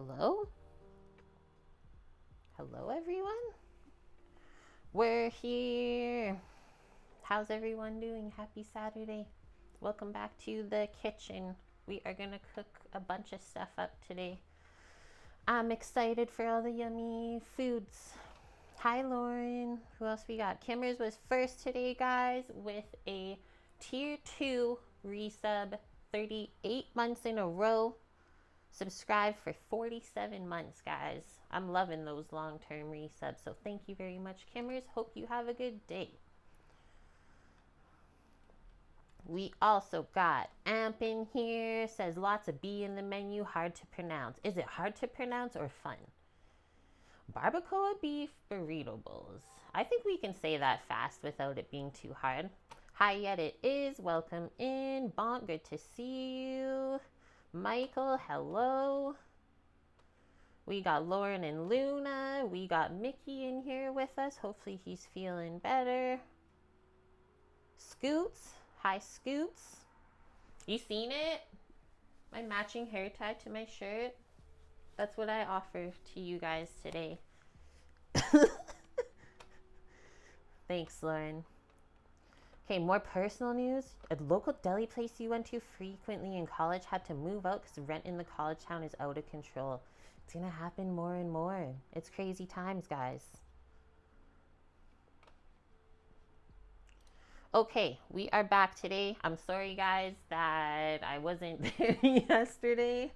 Hello? Hello, everyone? We're here. How's everyone doing? Happy Saturday. Welcome back to the kitchen. We are gonna cook a bunch of stuff up today. I'm excited for all the yummy foods. Hi, Lauren. Who else we got? Kimmers was first today, guys, with a tier 2 resub, 38 months in a row. Subscribe for 47 months, guys. I'm loving those long-term resubs, so thank you very much, Kimmers. Hope you have a good day. We also got Amp in here. Says lots of B in the menu, hard to pronounce. Is it hard to pronounce or fun? Barbacoa beef burrito bowls. I think we can say that fast without it being too hard. Hi, yet it is. Welcome in. Bonk, good to see you. Michael, hello. We got Lauren and Luna. We got Mickey in here with us. Hopefully he's feeling better. Scoots. Hi, Scoots. You seen it? My matching hair tie to my shirt. That's what I offer to you guys today. Thanks, Lauren. Okay, more personal news. A local deli place you went to frequently in college had to move out because rent in the college town is out of control. It's gonna happen more and more. It's crazy times, guys. Okay, we are back today. I'm sorry, guys, that I wasn't there yesterday.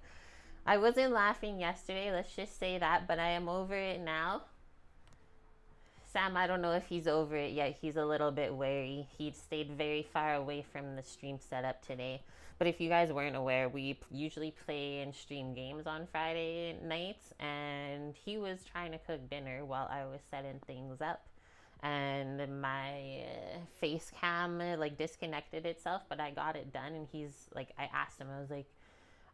I wasn't laughing yesterday, let's just say that, but I am over it now. Sam, I don't know if he's over it yet. He's a little bit wary. He stayed very far away from the stream setup today. But if you guys weren't aware, we usually play and stream games on Friday nights, and he was trying to cook dinner while I was setting things up. And my face cam like disconnected itself, but I got it done. And he's like, I asked him, I was like,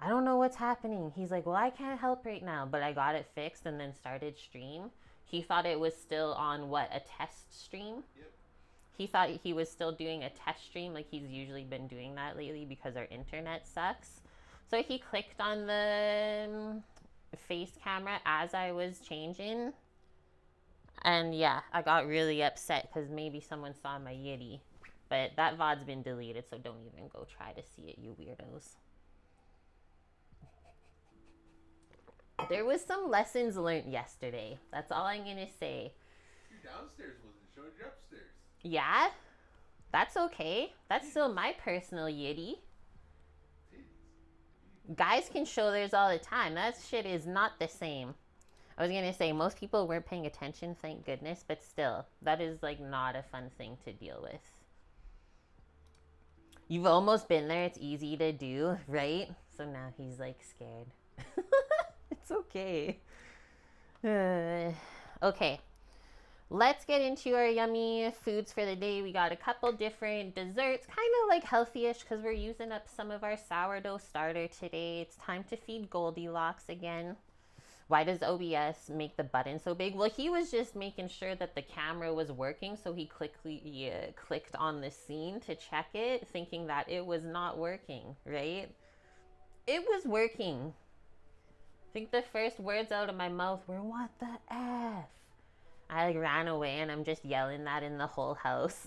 I don't know what's happening. He's like, well, I can't help right now, but I got it fixed and then started stream. He thought it was still on what, a test stream? Yep. He thought he was still doing a test stream, like he's usually been doing that lately because our internet sucks. So he clicked on the face camera as I was changing. And yeah, I got really upset because maybe someone saw my yitty. But that VOD's been deleted, so don't even go try to see it, you weirdos. There was some lessons learned yesterday. That's all I'm going to say. You're downstairs wasn't showing you upstairs. Yeah? That's okay. That's still my personal yitty. Guys can show theirs all the time. That shit is not the same. I was going to say, most people weren't paying attention, thank goodness. But still, that is like not a fun thing to deal with. You've almost been there. It's easy to do, right? So now he's like scared. It's okay. Okay. Let's get into our yummy foods for the day. We got a couple different desserts, kind of like healthy-ish because we're using up some of our sourdough starter today. It's time to feed Goldilocks again. Why does OBS make the button so big? Well, he was just making sure that the camera was working, so he clicked on the scene to check it, thinking that it was not working, right? It was working. I think the first words out of my mouth were, what the F? I like ran away and I'm just yelling that in the whole house.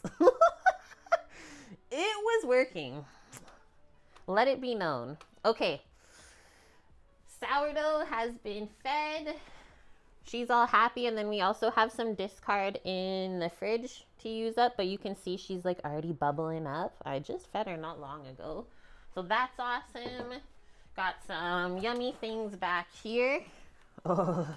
It was working. Let it be known. Okay. Sourdough has been fed. She's all happy. And then we also have some discard in the fridge to use up. But you can see she's like already bubbling up. I just fed her not long ago. So that's awesome. Got some yummy things back here. Oh.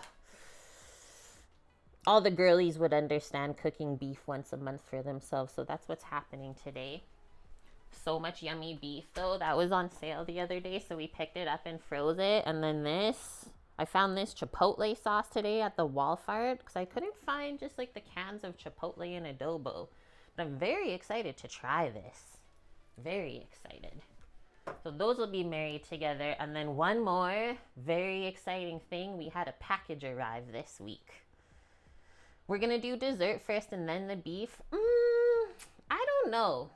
All the girlies would understand cooking beef once a month for themselves. So that's what's happening today. So much yummy beef though. That was on sale the other day. So we picked it up and froze it. And then I found this chipotle sauce today at the Walmart. Because I couldn't find just like the cans of chipotle and adobo. But I'm very excited to try this. Very excited. So those will be married together. And then one more very exciting thing. We had a package arrive this week. We're going to do dessert first and then the beef. I don't know.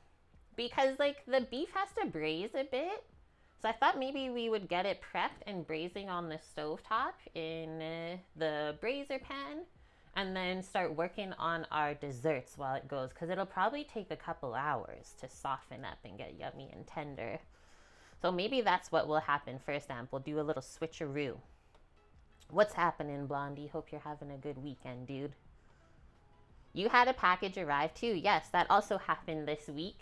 Because like the beef has to braise a bit. So I thought maybe we would get it prepped and braising on the stovetop in the braiser pan, and then start working on our desserts while it goes, because it'll probably take a couple hours to soften up and get yummy and tender. So maybe that's what will happen first, Amp. We'll do a little switcheroo. What's happening, Blondie? Hope you're having a good weekend, dude. You had a package arrive too. Yes, that also happened this week.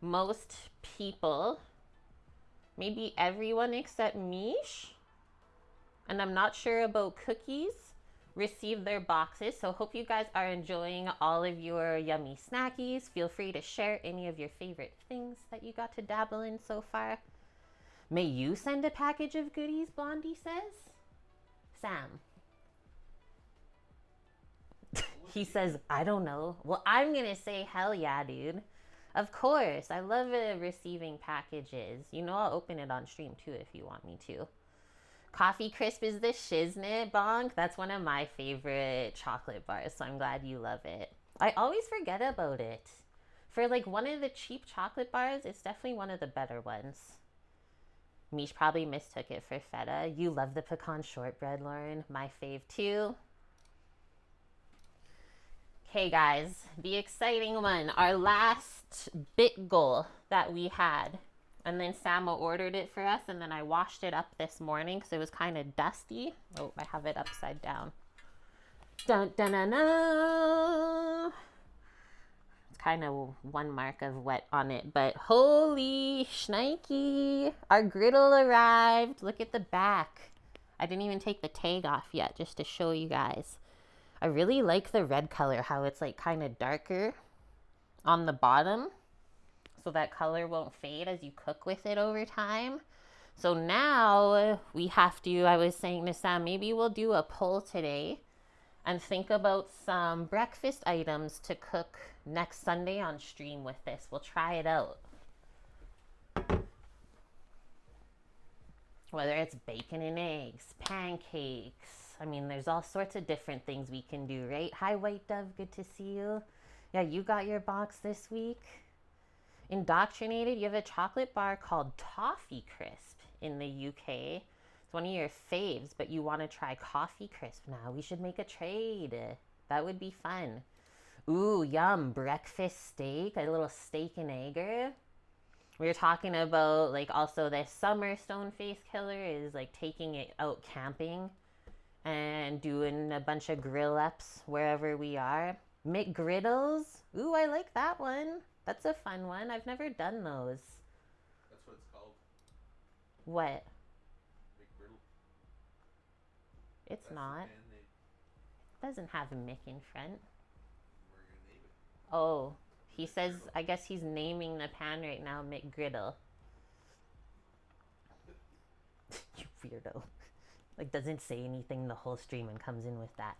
Most people, maybe everyone except Mish, and I'm not sure about cookies, received their boxes. So hope you guys are enjoying all of your yummy snackies. Feel free to share any of your favorite things that you got to dabble in so far. May you send a package of goodies, Blondie says. Sam. He says, I don't know. Well, I'm going to say hell yeah, dude. Of course. I love receiving packages. You know, I'll open it on stream too if you want me to. Coffee Crisp is the shiznit, Bonk. That's one of my favorite chocolate bars, so I'm glad you love it. I always forget about it. For like one of the cheap chocolate bars, it's definitely one of the better ones. Mish probably mistook it for feta. You love the pecan shortbread, Lauren. My fave too. Okay, guys, the exciting one, our last bit goal that we had. And then Samo ordered it for us, and then I washed it up this morning because it was kind of dusty. Oh, I have it upside down. Dun, dun, dun, dun. It's kind of one mark of wet on it, but holy shnikey. Our griddle arrived. Look at the back. I didn't even take the tag off yet just to show you guys. I really like the red color, how it's like kind of darker on the bottom, so that color won't fade as you cook with it over time. So now we have to, I was saying to Sam, maybe we'll do a poll today and think about some breakfast items to cook next Sunday on stream with this. We'll try it out. Whether it's bacon and eggs, pancakes. I mean, there's all sorts of different things we can do, right? Hi, White Dove. Good to see you. Yeah, you got your box this week. Indoctrinated, you have a chocolate bar called Toffee Crisp in the UK. It's one of your faves, but you want to try Coffee Crisp now. We should make a trade. That would be fun. Ooh, yum. Breakfast steak, a little steak and egg. We were talking about, like, also this summer stone face killer is like taking it out camping and doing a bunch of grill ups wherever we are. McGriddles. Ooh, I like that one. That's a fun one. I've never done those. That's what it's called. What? McGriddle. It's That's not. It doesn't have a Mick in front. We're gonna name it. Oh, he says, I guess he's naming the pan right now McGriddle. You weirdo. Like, doesn't say anything the whole stream and comes in with that.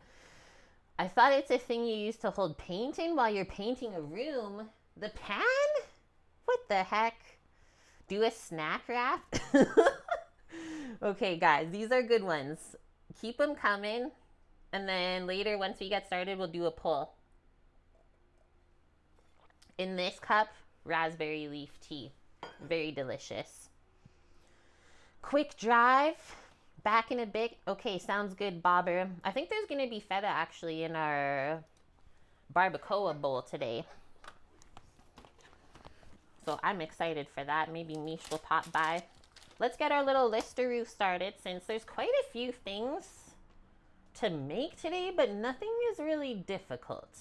I thought it's a thing you use to hold paint in while you're painting a room. The pan? What the heck? Do a snack wrap? Okay, guys, these are good ones. Keep them coming. And then later, once we get started, we'll do a poll. In this cup, raspberry leaf tea. Very delicious. Quick drive. Back in a bit. Okay, sounds good, Bobber. I think there's going to be feta actually in our barbacoa bowl today. So I'm excited for that. Maybe Mish will pop by. Let's get our little listeroo started since there's quite a few things to make today, but nothing is really difficult.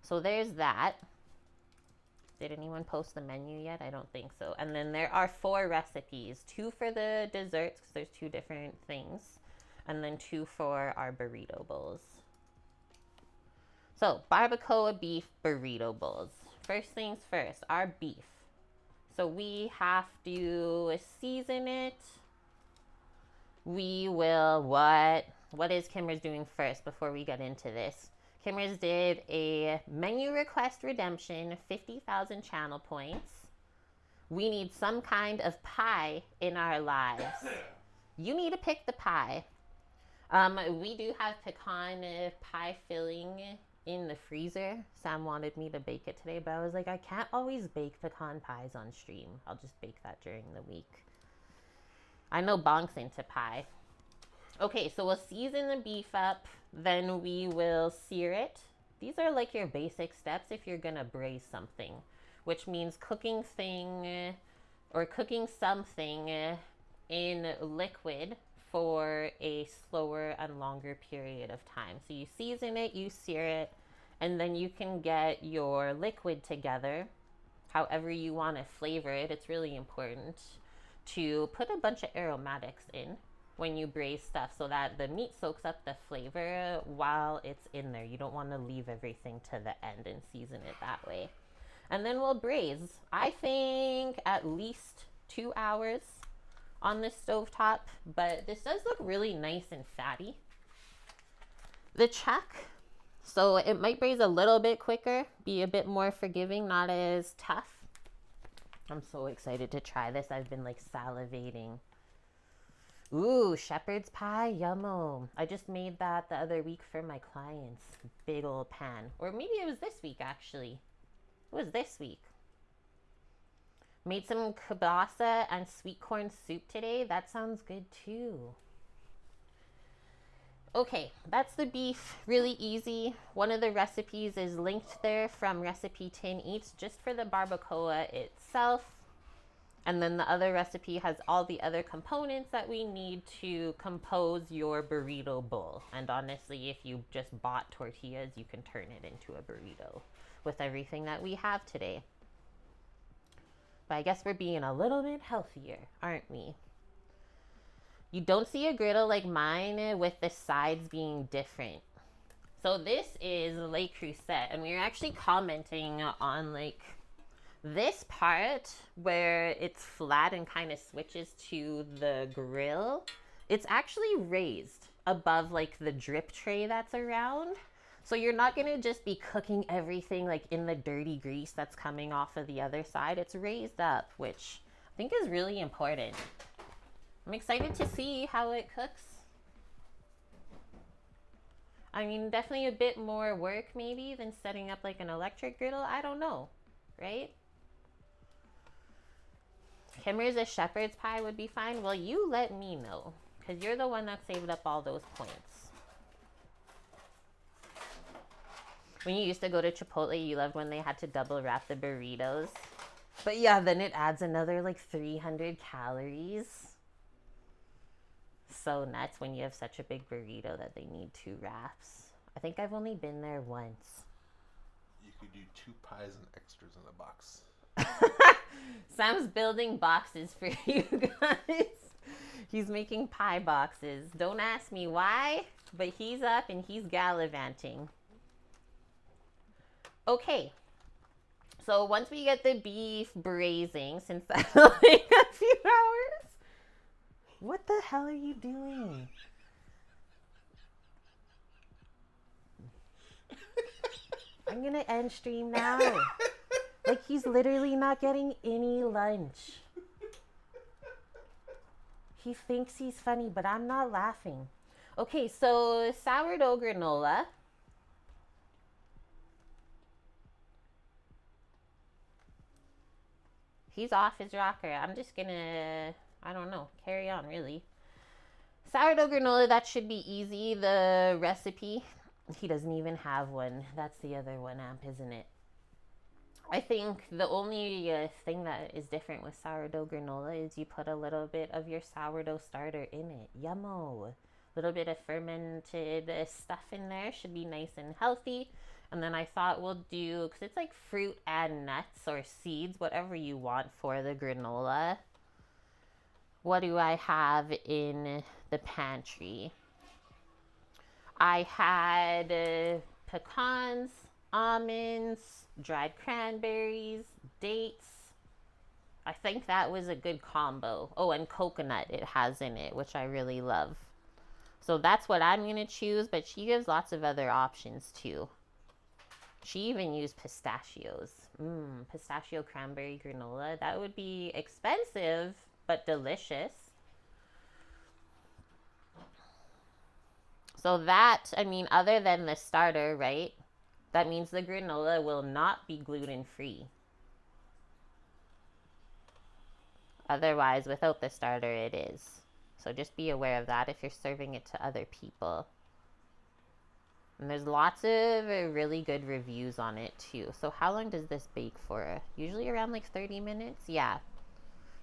So there's that. Did anyone post the menu yet? I don't think so. And then there are 4 recipes. 2 for the desserts, because there's 2 different things. And then 2 for our burrito bowls. So, barbacoa beef burrito bowls. First things first, our beef. So we have to season it. We will what is Kimmer's doing first before we get into this? Kimmer's did a menu request redemption, 50,000 channel points. We need some kind of pie in our lives. You need to pick the pie. We do have pecan pie filling in the freezer. Sam wanted me to bake it today, but I was like, I can't always bake pecan pies on stream. I'll just bake that during the week. I know Bonk's into pie. Okay, so we'll season the beef up. Then we will sear it. These are like your basic steps if you're gonna braise something, which means cooking something in liquid for a slower and longer period of time. So you season it, you sear it, and then you can get your liquid together however you want to flavor it. It's really important to put a bunch of aromatics in when you braise stuff so that the meat soaks up the flavor while it's in there. You don't want to leave everything to the end and season it that way. And then we'll braise, I think, at least 2 hours on this stovetop, but this does look really nice and fatty. The chuck, so it might braise a little bit quicker, be a bit more forgiving, not as tough. I'm so excited to try this. I've been like salivating. Ooh, shepherd's pie, yummo. I just made that the other week for my clients. Big old pan. Or maybe it was this week, actually. It was this week. Made some kielbasa and sweet corn soup today. That sounds good too. Okay, that's the beef. Really easy. One of the recipes is linked there from Recipe Tin Eats just for the barbacoa itself. And then the other recipe has all the other components that we need to compose your burrito bowl. And honestly, if you just bought tortillas, you can turn it into a burrito with everything that we have today. But I guess we're being a little bit healthier, aren't we? You don't see a griddle like mine with the sides being different. So this is Le Creuset, and we were actually commenting on like this part where it's flat and kind of switches to the grill. It's actually raised above like the drip tray that's around. So you're not going to just be cooking everything like in the dirty grease that's coming off of the other side. It's raised up, which I think is really important. I'm excited to see how it cooks. I mean, definitely a bit more work maybe than setting up like an electric griddle. I don't know, right? Kimmer's a shepherd's pie would be fine. Well, you let me know, because you're the one that saved up all those points. When you used to go to Chipotle, you loved when they had to double wrap the burritos. But yeah, then it adds another like 300 calories. So nuts when you have such a big burrito that they need 2 wraps. I think I've only been there once. You could do 2 pies and extras in a box. Sam's building boxes for you guys. He's making pie boxes. Don't ask me why, but he's up and he's gallivanting. Okay, so once we get the beef braising, since that'll take a few hours. What the hell are you doing? I'm gonna end stream now. Like, he's literally not getting any lunch. He thinks he's funny, but I'm not laughing. Okay, so sourdough granola. He's off his rocker. I'm just gonna, I don't know, carry on really. Sourdough granola, that should be easy. The recipe, he doesn't even have one. That's the other one amp, isn't it? I think the only thing that is different with sourdough granola is you put a little bit of your sourdough starter in it. Yummo. A little bit of fermented stuff in there. Should be nice and healthy. And then I thought we'll do, because it's like fruit and nuts or seeds, whatever you want for the granola. What do I have in the pantry? I had pecans, almonds, dried cranberries, dates. I think that was a good combo. Oh, and coconut it has in it, which I really love. So that's what I'm going to choose, but she gives lots of other options too. She even used pistachios. Pistachio cranberry granola. That would be expensive, but delicious. So that, I mean, other than the starter, right? That means the granola will not be gluten-free. Otherwise, without the starter, it is. So just be aware of that if you're serving it to other people. And there's lots of really good reviews on it too. So how long does this bake for? Usually around like 30 minutes? Yeah.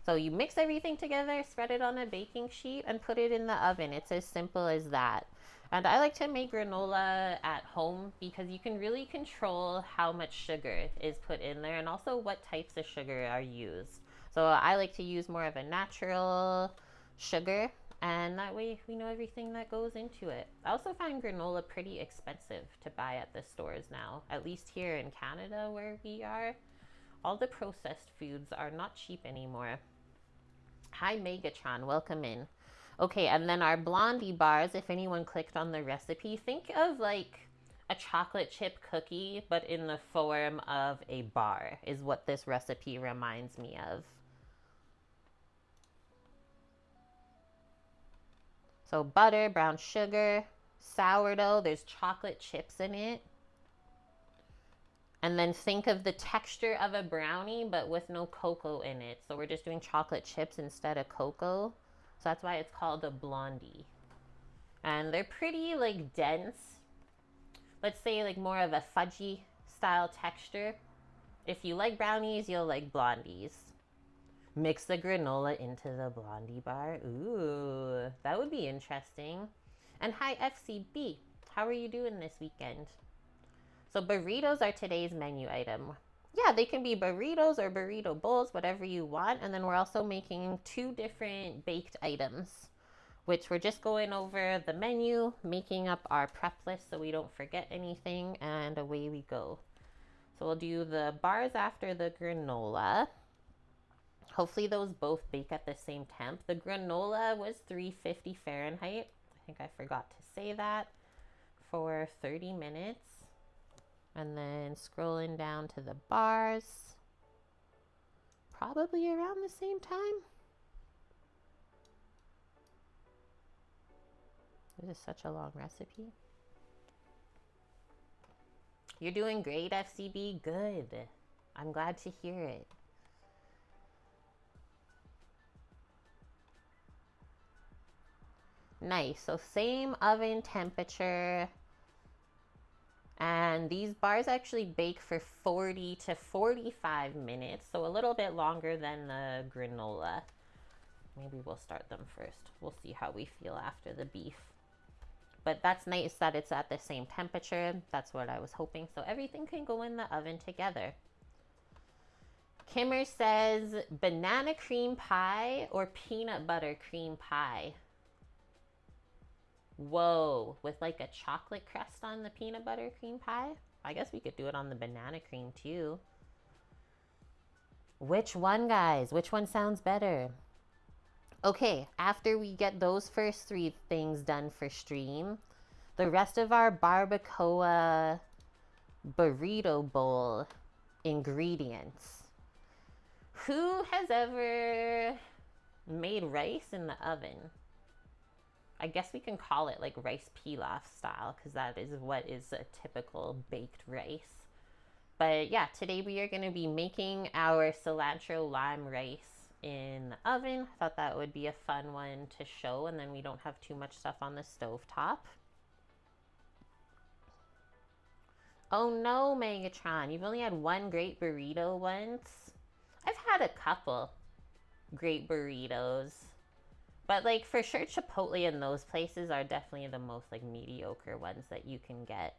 So you mix everything together, spread it on a baking sheet, and put it in the oven. It's as simple as that. And I like to make granola at home because you can really control how much sugar is put in there and also what types of sugar are used. So I like to use more of a natural sugar, and that way we know everything that goes into it. I also find granola pretty expensive to buy at the stores now, at least here in Canada where we are. All the processed foods are not cheap anymore. Hi Megatron, welcome in. Okay, and then our Blondie bars, if anyone clicked on the recipe, think of like a chocolate chip cookie, but in the form of a bar, is what this recipe reminds me of. So butter, brown sugar, sourdough, there's chocolate chips in it. And then think of the texture of a brownie, but with no cocoa in it. So we're just doing chocolate chips instead of cocoa. So that's why it's called a Blondie. And they're pretty like dense. Let's say like more of a fudgy style texture. If you like brownies, you'll like Blondies. Mix the granola into the Blondie bar. Ooh, that would be interesting. And hi FCB, how are you doing this weekend? So burritos are today's menu item. Yeah, they can be burritos or burrito bowls, whatever you want. And then we're also making 2 different baked items, which we're just going over the menu, making up our prep list so we don't forget anything, and away we go. So we'll do the bars after the granola. Hopefully those both bake at the same temp. The granola was 350 Fahrenheit. I think I forgot to say that, for 30 minutes. And then scrolling down to the bars, probably around the same time. This is such a long recipe. You're doing great, FCB. Good. I'm glad to hear it. Nice. So same oven temperature. And these bars actually bake for 40 to 45 minutes, so a little bit longer than the granola. Maybe we'll start them first. We'll see how we feel after the beef. But that's nice that it's at the same temperature. That's what I was hoping. So everything can go in the oven together. Kimmer says banana cream pie or peanut butter cream pie. Whoa, with like a chocolate crust on the peanut butter cream pie? I guess we could do it on the banana cream too. Which one, guys? Which one sounds better? Okay, after we get those first 3 things done for stream, the rest of our Barbacoa burrito bowl ingredients. Who has ever made rice in the oven? I guess we can call it like rice pilaf style because that is what is a typical baked rice. But yeah, today we are going to be making our cilantro lime rice in the oven. I thought that would be a fun one to show, and then we don't have too much stuff on the stove top. Oh no, Megatron, you've only had one great burrito once? I've had a couple great burritos. But like for sure Chipotle and those places are definitely the most like mediocre ones that you can get.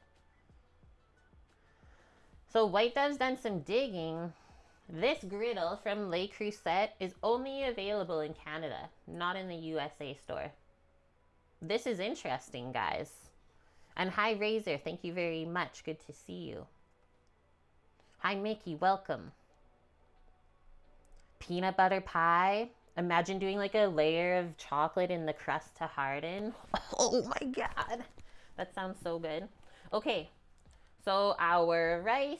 So White Dove's done some digging. This griddle from Le Creuset is only available in Canada, not in the USA store. This is interesting, guys. And hi Razor, thank you very much. Good to see you. Hi Mickey, welcome. Peanut butter pie. Imagine doing like a layer of chocolate in the crust to harden. Oh my god. That sounds so good. Okay, so our rice.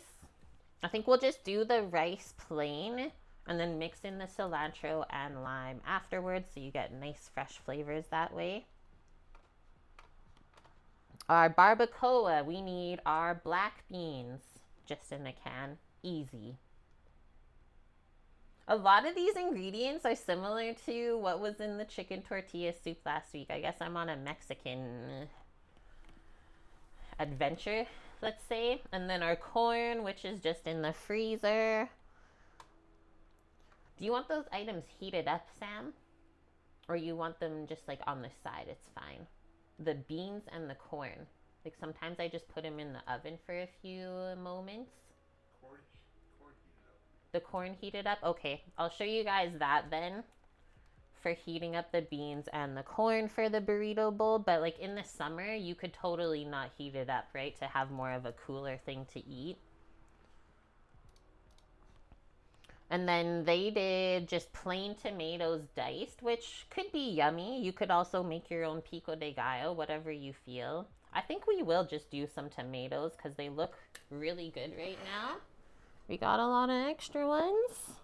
I think we'll just do the rice plain and then mix in the cilantro and lime afterwards so you get nice fresh flavors that way. Our barbacoa, we need our black beans just in a can. Easy. A lot of these ingredients are similar to what was in the chicken tortilla soup last week. I guess I'm on a Mexican adventure, let's say. And then our corn, which is just in the freezer. Do you want those items heated up, Sam? Or you want them just like on the side? It's fine. The beans and the corn. Like sometimes I just put them in the oven for a few moments. The corn heated up? Okay, I'll show you guys that then for heating up the beans and the corn for the burrito bowl. But like in the summer, you could totally not heat it up, right? To have more of a cooler thing to eat. And then they did just plain tomatoes diced, which could be yummy. You could also make your own pico de gallo, whatever you feel. I think we will just do some tomatoes because they look really good right now. We got a lot of extra ones.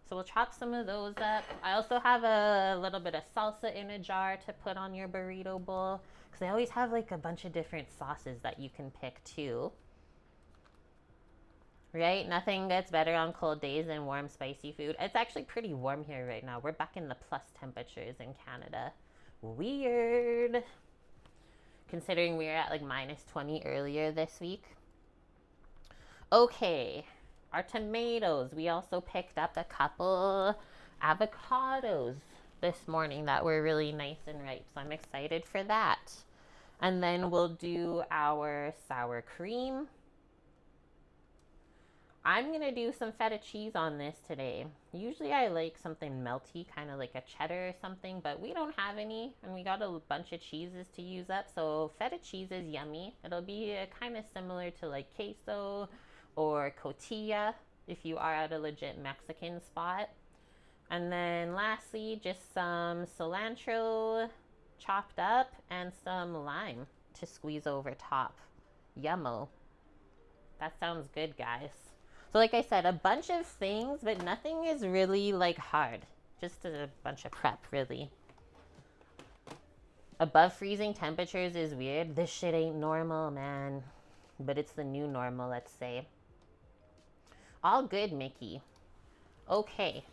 So we'll chop some of those up. I also have a little bit of salsa in a jar to put on your burrito bowl because they always have like a bunch of different sauces that you can pick too. Right? Nothing gets better on cold days than warm, spicy food. It's actually pretty warm here right now. We're back in the plus temperatures in Canada. Weird. Considering we were at like minus 20 earlier this week. Okay. Our tomatoes. We also picked up a couple avocados this morning that were really nice and ripe. So I'm excited for that. And then we'll do our sour cream. I'm going to do some feta cheese on this today. Usually I like something melty, kind of like a cheddar or something, but we don't have any, and we got a bunch of cheeses to use up, so feta cheese is yummy. It'll be kind of similar to like queso or cotija if you are at a legit Mexican spot. And then lastly, just some cilantro chopped up and some lime to squeeze over top. Yummo. That sounds good, guys. So like I said, a bunch of things, but nothing is really like hard. Just a bunch of prep, really. Above freezing temperatures is weird. This shit ain't normal, man. But it's the new normal, let's say. All good, Mickey. Okay,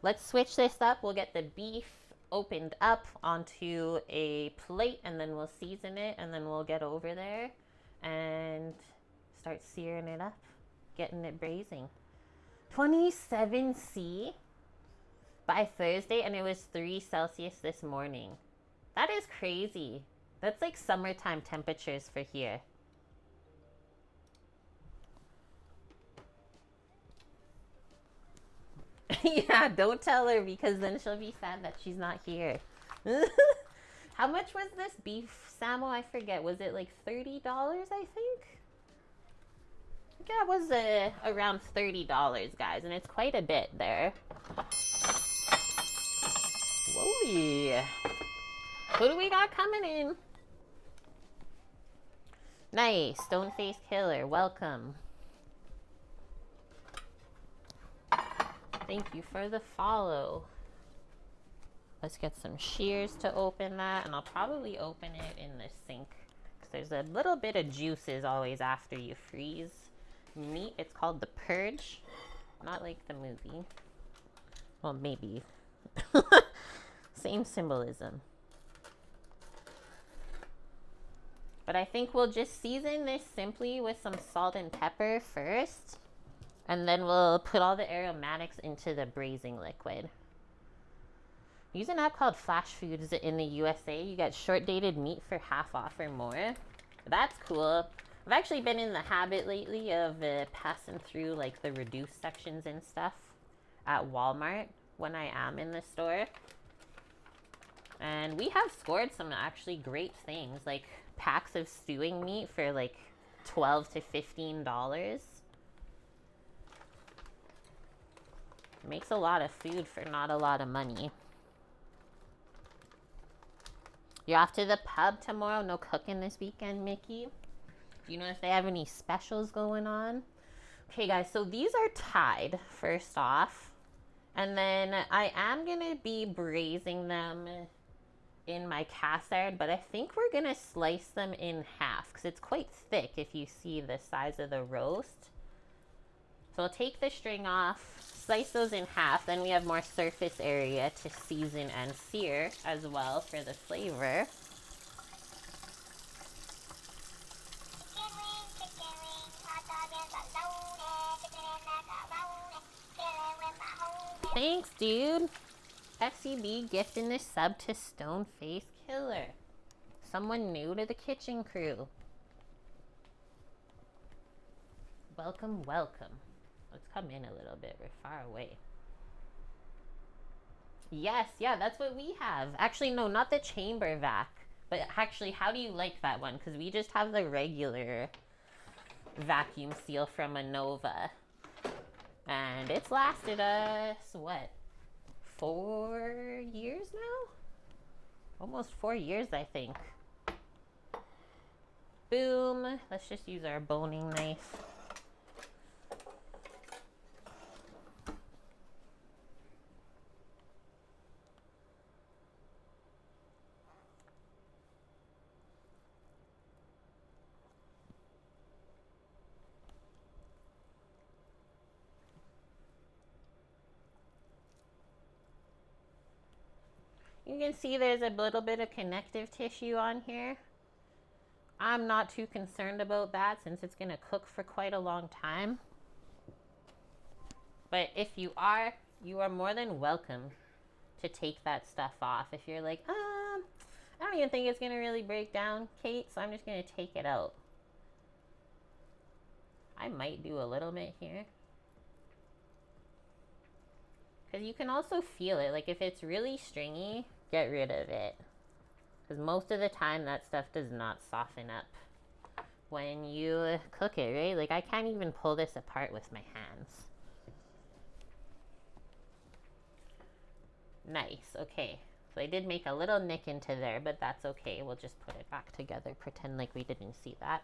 let's switch this up. We'll get the beef opened up onto a plate, and then we'll season it, and then we'll get over there and start searing it up. Getting it braising. 27°C by Thursday, and it was 3 Celsius this morning. That is crazy. That's like summertime temperatures for here. Yeah, don't tell her because then she'll be sad that she's not here. How much was this beef, Samo? I forget. Was it like $30, I think? Yeah, it was around $30, guys, and it's quite a bit there. Whoa. Who do we got coming in? Nice. Stoneface Killer, welcome. Thank you for the follow. Let's get some shears to open that, and I'll probably open it in the sink because there's a little bit of juices always after you freeze meat. It's called The Purge, not like the movie. Well, maybe. Same symbolism. But I think we'll just season this simply with some salt and pepper first, and then we'll put all the aromatics into the braising liquid. Use an app called Flash Foods in the USA. You get short dated meat for half off or more. That's cool. I've actually been in the habit lately of passing through like the reduced sections and stuff at Walmart when I am in the store. And we have scored some actually great things, like packs of stewing meat for like $12 to $15. Makes a lot of food for not a lot of money. You're off to the pub tomorrow? No cooking this weekend, Mickey? Do you know if they have any specials going on? Okay, guys, so these are tied, first off. And then I am going to be braising them in my cast iron, but I think we're going to slice them in half because it's quite thick if you see the size of the roast. So I'll take the string off, slice those in half, then we have more surface area to season and sear as well for the flavor. Thanks, dude. FCB gifting this sub to Stoneface Killer. Someone new to the kitchen crew. Welcome, welcome. Let's come in a little bit. We're far away. Yes, yeah, that's what we have. Actually, no, not the chamber vac. But actually, how do you like that one? Because we just have the regular vacuum seal from Anova. And it's lasted us, what, 4 years now? Almost 4 years, I think. Boom. Let's just use our boning knife. You can see there's a little bit of connective tissue on here. I'm not too concerned about that since it's going to cook for quite a long time. But if you are more than welcome to take that stuff off. If you're like, I don't even think it's going to really break down, Kate, so I'm just going to take it out. I might do a little bit here. Because you can also feel it. Like if it's really stringy, get rid of it. Because most of the time that stuff does not soften up when you cook it, right? Like I can't even pull this apart with my hands. Nice, okay. So I did make a little nick into there, but that's okay. We'll just put it back together, pretend like we didn't see that.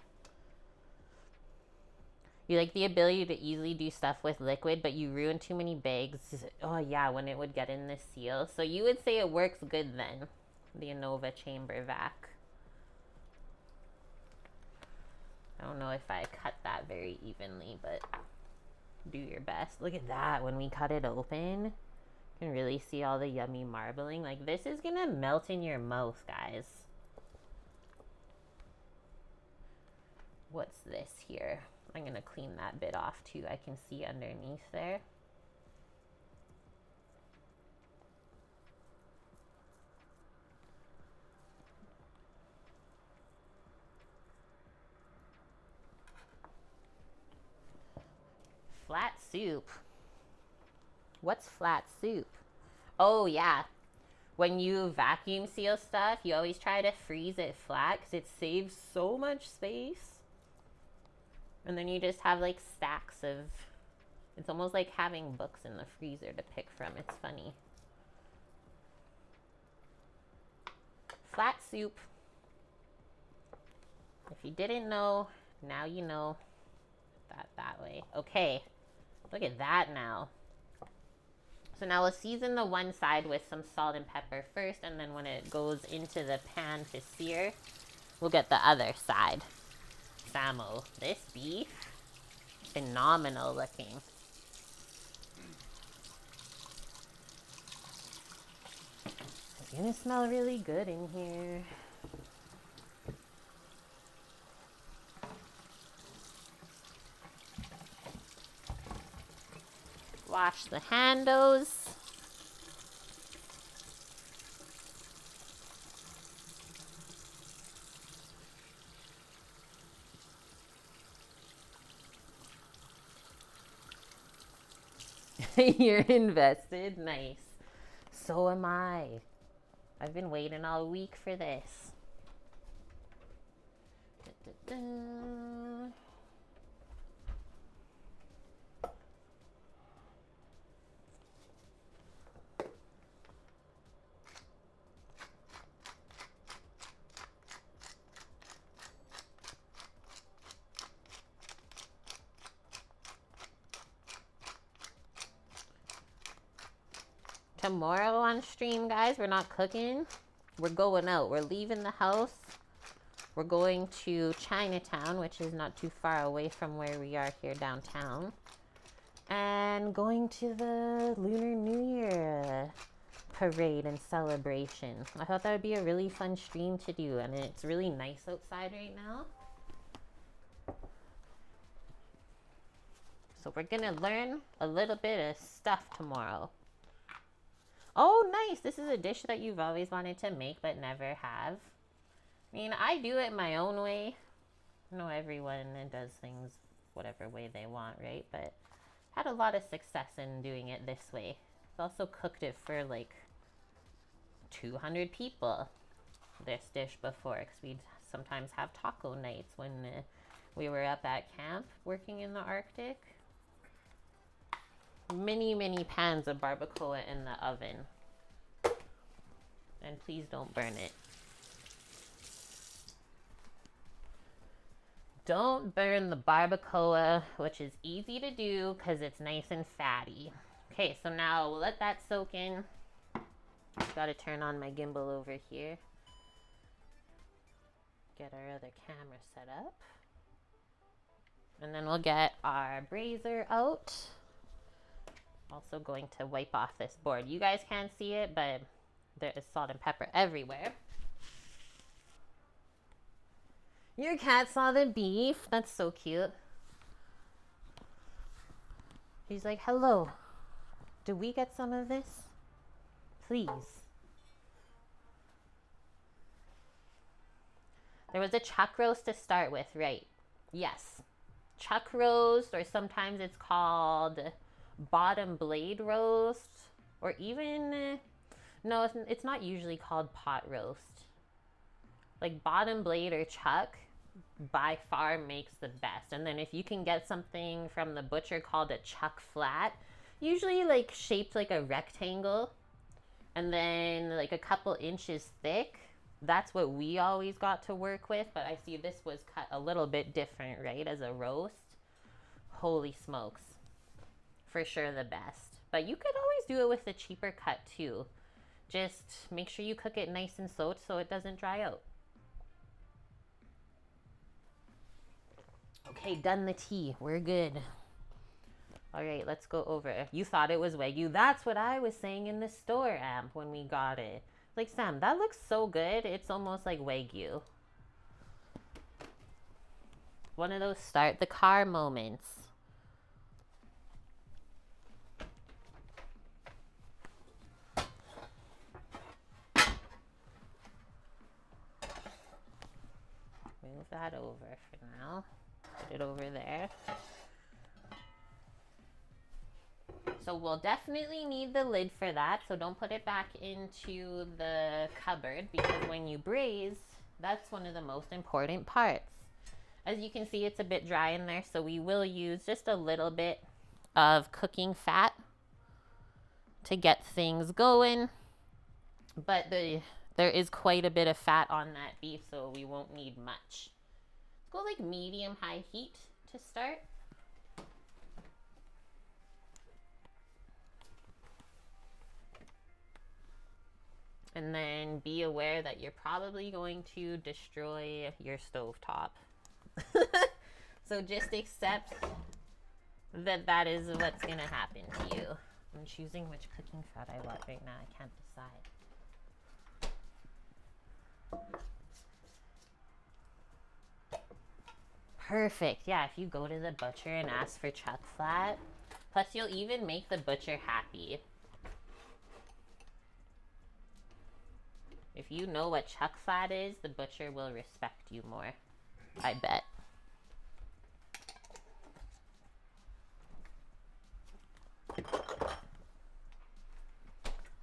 You like the ability to easily do stuff with liquid, but you ruin too many bags. Oh yeah, when it would get in the seal. So you would say it works good then, the Anova chamber vac. I don't know if I cut that very evenly, but do your best. Look at that, when we cut it open, you can really see all the yummy marbling. Like this is gonna melt in your mouth, guys. What's this here? I'm going to clean that bit off too. I can see underneath there. Flat soup. What's flat soup? Oh yeah. When you vacuum seal stuff, you always try to freeze it flat because it saves so much space. And then you just have like stacks of, it's almost like having books in the freezer to pick from. It's funny. Flat soup. If you didn't know, now you know that way. Okay, look at that now. So now we'll season the one side with some salt and pepper first, and then when it goes into the pan to sear, we'll get the other side. Samo. This beef, phenomenal looking. It's gonna smell really good in here. Wash the handles. You're invested? Nice. So am I. I've been waiting all week for this. Da, da, da. Tomorrow on stream, guys, we're not cooking. We're going out. We're leaving the house. We're going to Chinatown, which is not too far away from where we are here downtown. and going to the Lunar New Year parade and celebration. I thought that would be a really fun stream to do, and it's really nice outside right now. So we're gonna learn a little bit of stuff tomorrow. Oh, nice. This is a dish that you've always wanted to make but never have. I mean, I do it my own way. I know everyone does things whatever way they want, right? But had a lot of success in doing it this way. I've also cooked it for like 200 people, this dish before, because we'd sometimes have taco nights when we were up at camp working in the Arctic. Many pans of barbacoa in the oven. And please don't burn it. Don't burn the barbacoa, which is easy to do because it's nice and fatty. Okay, so now we'll let that soak in. Got to turn on my gimbal over here. Get our other camera set up. And then we'll get our braiser out. Also going to wipe off this board. You guys can't see it, but there is salt and pepper everywhere. Your cat saw the beef. That's so cute. He's like, hello. Do we get some of this? Please. There was a chuck roast to start with, right? Yes. Chuck roast, or sometimes it's called bottom blade roast, or even, no, it's not usually called pot roast. Like bottom blade or chuck by far makes the best. And then if you can get something from the butcher called a chuck flat, usually like shaped like a rectangle and then like a couple inches thick, that's what we always got to work with. But I see this was cut a little bit different, right, as a roast. Holy smokes. For sure the best. But you could always do it with a cheaper cut too. Just make sure you cook it nice and slow so it doesn't dry out. Okay, done the tea. We're good. All right, let's go over. You thought it was Wagyu. That's what I was saying in the store, Amp, when we got it. Like, Sam, that looks so good. It's almost like Wagyu. One of those start the car moments. Move that over for now. Put it over there. So we'll definitely need the lid for that. So don't put it back into the cupboard, because when you braise, that's one of the most important parts. As you can see, it's a bit dry in there, so we will use just a little bit of cooking fat to get things going. But there is quite a bit of fat on that beef, so we won't need much. Let's go like medium-high heat to start. And then be aware that you're probably going to destroy your stovetop. So just accept that that is what's going to happen to you. I'm choosing which cooking fat I want right now. I can't decide. Perfect. Yeah, if you go to the butcher and ask for chuck flat, plus you'll even make the butcher happy. If you know what chuck flat is, the butcher will respect you more. I bet.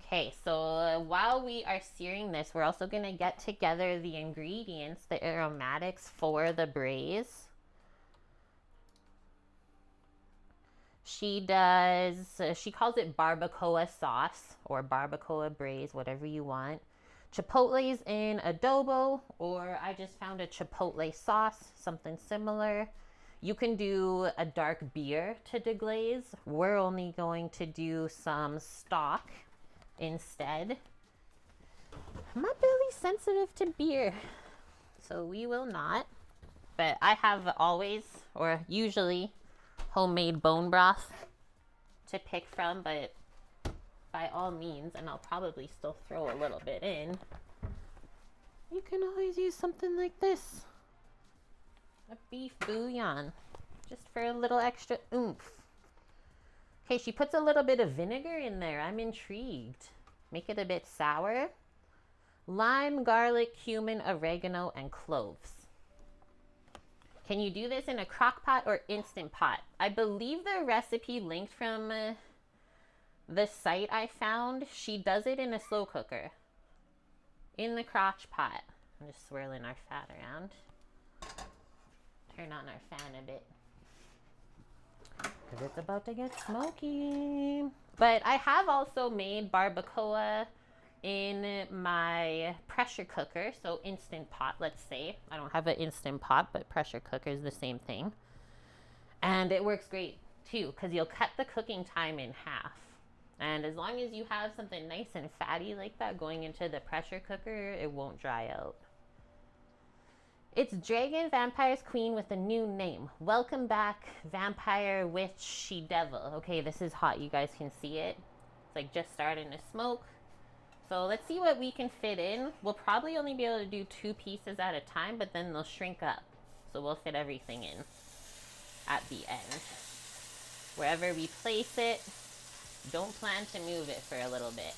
Okay, so while we are searing this, we're also going to get together the ingredients, the aromatics for the braise. She calls it barbacoa sauce or barbacoa braise, whatever you want. Chipotle's in adobo, or I just found a chipotle sauce, something similar. You can do a dark beer to deglaze. We're only going to do some stock instead. I'm not really sensitive to beer, so we will not. But I have always, or usually, homemade bone broth to pick from, but by all means, and I'll probably still throw a little bit in, you can always use something like this. A beef bouillon, just for a little extra oomph. Okay, she puts a little bit of vinegar in there. I'm intrigued. Make it a bit sour. Lime, garlic, cumin, oregano, and cloves. Can you do this in a crock pot or instant pot? I believe the recipe linked from the site I found, she does it in a slow cooker. In the crotch pot. I'm just swirling our fat around. Turn on our fan a bit. Because it's about to get smoky. But I have also made barbacoa in my pressure cooker. So instant pot, let's say. I don't have an instant pot, but pressure cooker is the same thing. And it works great too, because you'll cut the cooking time in half. And as long as you have something nice and fatty like that going into the pressure cooker, it won't dry out. It's Dragon Vampire's Queen with a new name. Welcome back, Vampire Witch She Devil. Okay, this is hot. You guys can see it. It's like just starting to smoke. So let's see what we can fit in. We'll probably only be able to do 2 pieces at a time, but then they'll shrink up. So we'll fit everything in at the end. Wherever we place it, don't plan to move it for a little bit.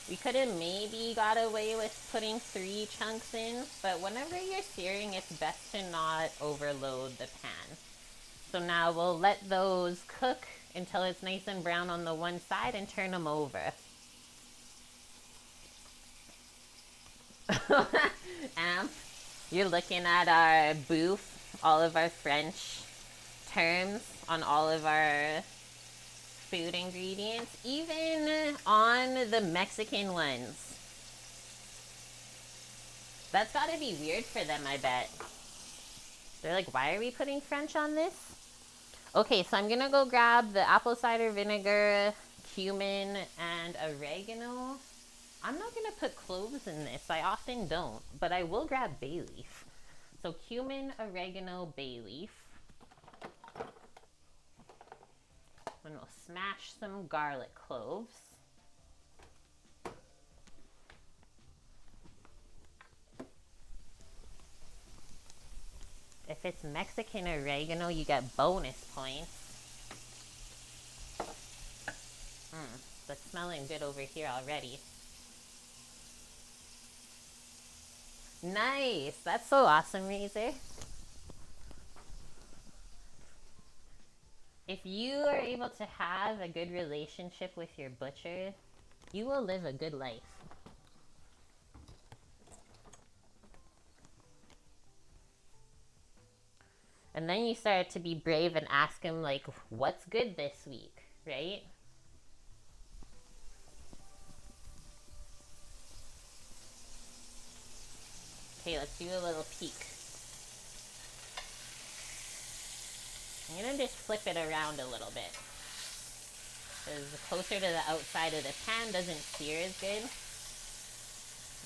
We could have maybe got away with putting 3 chunks in, but whenever you're searing, it's best to not overload the pan. So now we'll let those cook until it's nice and brown on the one side and turn them over. You're looking at our booth, all of our French terms on all of our food ingredients, even on the Mexican ones. That's gotta be weird for them, I bet. They're like, why are we putting French on this? Okay, so I'm gonna go grab the apple cider vinegar, cumin, and oregano. I'm not gonna put cloves in this. I often don't, but I will grab bay leaf. So cumin, oregano, bay leaf. And we'll smash some garlic cloves. If it's Mexican oregano, you get bonus points. That's smelling good over here already. Nice! That's so awesome, Razor. If you are able to have a good relationship with your butcher, you will live a good life. And then you start to be brave and ask him, like, what's good this week, right? Okay, let's do a little peek. I'm gonna just flip it around a little bit, because closer to the outside of the pan doesn't sear as good.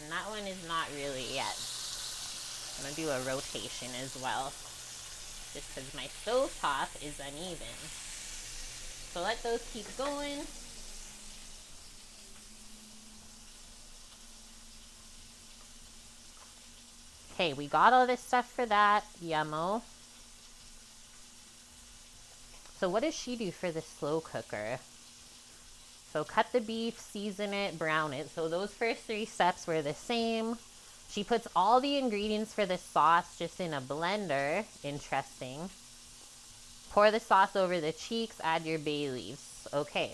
And that one is not really yet. I'm gonna do a rotation as well, just because my stove top is uneven. So let those keep going. Okay, we got all this stuff for that. Yummo. So what does she do for the slow cooker? So cut the beef, season it, brown it. So those first 3 steps were the same. She puts all the ingredients for the sauce just in a blender. Interesting. Pour the sauce over the cheeks, add your bay leaves. Okay.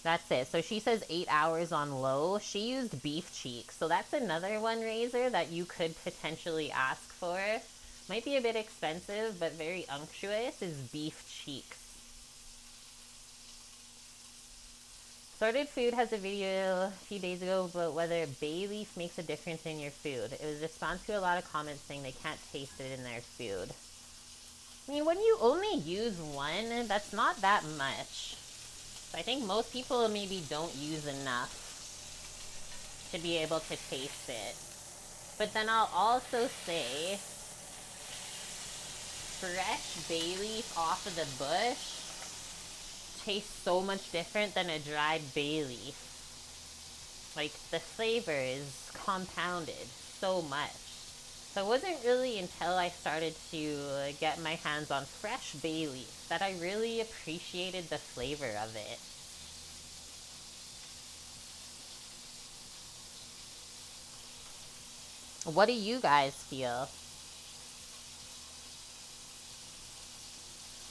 That's it. So she says 8 hours on low. She used beef cheeks. So that's another one, Razor, that you could potentially ask for. Might be a bit expensive, but very unctuous, is beef cheeks. Sorted Food has a video a few days ago about whether bay leaf makes a difference in your food. It was a response to a lot of comments saying they can't taste it in their food. I mean, when you only use one, that's not that much. So I think most people maybe don't use enough to be able to taste it. But then I'll also say, fresh bay leaf off of the bush tastes so much different than a dried bay leaf. Like, the flavor is compounded so much. So it wasn't really until I started to get my hands on fresh bay leaf that I really appreciated the flavor of it. What do you guys feel?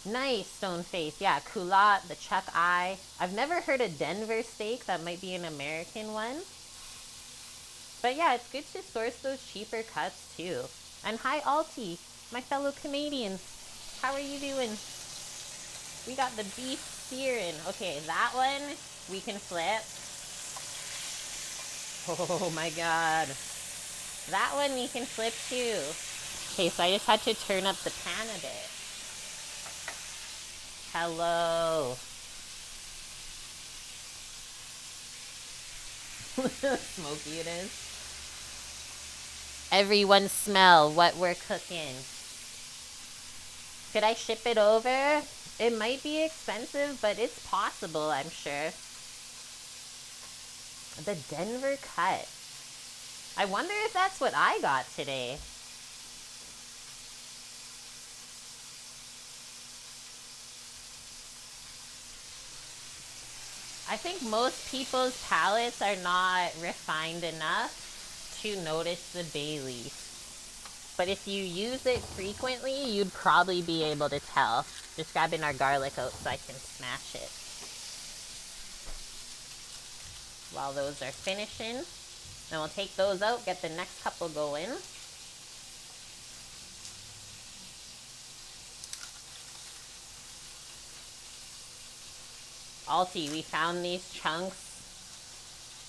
Nice, stone face. Yeah, culotte, the chuck eye. I've never heard a Denver steak. That might be an American one. But yeah, it's good to source those cheaper cuts too. And hi, Alti, my fellow Canadian. How are you doing? We got the beef searing. Okay, that one we can flip. Oh my god. That one we can flip too. Okay, so I just had to turn up the pan a bit. Hello. Smoky it is. Everyone smell what we're cooking. Could I ship it over? It might be expensive, but it's possible, I'm sure. The Denver cut. I wonder if that's what I got today. I think most people's palates are not refined enough to notice the bay leaf. But if you use it frequently, you'd probably be able to tell. Just grabbing our garlic out so I can smash it. While those are finishing, then we'll take those out, get the next couple going. Alti, we found these chunks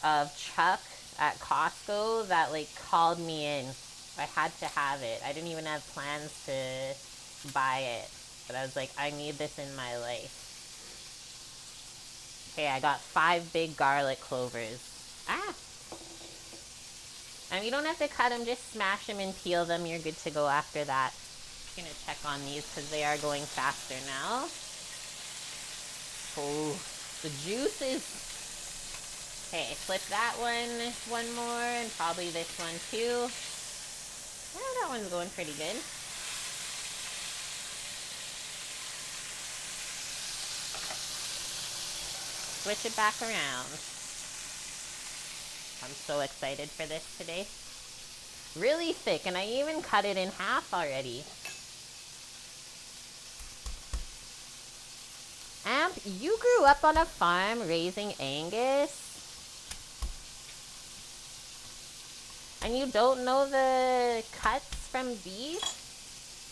of chuck at Costco that like called me in. I had to have it. I didn't even have plans to buy it, but I was like, I need this in my life. Okay, I got 5 big garlic clovers. And you don't have to cut them, just smash them and peel them. You're good to go after that. I'm gonna check on these because they are going faster now. Oh, the juices. Okay, flip that one more, and probably this one too. Oh, that one's going pretty good. Switch it back around. I'm so excited for this today. Really thick, and I even cut it in half already. Amp, you grew up on a farm raising Angus? And you don't know the cuts from beef?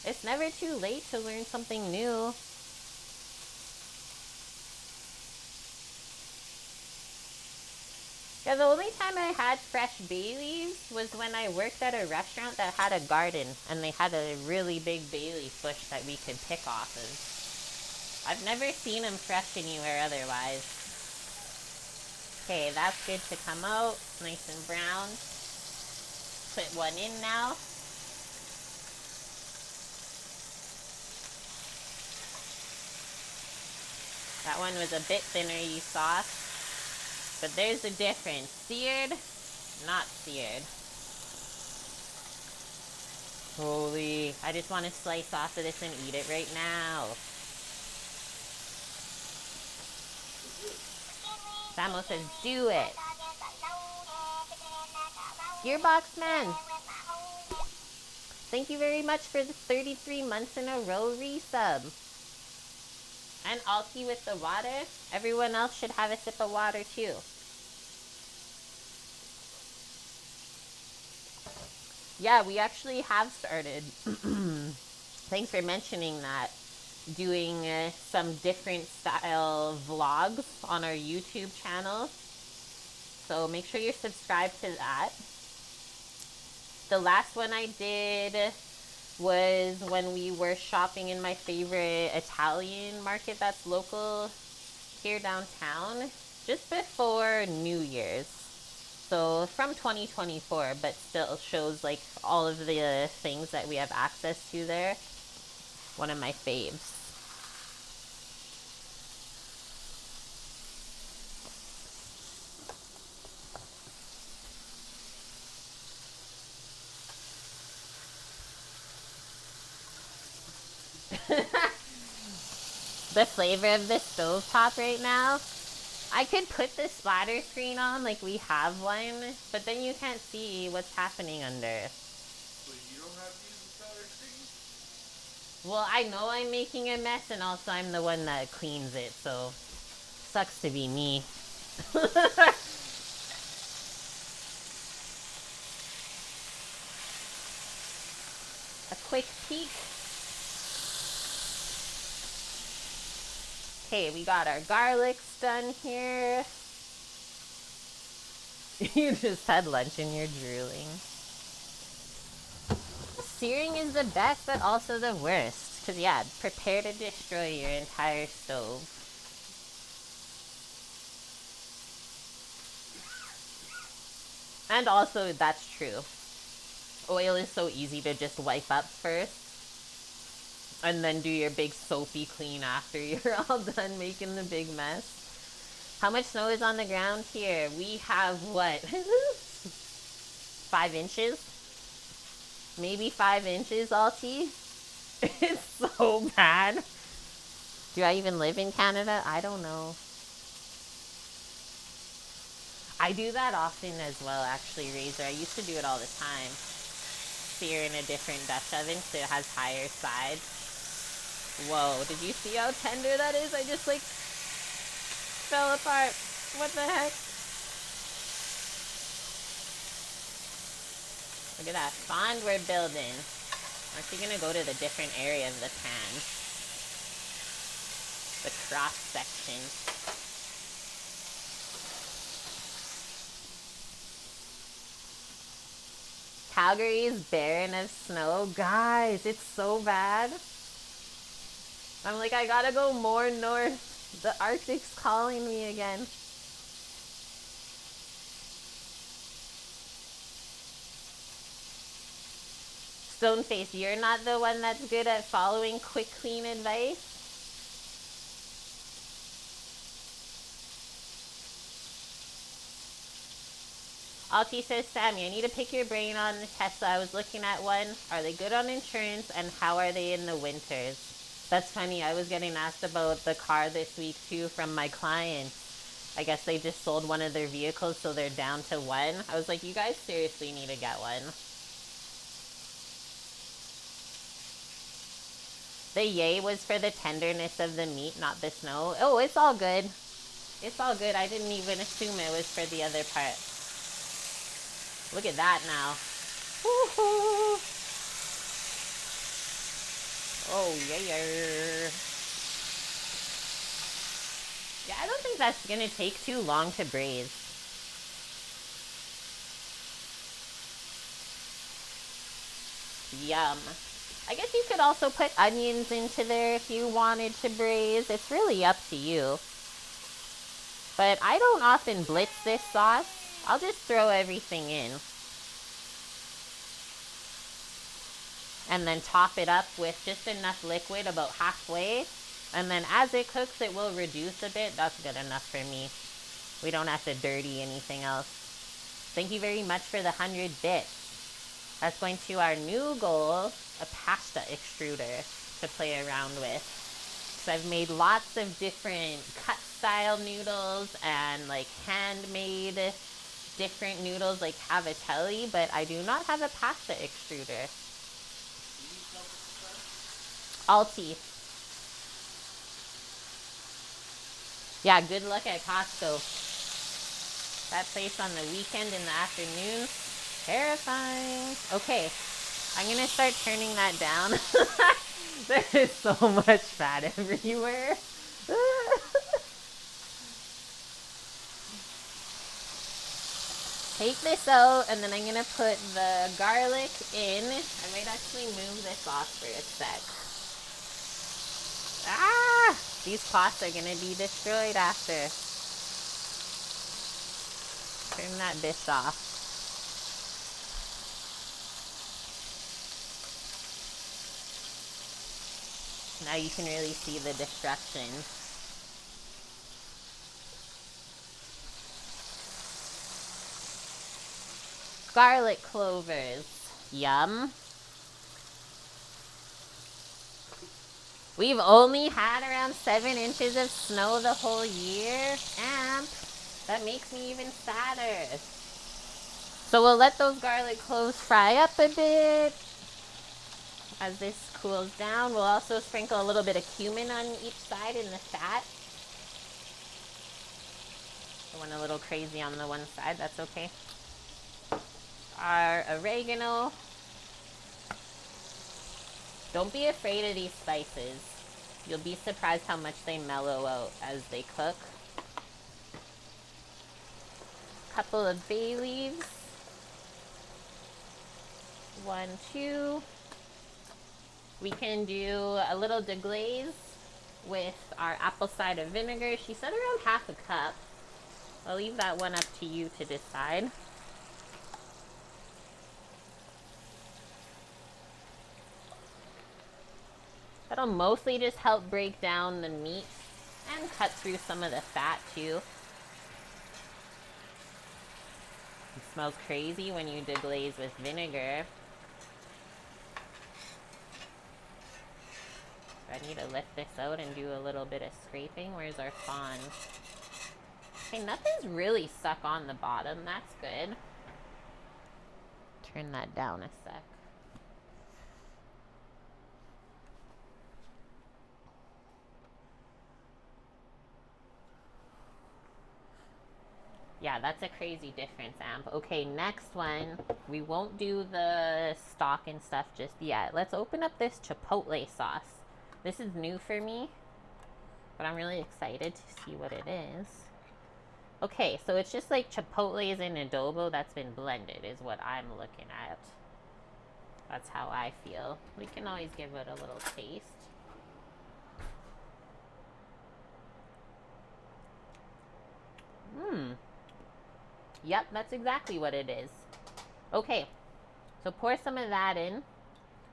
It's never too late to learn something new. Yeah, the only time I had fresh bay leaves was when I worked at a restaurant that had a garden and they had a really big bay leaf bush that we could pick off of. I've never seen them fresh anywhere otherwise. Okay, that's good to come out. Nice and brown. Put one in now. That one was a bit thinner, you saw. But there's a difference. Seared, not seared. Holy, I just want to slice off of this and eat it right now. Samo says, do it. Gearbox Man. Thank you very much for the 33 months in a row resub. And Alki with the water. Everyone else should have a sip of water too. Yeah, we actually have started. Thanks for mentioning that. Doing some different style vlogs on our YouTube channel. So make sure you're subscribed to that. The last one I did was when we were shopping in my favorite Italian market that's local here downtown, just before New Year's. So from 2024, but still shows like all of the things that we have access to there. One of my faves. The flavor of the stovetop right now. I could put the splatter screen on like we have one, but then you can't see what's happening under. So you don't have to use the splatter screen? Well, I know I'm making a mess, and also I'm the one that cleans it, so sucks to be me. A quick peek. Okay, we got our garlics done here. You just had lunch and you're drooling. Searing is the best, but also the worst. Because, yeah, prepare to destroy your entire stove. And also, that's true. Oil is so easy to just wipe up first. And then do your big soapy clean after you're all done making the big mess. How much snow is on the ground here? We have, what? 5 inches? Maybe 5 inches, Alti? It's so bad. Do I even live in Canada? I don't know. I do that often as well, actually, Razor. I used to do it all the time. Sear in a different Dutch oven so it has higher sides. Whoa, did you see how tender that is? I just, like, fell apart. What the heck? Look at that fond we're building. I'm actually gonna go to the different area of the pan. The cross section. Calgary is barren of snow. Guys, it's so bad. I'm like, I gotta go more north. The Arctic's calling me again. Stoneface, you're not the one that's good at following quick, clean advice? Alti says, Sammy, I need to pick your brain on the Tesla. I was looking at one. Are they good on insurance, and how are they in the winters? That's funny. I was getting asked about the car this week, too, from my clients. I guess they just sold one of their vehicles, so they're down to one. I was like, you guys seriously need to get one. The yay was for the tenderness of the meat, not the snow. Oh, it's all good. It's all good. I didn't even assume it was for the other part. Look at that now. Woohoo! Oh, yeah. Yeah, I don't think that's gonna take too long to braise. Yum. I guess you could also put onions into there if you wanted to braise. It's really up to you. But I don't often blitz this sauce. I'll just throw everything in. And then top it up with just enough liquid, about halfway. And then as it cooks, it will reduce a bit. That's good enough for me. We don't have to dirty anything else. Thank you very much for the 100 bits. That's going to our new goal, a pasta extruder to play around with. So I've made lots of different cut style noodles and like handmade different noodles like cavatelli, but I do not have a pasta extruder. Alti. Yeah, good luck at Costco. That place on the weekend in the afternoon, terrifying. Okay, I'm gonna start turning that down. There is so much fat everywhere. Take this out, and then I'm gonna put the garlic in. I might actually move this off for a sec. Ah! These pots are gonna be destroyed after. Turn that dish off. Now you can really see the destruction. Garlic clovers. Yum. We've only had around 7 inches of snow the whole year. Amp. That makes me even sadder. So we'll let those garlic cloves fry up a bit. As this cools down, we'll also sprinkle a little bit of cumin on each side in the fat. I went a little crazy on the one side, that's okay. Our oregano. Don't be afraid of these spices. You'll be surprised how much they mellow out as they cook. Couple of bay leaves. 1, 2. We can do a little deglaze with our apple cider vinegar. She said around half a cup. I'll leave that one up to you to decide. That'll mostly just help break down the meat and cut through some of the fat too. It smells crazy when you deglaze with vinegar. I need to lift this out and do a little bit of scraping. Where's our fawn? Okay, nothing's really stuck on the bottom. That's good. Turn that down a sec. Yeah, that's a crazy difference, Amp. Okay, next one. We won't do the stock and stuff just yet. Let's open up this chipotle sauce. This is new for me, but I'm really excited to see what it is. Okay, so it's just like chipotles in adobo that's been blended is what I'm looking at. That's how I feel. We can always give it a little taste. Yep, that's exactly what it is. Okay, so pour some of that in.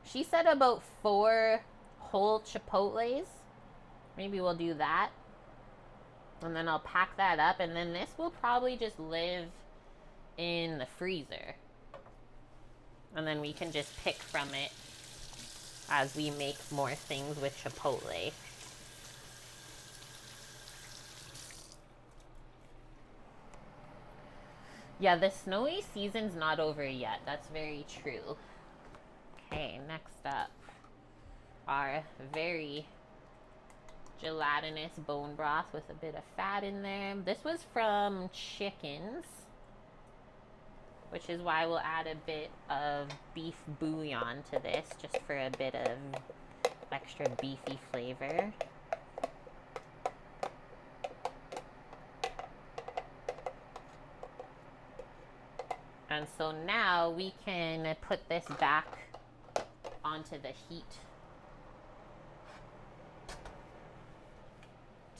She said about 4 whole chipotles. Maybe we'll do that. And then I'll pack that up, and then this will probably just live in the freezer. And then we can just pick from it as we make more things with chipotle. Yeah, the snowy season's not over yet. That's very true. Okay, next up, our very gelatinous bone broth with a bit of fat in there. This was from chickens, which is why we'll add a bit of beef bouillon to this, just for a bit of extra beefy flavor. And so now we can put this back onto the heat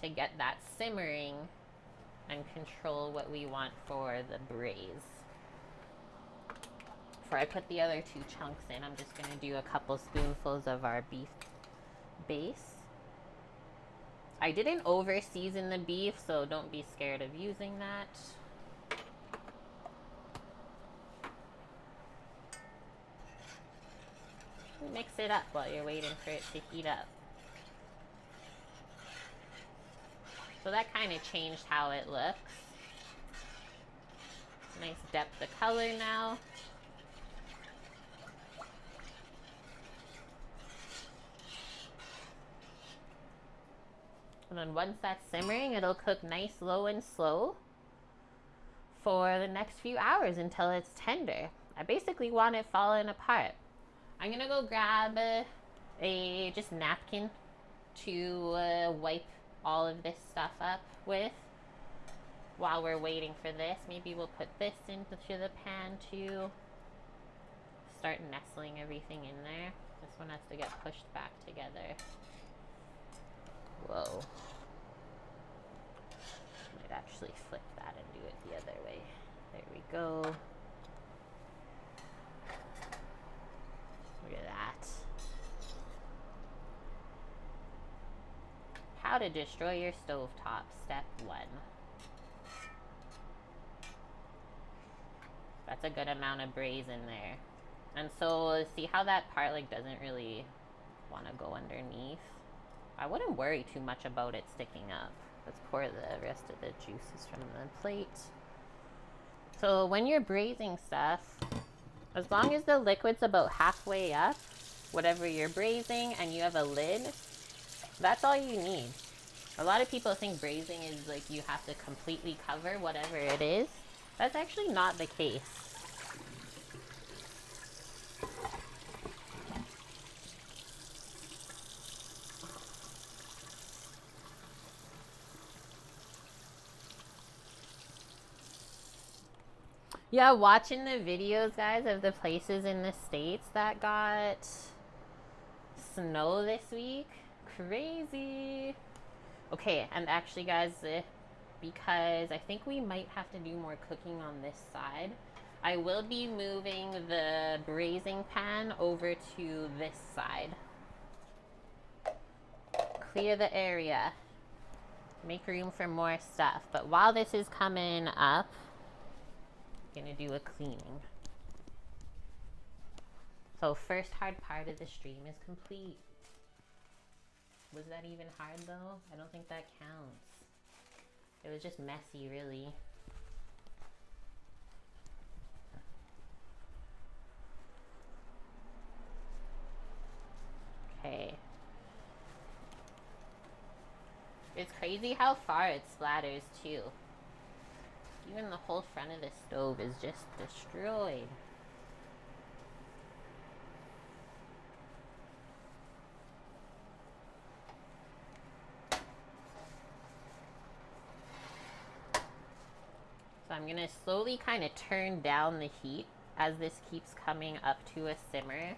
to get that simmering and control what we want for the braise. Before I put the other 2 chunks in, I'm just going to do a couple spoonfuls of our beef base. I didn't over season the beef, so don't be scared of using that. Mix it up while you're waiting for it to heat up. So that kind of changed how it looks. Nice depth of color now. And then once that's simmering, it'll cook nice, low and slow for the next few hours until it's tender. I basically want it falling apart. I'm gonna go grab a just napkin to wipe all of this stuff up with while we're waiting for this. Maybe we'll put this into the pan to start nestling everything in there. This one has to get pushed back together. Whoa. Might actually flip that and do it the other way. There we go. Look at that. how to destroy your stovetop. Step 1. That's a good amount of braise in there. And so see how that part like doesn't really want to go underneath? I wouldn't worry too much about it sticking up. Let's pour the rest of the juices from the plate. So when you're braising stuff, as long as the liquid's about halfway up, whatever you're braising, and you have a lid, that's all you need. A lot of people think braising is like you have to completely cover whatever it is. That's actually not the case. Yeah, watching the videos, guys, of the places in the States that got snow this week. Crazy. Okay, and actually, guys, because I think we might have to do more cooking on this side, I will be moving the braising pan over to this side. Clear the area. Make room for more stuff. But while this is coming up, I'm gonna do a cleaning. So first hard part of the stream is complete. Was that even hard though? I don't think that counts. It was just messy, really. Okay. It's crazy how far it splatters too. Even the whole front of the stove is just destroyed. So I'm gonna slowly kind of turn down the heat as this keeps coming up to a simmer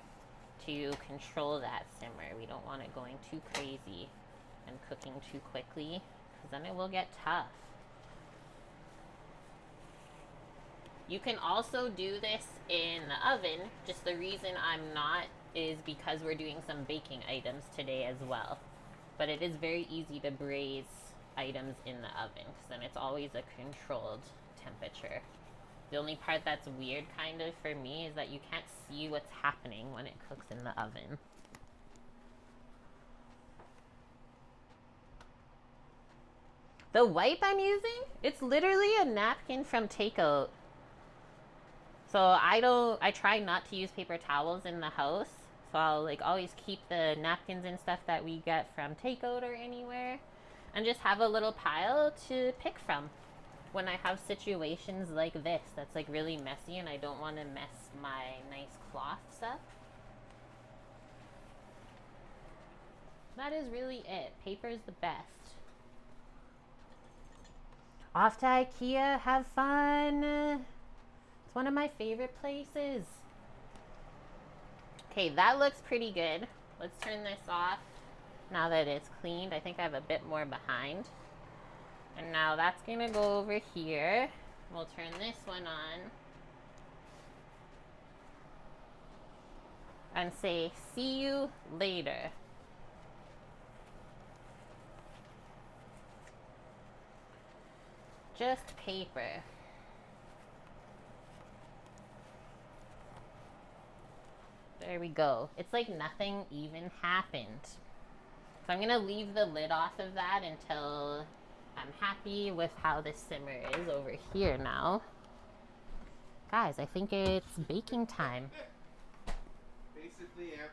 to control that simmer. We don't want it going too crazy and cooking too quickly, because then it will get tough. You can also do this in the oven. Just the reason I'm not is because we're doing some baking items today as well. But it is very easy to braise items in the oven, because then it's always a controlled temperature. The only part that's weird kind of for me is that you can't see what's happening when it cooks in the oven. The wipe I'm using, it's literally a napkin from takeout. So I try not to use paper towels in the house. So I'll like always keep the napkins and stuff that we get from takeout or anywhere, and just have a little pile to pick from when I have situations like this that's like really messy and I don't want to mess my nice cloths up. That is really it. Paper is the best. Off to IKEA, have fun. It's one of my favorite places. Okay, that looks pretty good. Let's turn this off now that it's cleaned. I think I have a bit more behind. And now that's gonna go over here. We'll turn this one on and say, see you later. Just paper. There we go. It's like nothing even happened. So I'm gonna leave the lid off of that until I'm happy with how this simmer is over here now. Guys, I think it's baking time. Basically, yeah.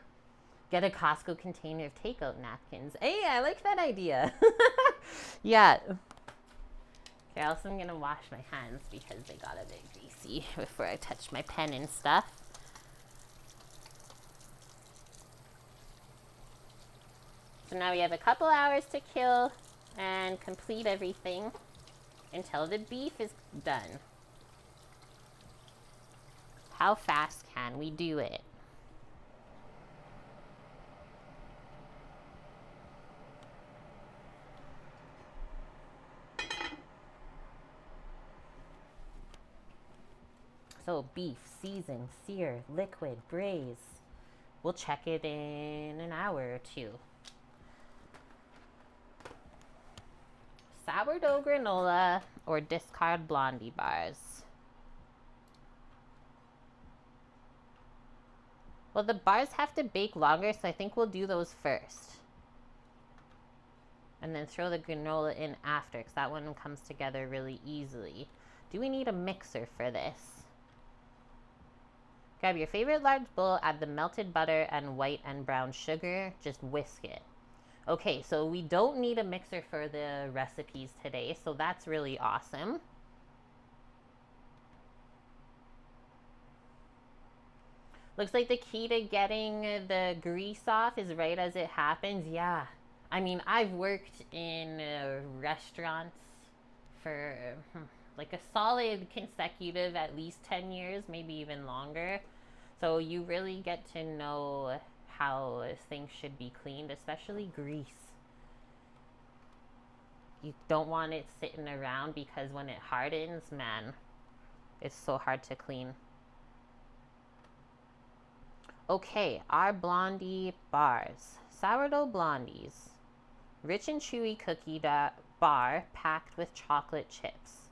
Get a Costco container of takeout napkins. Hey, I like that idea. Yeah. Okay, also I'm gonna wash my hands because they got a bit greasy before I touch my pen and stuff. So now we have a couple hours to kill and complete everything until the beef is done. How fast can we do it? So beef, season, sear, liquid, braise. We'll check it in an hour or two. sourdough granola or discard Blondie bars. Well, the bars have to bake longer, so I think we'll do those first. And then throw the granola in after, because that one comes together really easily. Do we need a mixer for this? Grab your favorite large bowl, add the melted butter and white and brown sugar. Just whisk it. Okay, so we don't need a mixer for the recipes today, so that's really awesome. Looks like the key to getting the grease off is right as it happens. Yeah. I mean, I've worked in restaurants for like a solid consecutive at least 10 years, maybe even longer. So you really get to know how things should be cleaned, especially grease. You don't want it sitting around because when it hardens, man, it's so hard to clean. Okay, our Blondie bars. Sourdough Blondies. Rich and chewy cookie bar packed with chocolate chips.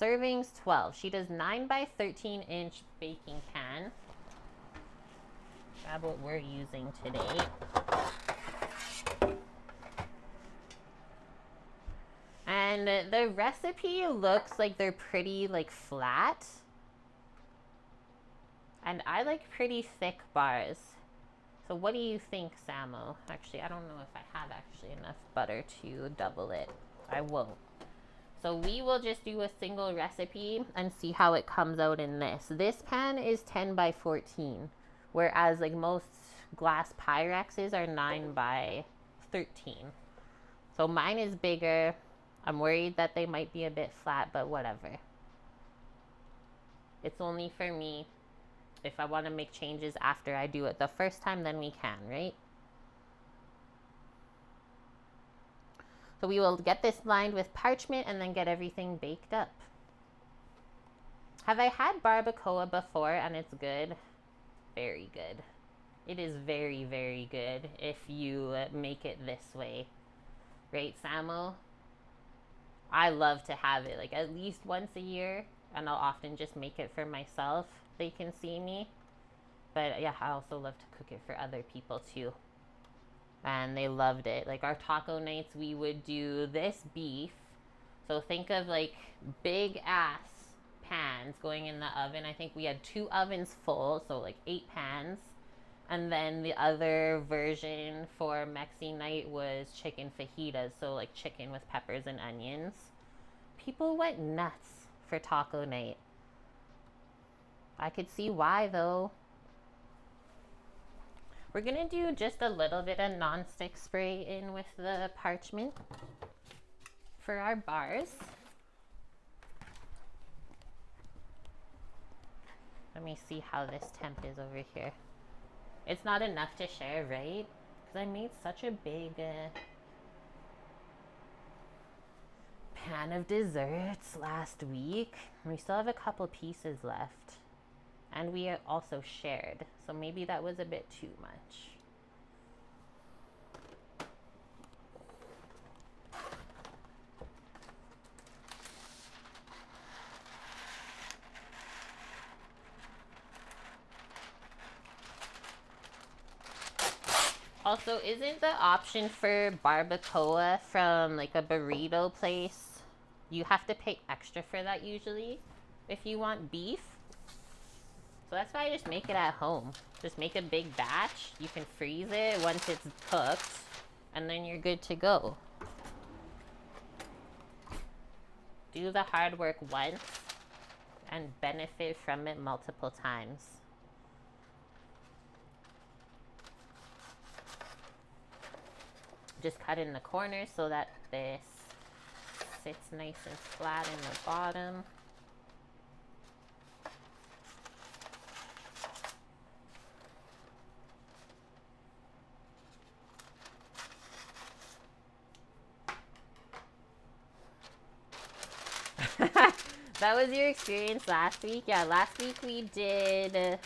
Servings 12. She does 9 by 13 inch baking pan. Grab what we're using today. And the recipe looks like they're pretty like flat. And I like pretty thick bars. So what do you think, Samo? Actually, I don't know if I have actually enough butter to double it. I won't. So we will just do a single recipe and see how it comes out in this. This pan is 10 by 14, whereas like most glass Pyrexes are 9 by 13. So mine is bigger. I'm worried that they might be a bit flat, but whatever. It's only for me. If I want to make changes after I do it the first time, then we can, right? So we will get this lined with parchment and then get everything baked up. Have I had barbacoa before and it's good? Very good. It is very, very good if you make it this way. Right, Samo? I love to have it like at least once a year, and I'll often just make it for myself. They can see me. But yeah, I also love to cook it for other people too. And they loved it. Like our taco nights, we would do this beef. So think of like big ass pans going in the oven. I think we had 2 ovens full, so like 8 pans. And then the other version for Mexi night was chicken fajitas, so like chicken with peppers and onions. People went nuts for taco night. I could see why though. We're gonna do just a little bit of nonstick spray in with the parchment for our bars. Let me see how this temp is over here. It's not enough to share, right? Because I made such a big pan of desserts last week. We still have a couple pieces left. And we also shared. So maybe that was a bit too much. Also, isn't the option for barbacoa from like a burrito place? You have to pay extra for that usually if you want beef. So that's why I just make it at home. Just make a big batch. You can freeze it once it's cooked, and then you're good to go. Do the hard work once and benefit from it multiple times. Just cut in the corners so that this sits nice and flat in the bottom. That was your experience last week? Yeah, last week we did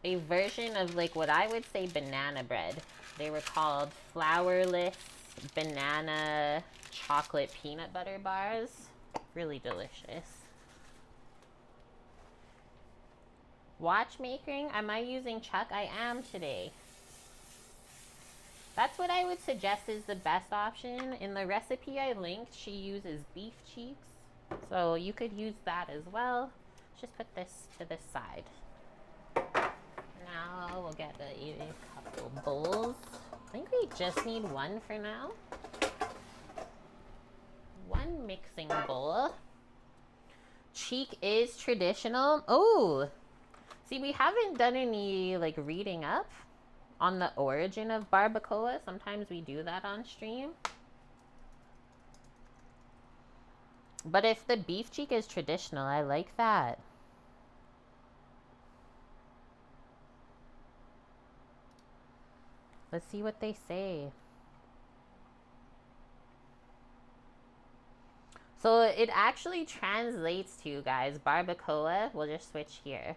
a version of like what I would say banana bread. They were called flourless banana chocolate peanut butter bars. Really delicious. Watchmaking, am I using Chuck? I am today. That's what I would suggest is the best option. In the recipe I linked, she uses beef cheeks. So you could use that as well. Just put this to the side. Now we'll get a couple bowls. I think we just need one for now. One mixing bowl. Cheek is traditional. Oh, see, we haven't done any like reading up on the origin of barbacoa. Sometimes we do that on stream. But if the beef cheek is traditional, I like that. Let's see what they say. So it actually translates to, guys, barbacoa, we'll just switch here,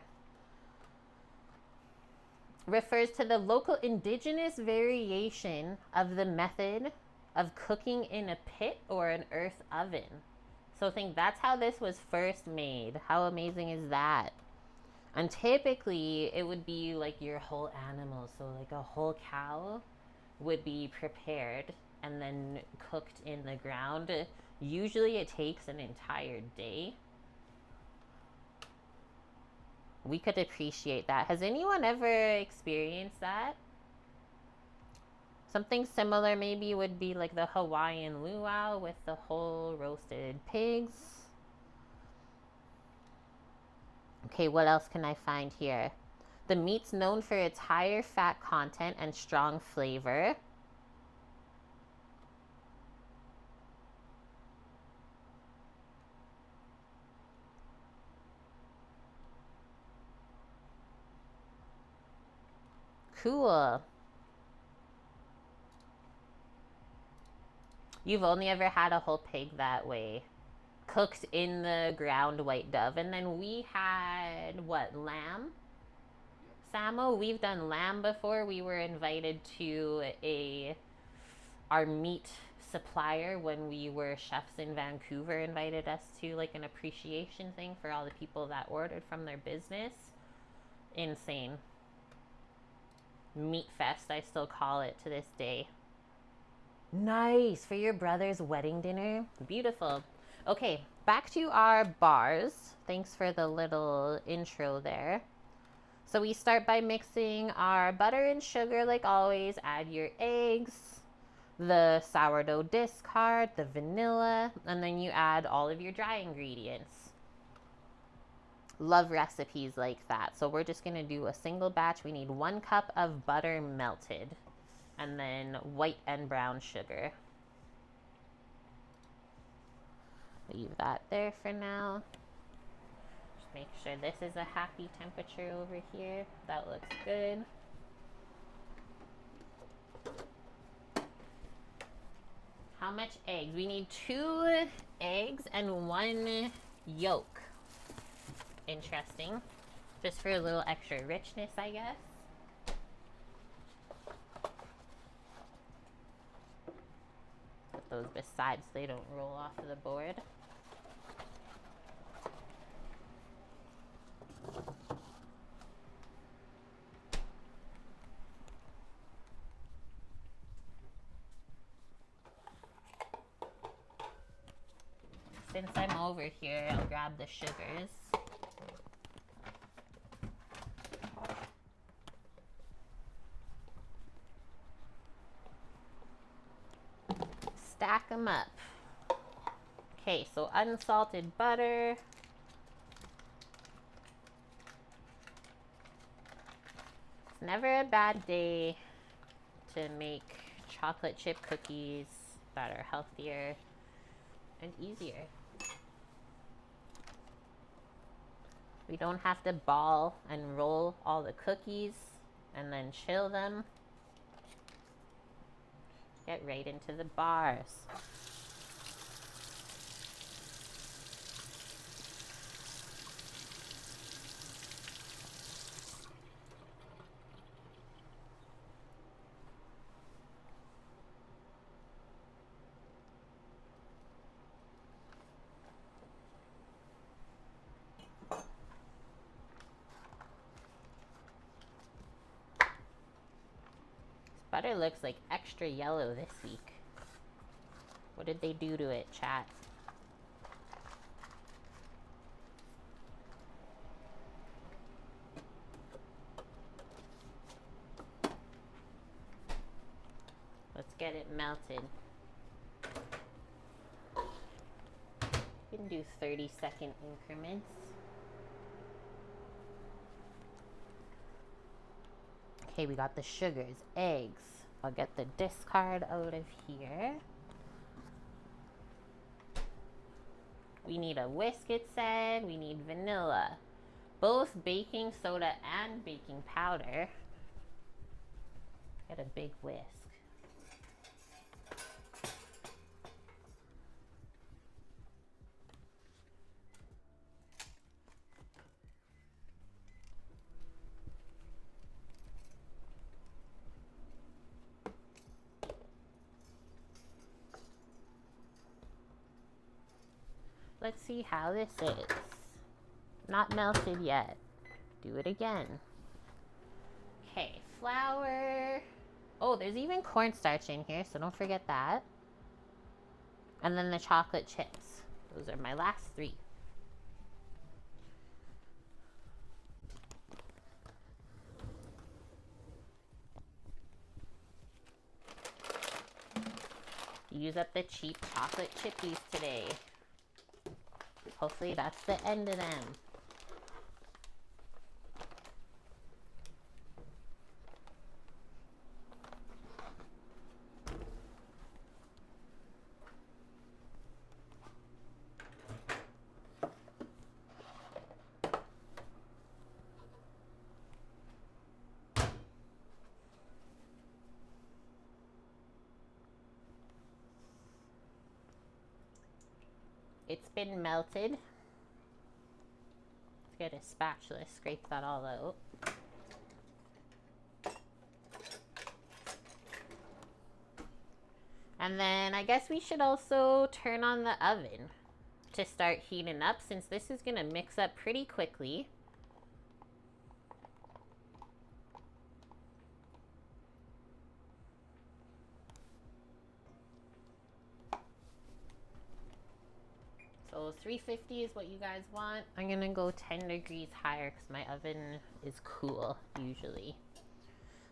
refers to the local indigenous variation of the method of cooking in a pit or an earth oven. So think that's how this was first made. How amazing is that? And typically it would be like your whole animal. So like a whole cow would be prepared and then cooked in the ground. Usually it takes an entire day. We could appreciate that. Has anyone ever experienced that? Something similar maybe would be like the Hawaiian luau with the whole roasted pigs. Okay, what else can I find here? The meat's known for its higher fat content and strong flavor. Cool. You've only ever had a whole pig that way, cooked in the ground white dove. And then we had, what, lamb? Samo, we've done lamb before. We were invited to our meat supplier when we were chefs in Vancouver, invited us to like an appreciation thing for all the people that ordered from their business. Insane. Meat fest, I still call it to this day. Nice, for your brother's wedding dinner. Beautiful. Okay, back to our bars. Thanks for the little intro there. So we start by mixing our butter and sugar like always. Add your eggs, the sourdough discard, the vanilla, and then you add all of your dry ingredients. Love recipes like that. So we're just gonna do a single batch. We need 1 cup of butter melted, and then white and brown sugar. Leave that there for now. Just make sure this is a happy temperature over here. That looks good. How much eggs? We need 2 eggs and 1 yolk. Interesting. Just for a little extra richness, I guess. Put those beside so they don't roll off the board. Since I'm over here, I'll grab the sugars. Stack them up. Okay, so unsalted butter. It's never a bad day to make chocolate chip cookies that are healthier and easier. We don't have to ball and roll all the cookies and then chill them. Get right into the bars. butter looks like extra yellow this week. What did they do to it, chat? Let's get it melted. You can do 30-second increments. Okay, we got the sugars, eggs. I'll get the discard out of here. We need a whisk, it said. We need vanilla. Both baking soda and baking powder. Get a big whisk. Let's see how this is. Not melted yet. Do it again. Okay, flour. Oh, there's even cornstarch in here, so don't forget that. And then the chocolate chips. Those are my last three. Use up the cheap chocolate chippies today. Hopefully that's the end of them. It's been melted. Let's get a spatula, scrape that all out. And then I guess we should also turn on the oven to start heating up, since this is gonna mix up pretty quickly. So 350 is what you guys want. I'm gonna go 10 degrees higher because my oven is cool usually.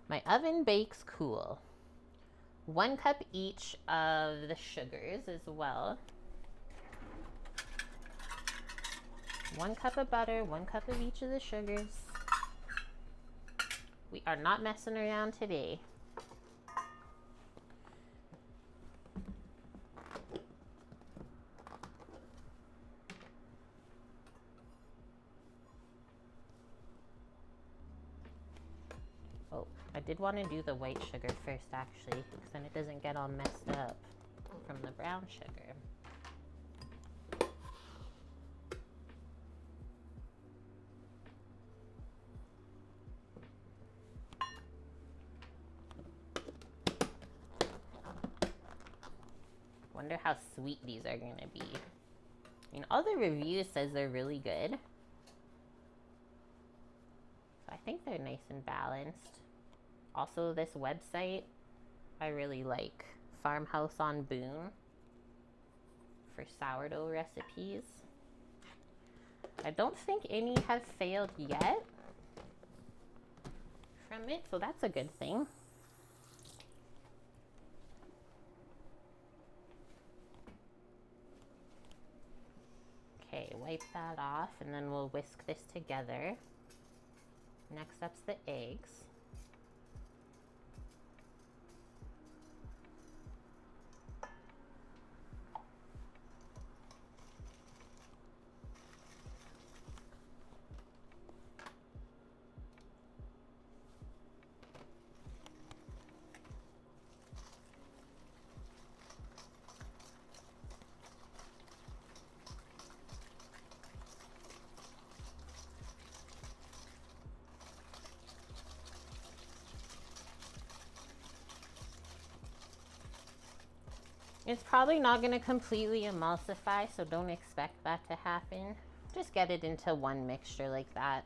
My oven bakes cool. 1 cup each of the sugars as well. 1 cup of butter, 1 cup of each of the sugars. We are not messing around today. I did want to do the white sugar first, actually, because then it doesn't get all messed up from the brown sugar. Wonder how sweet these are going to be. I mean, all the reviews says they're really good. So I think they're nice and balanced. Also, this website I really like, Farmhouse on Boone, for sourdough recipes. I don't think any have failed yet from it, so that's a good thing. Okay, wipe that off, and then we'll whisk this together. Next up's the eggs. It's probably not going to completely emulsify, so don't expect that to happen. Just get it into one mixture like that.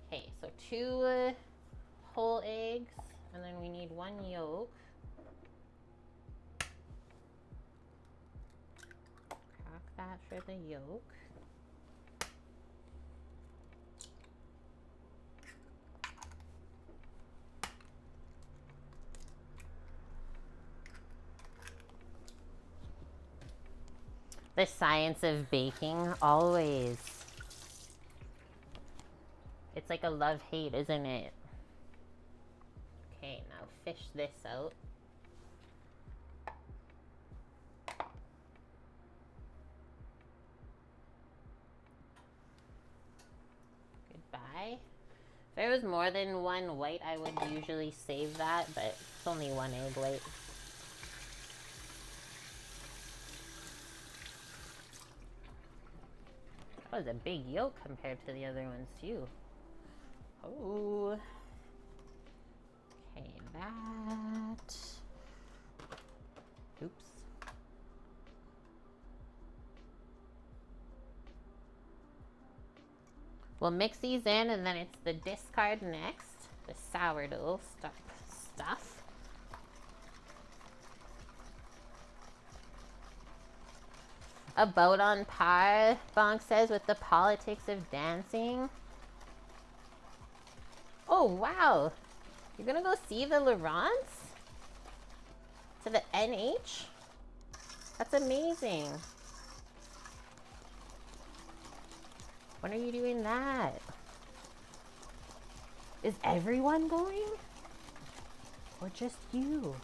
Okay, so 2 whole eggs, And then we need 1 yolk. Crack that for the yolk. The science of baking, always. It's like a love-hate, isn't it? Okay, now fish this out. Goodbye. If there was more than 1 white, I would usually save that, but it's only 1 egg white. That was a big yolk compared to the other ones too. Oh. Okay, that. Oops. We'll mix these in, and then it's the discard next. The sourdough stuff. About on par, Bonk says, with the politics of dancing. Oh, wow. You're gonna go see the Laurents? To the NH? That's amazing. When are you doing that? Is everyone going? Or just you?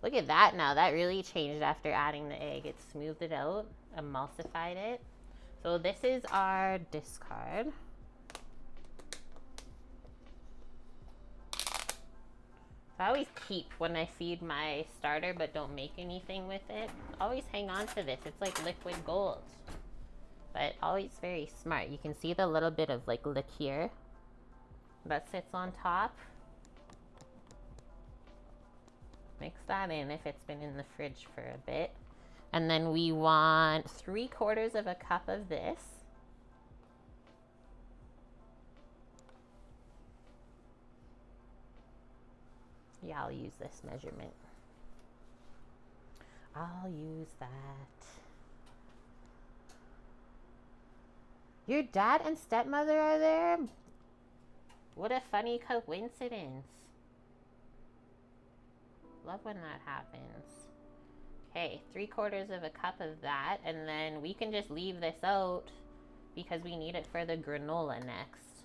Look at that now. That really changed after adding the egg. It smoothed it out, emulsified it. So this is our discard. I always keep when I feed my starter but don't make anything with it. Always hang on to this. It's like liquid gold. But always very smart. You can see the little bit of like liqueur that sits on top. Mix that in if it's been in the fridge for a bit. And then we want 3/4 of a cup of this. Yeah, I'll use this measurement. I'll use that. Your dad and stepmother are there? What a funny coincidence. Love when that happens. Okay, 3/4 of a cup of that, and then we can just leave this out because we need it for the granola next.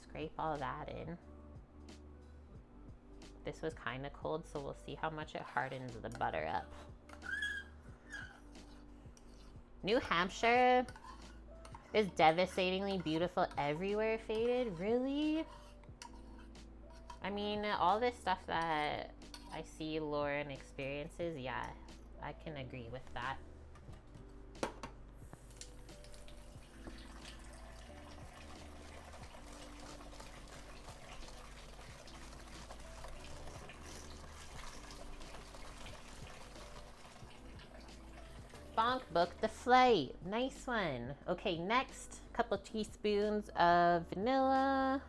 Scrape all that in. This was kind of cold, so we'll see how much it hardens the butter up. New Hampshire is devastatingly beautiful everywhere, Faded. Really? I mean, all this stuff that I see Lauren experiences, yeah, I can agree with that. Bonk booked the flight. Nice one. Okay, next, a couple teaspoons of vanilla.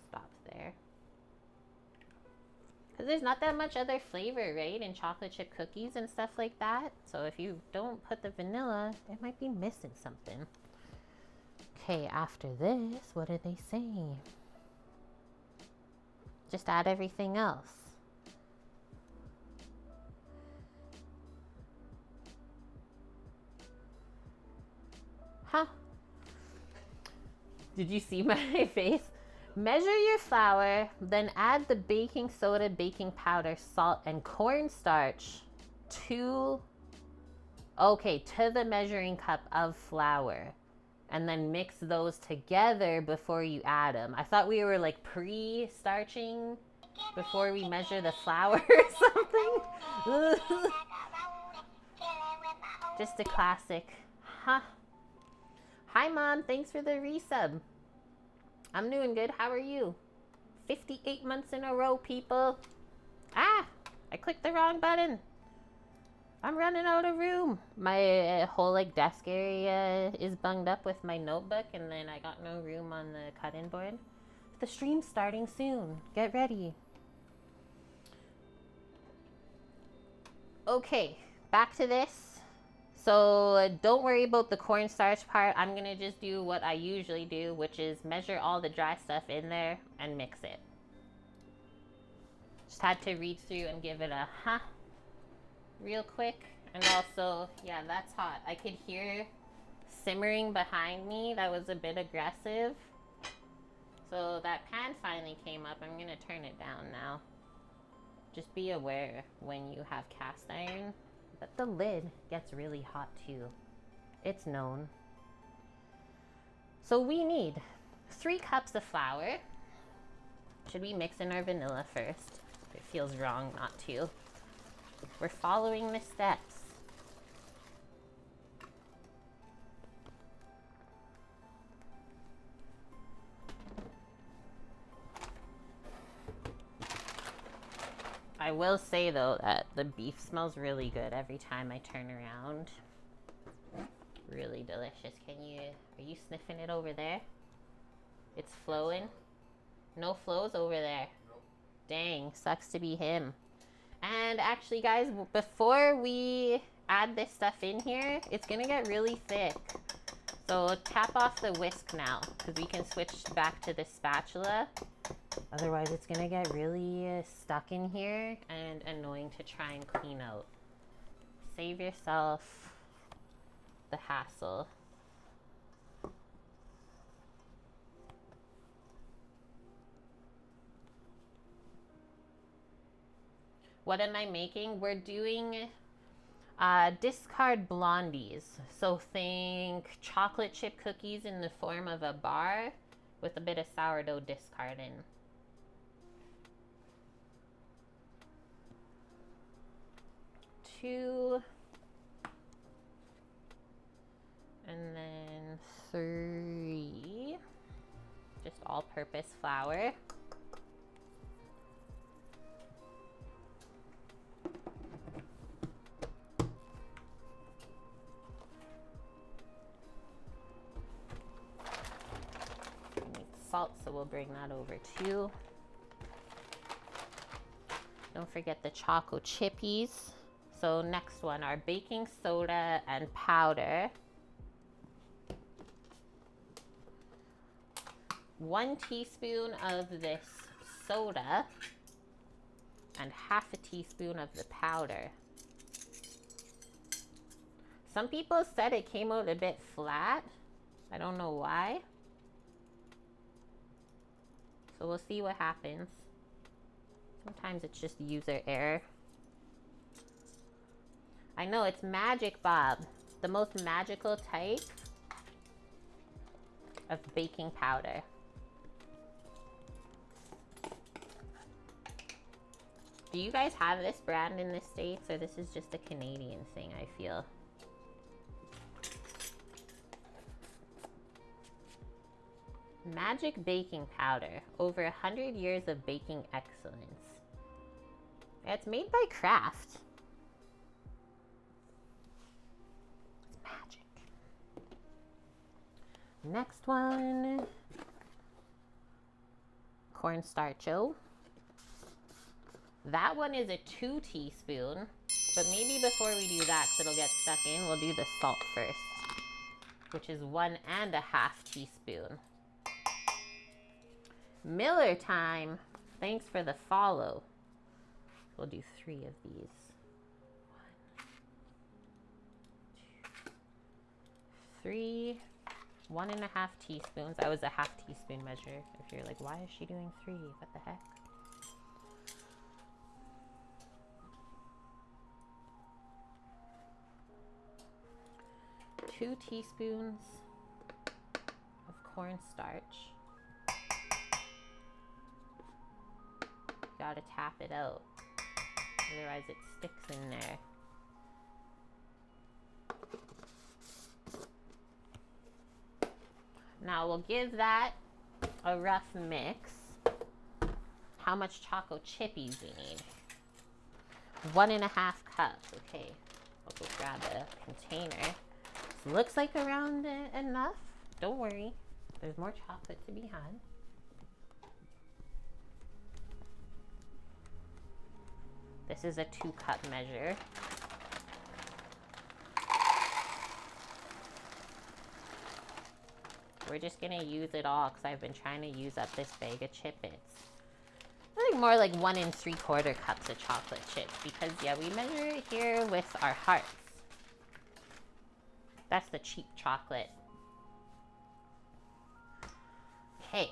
Stop there. Because there's not that much other flavor, right, in chocolate chip cookies and stuff like that. So if you don't put the vanilla, it might be missing something. Okay, after this, what do they say? Just add everything else. Huh? Did you see my face? Measure your flour, then add the baking soda, baking powder, salt, and cornstarch to the measuring cup of flour. And then mix those together before you add them. I thought we were like pre-starching before we measure the flour or something. Just a classic. Huh. Hi, Mom. Thanks for the resub. I'm doing good. How are you? 58 months in a row, people. Ah! I clicked the wrong button. I'm running out of room. My whole like desk area is bunged up with my notebook, and then I got no room on the cut-in board. The stream's starting soon. Get ready. Okay, back to this. So don't worry about the cornstarch part. I'm gonna just do what I usually do, which is measure all the dry stuff in there and mix it. Just had to read through and give it a real quick. And also, yeah, that's hot. I could hear simmering behind me. That was a bit aggressive. So that pan finally came up. I'm gonna turn it down now. Just be aware when you have cast iron that the lid gets really hot too. It's known. So we need 3 cups of flour. Should we mix in our vanilla first? It feels wrong not to. We're following the steps. I will say though that the beef smells really good every time I turn around. Really delicious. Are you sniffing it over there? It's flowing? No flows over there. Nope. Dang, sucks to be him. And actually guys, before we add this stuff in here, it's gonna get really thick. So tap off the whisk now, because we can switch back to the spatula. Otherwise it's gonna get really stuck in here and annoying to try and clean out. Save yourself the hassle. What am I making? We're doing discard blondies. So think chocolate chip cookies in the form of a bar with a bit of sourdough discard in. Two. And then 3. Just all-purpose flour. Salt, so we'll bring that over too. Don't forget the Choco chippies. So next one, our baking soda and powder. 1 teaspoon of this soda and half a teaspoon of the powder. Some people said it came out a bit flat. I don't know why. So we'll see what happens. Sometimes it's just user error. I know, it's magic, Bob. The most magical type of baking powder. Do you guys have this brand in the States, or this is just a Canadian thing, I feel? Magic baking powder. Over 100 years of baking excellence. It's made by Kraft. It's magic. Next one. Cornstarcho. That one is a 2 teaspoon. But maybe before we do that, because it'll get stuck in, we'll do the salt first. Which is 1.5 teaspoon. Miller time. Thanks for the follow. We'll do 3 of these. 1, 2, 3. 1.5 teaspoons. That was a half teaspoon measure. If you're like, why is she doing 3? What the heck? Two teaspoons of cornstarch. Gotta tap it out, otherwise it sticks in there. Now we'll give that a rough mix. How much choco chippies we need? 1.5 cups. Okay, I'll go grab a container. This looks like around enough. Don't worry, there's more chocolate to be had. This is a 2-cup measure. We're just gonna use it all because I've been trying to use up this bag of Chip Bits. I think more like 1 3/4 cups of chocolate chips because yeah, we measure it here with our hearts. That's the cheap chocolate. Okay.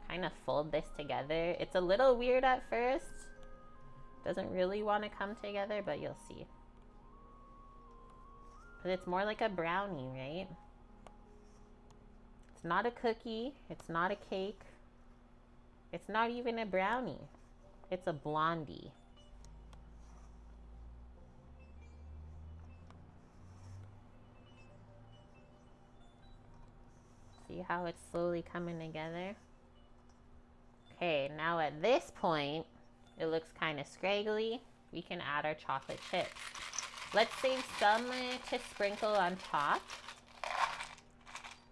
Kind of fold this together. It's a little weird at first. Doesn't really want to come together, but you'll see. But it's more like a brownie, right? It's not a cookie. It's not a cake. It's not even a brownie. It's a Blondie. See how it's slowly coming together? Okay, now at this point, it looks kind of scraggly. We can add our chocolate chips. Let's save some to sprinkle on top.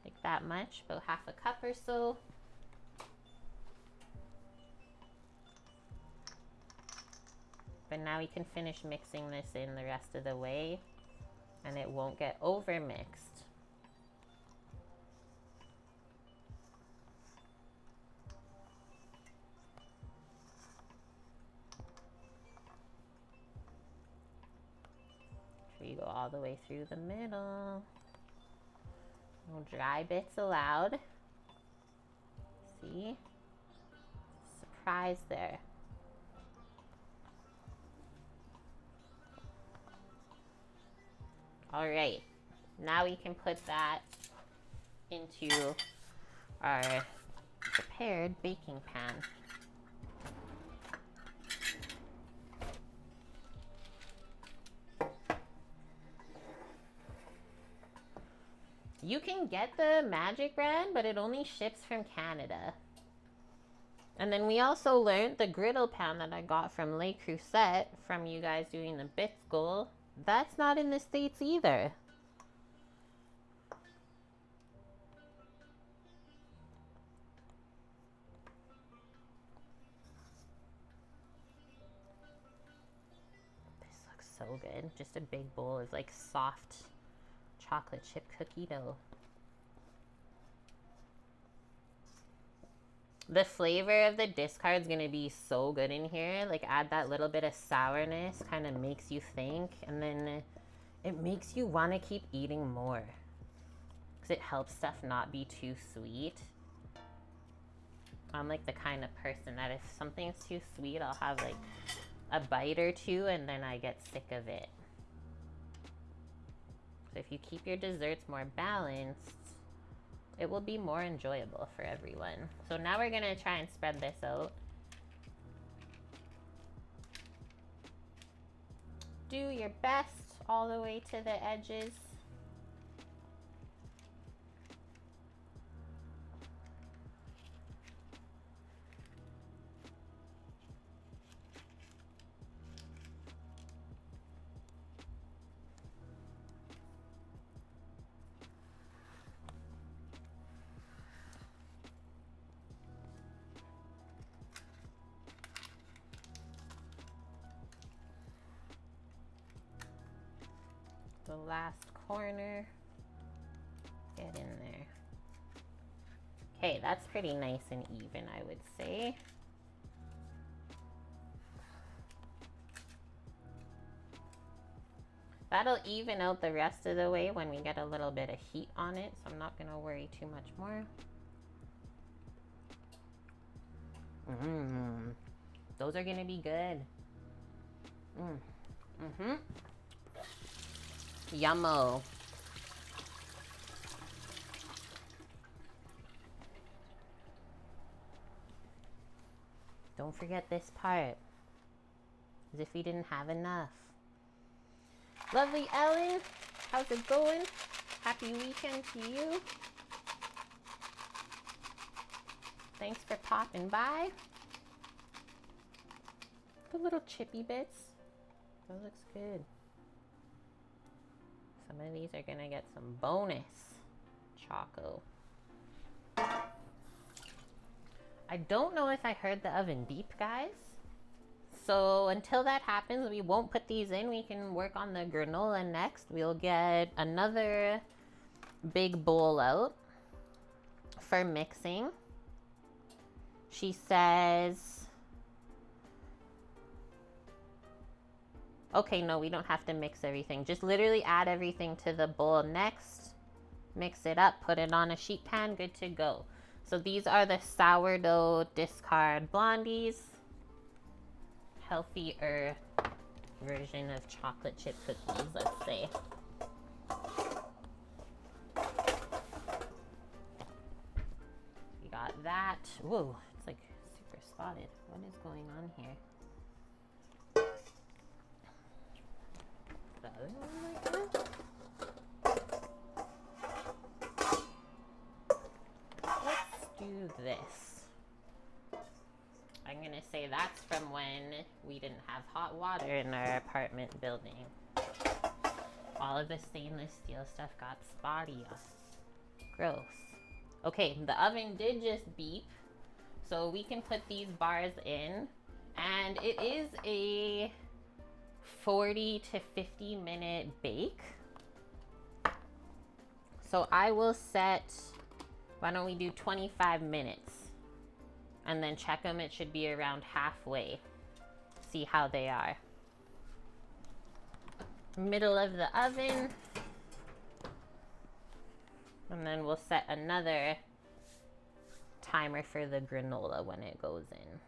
Like that much, about 1/2 cup or so. But now we can finish mixing this in the rest of the way and it won't get over mixed. You go all the way through the middle. No dry bits allowed. See? Surprise there. All right, now we can put that into our prepared baking pan. You can get the Magic brand, but it only ships from Canada. And then we also learned the griddle pan that I got from Le Creuset from you guys doing the Bits Goal. That's not in the States either. This looks so good. Just a big bowl of like soft chocolate chip cookie dough. The flavor of the discard is gonna be so good in here. Like add that little bit of sourness, kind of makes you think, and then it makes you want to keep eating more because it helps stuff not be too sweet. I'm like the kind of person that if something's too sweet, I'll have like a bite or two and then I get sick of it. So if you keep your desserts more balanced, it will be more enjoyable for everyone. So now we're gonna try and spread this out. Do your best all the way to the edges. The last corner, get in there. Okay, that's pretty nice and even, I would say. That'll even out the rest of the way when we get a little bit of heat on it, so I'm not gonna worry too much more. Those are gonna be good. Yummo. Don't forget this part. as if we didn't have enough. Lovely Ellen, how's it going? Happy weekend to you. Thanks for popping by. The little chippy bits. That looks good. Some of these are gonna get some bonus Choco. I don't know if I heard the oven beep, guys. So until that happens, we won't put these in. We can work on the granola next. We'll get another big bowl out for mixing. She says, okay, no, we don't have to mix everything. Just literally add everything to the bowl next. Mix it up, put it on a sheet pan, good to go. So these are the sourdough discard Blondies. Healthier version of chocolate chip cookies, let's say. We got that. Whoa, it's like super spotted. What is going on here? The other one like that? Let's do this. I'm gonna say that's from when we didn't have hot water in our apartment building. All of the stainless steel stuff got spotty. Gross. Okay, the oven did just beep, so we can put these bars in, and it is a 40 to 50 minute bake. So I will set, why don't we do 25 minutes? And then check them, it should be around halfway. See how they are. Middle of the oven. And then we'll set another timer for the granola when it goes in.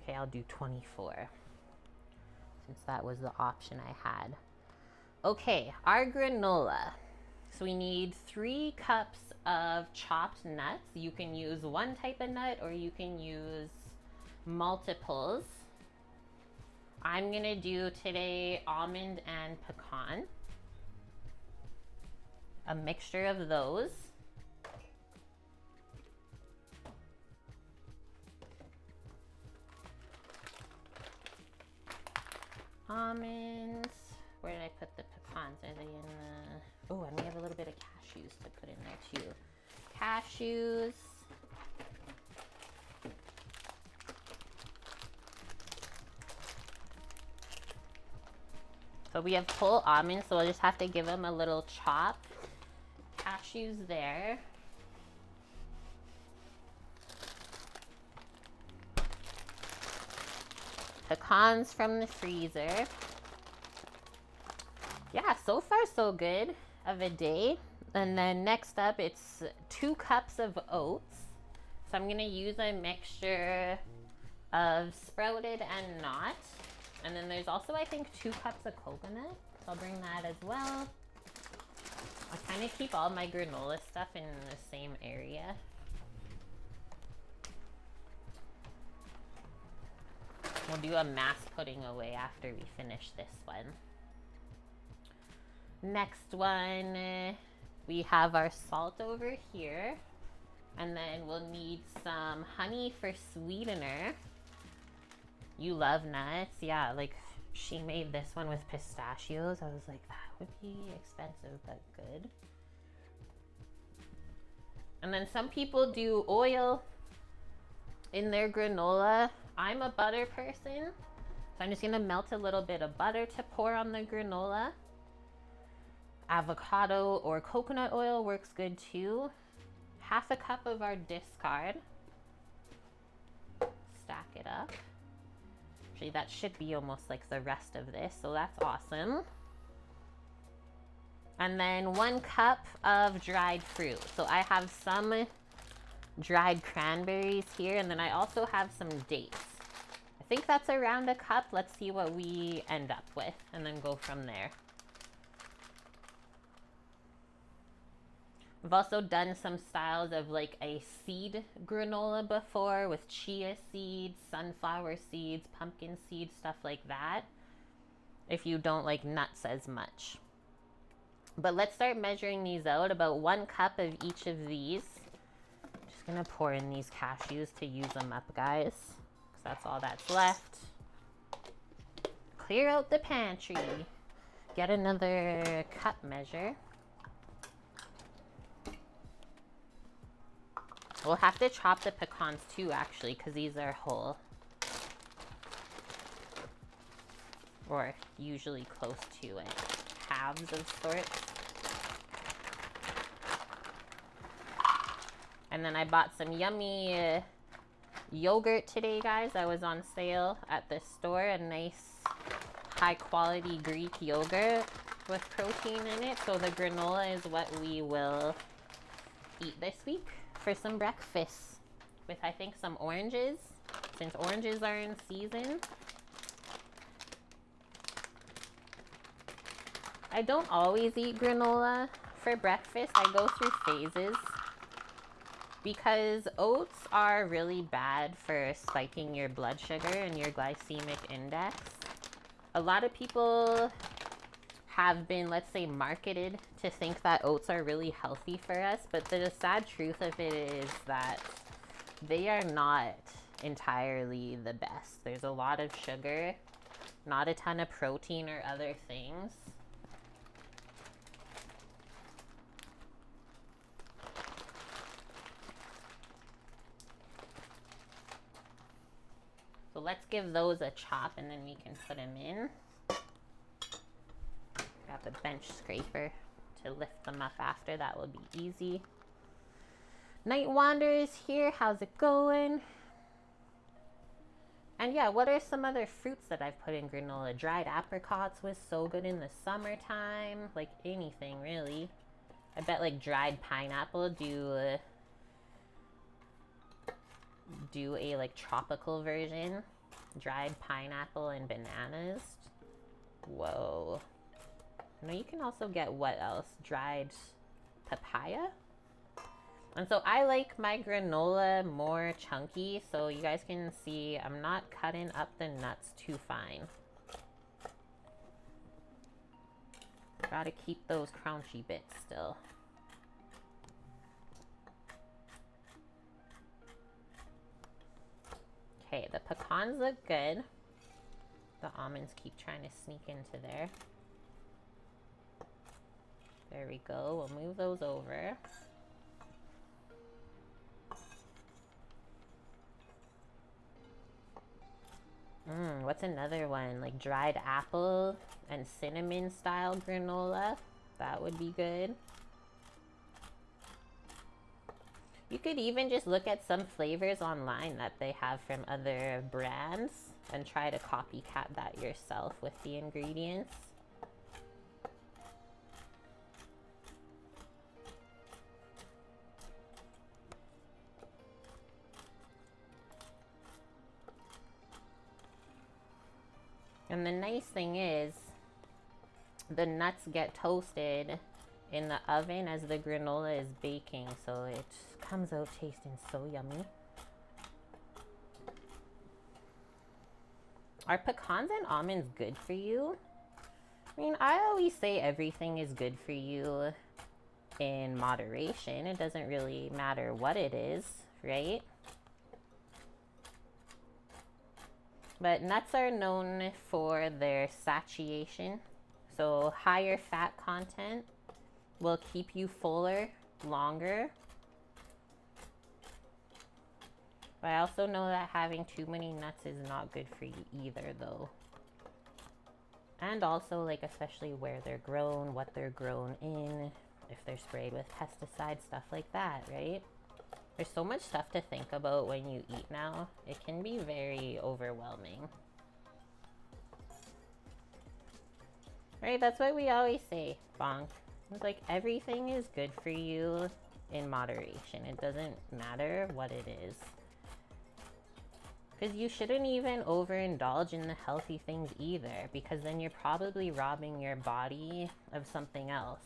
Okay, I'll do 24. Since that was the option I had. Okay, our granola. So we need 3 cups of chopped nuts. You can use one type of nut or you can use multiples. I'm gonna do today almond and pecan. A mixture of those. Almonds. Where did I put the pecans? Are they in the... Oh, and we have a little bit of cashews to put in there too. Cashews. So we have whole almonds, so we'll just have to give them a little chop. Cashews there. Pecans from the freezer. Yeah, so far so good of a day. And then next up, it's 2 cups of oats. So I'm gonna use a mixture of sprouted and not. And then there's also, I think, 2 cups of coconut. So I'll bring that as well. I kind of keep all my granola stuff in the same area. We'll do a mass putting away after we finish this one. Next one, we have our salt over here. And then we'll need some honey for sweetener. You love nuts. Yeah, like she made this one with pistachios. I was like, that would be expensive, but good. And then some people do oil in their granola. I'm a butter person, so I'm just gonna melt a little bit of butter to pour on the granola. Avocado or coconut oil works good too. Half a cup of our discard. Stack it up. Actually, that should be almost like the rest of this, so that's awesome. And then 1 cup of dried fruit. So I have some dried cranberries here, and then I also have some dates. I think that's around a cup. Let's see what we end up with, and then go from there. I've also done some styles of like a seed granola before with chia seeds, sunflower seeds, pumpkin seeds, stuff like that, if you don't like nuts as much. But let's start measuring these out. About 1 cup of each of these. Just gonna pour in these cashews to use them up, guys, because that's all that's left. Clear out the pantry. Get another cup measure. We'll have to chop the pecans too, actually, because these are whole. Or usually close to it. Halves of sorts. And then I bought some yummy yogurt today, guys. That was on sale at the store. A nice high quality Greek yogurt with protein in it. So the granola is what we will eat this week for some breakfast. With, I think, some oranges, since oranges are in season. I don't always eat granola for breakfast. I go through phases because oats are really bad for spiking your blood sugar and your glycemic index. A lot of people have been, let's say, marketed to think that oats are really healthy for us, but the sad truth of it is that they are not entirely the best. There's a lot of sugar, not a ton of protein or other things. So let's give those a chop and then we can put them in. Got the bench scraper to lift them up after. That will be easy. Night Wander is here. How's it going? And yeah, what are some other fruits that I've put in granola? Dried apricots was so good in the summertime. Like anything, really. I bet like dried pineapple do a like tropical version. Dried pineapple and bananas. Whoa. No, you can also get what else? Dried papaya. And so I like my granola more chunky, so you guys can see I'm not cutting up the nuts too fine. Gotta keep those crunchy bits still. Okay, the pecans look good. The almonds keep trying to sneak into there. There we go. We'll move those over. What's another one? Like dried apple and cinnamon style granola. That would be good. You could even just look at some flavors online that they have from other brands and try to copycat that yourself with the ingredients. And the nice thing is, the nuts get toasted in the oven as the granola is baking, so it comes out tasting so yummy. Are pecans and almonds good for you? I mean, I always say everything is good for you in moderation. It doesn't really matter what it is, right? But nuts are known for their satiation. So higher fat content will keep you fuller longer. But I also know that having too many nuts is not good for you either, though. And also, like, especially where they're grown, what they're grown in, if they're sprayed with pesticides, stuff like that, right? There's so much stuff to think about when you eat now. It can be very overwhelming. Right, that's what we always say, Bonk. It's like everything is good for you in moderation. It doesn't matter what it is. Because you shouldn't even overindulge in the healthy things either, because then you're probably robbing your body of something else.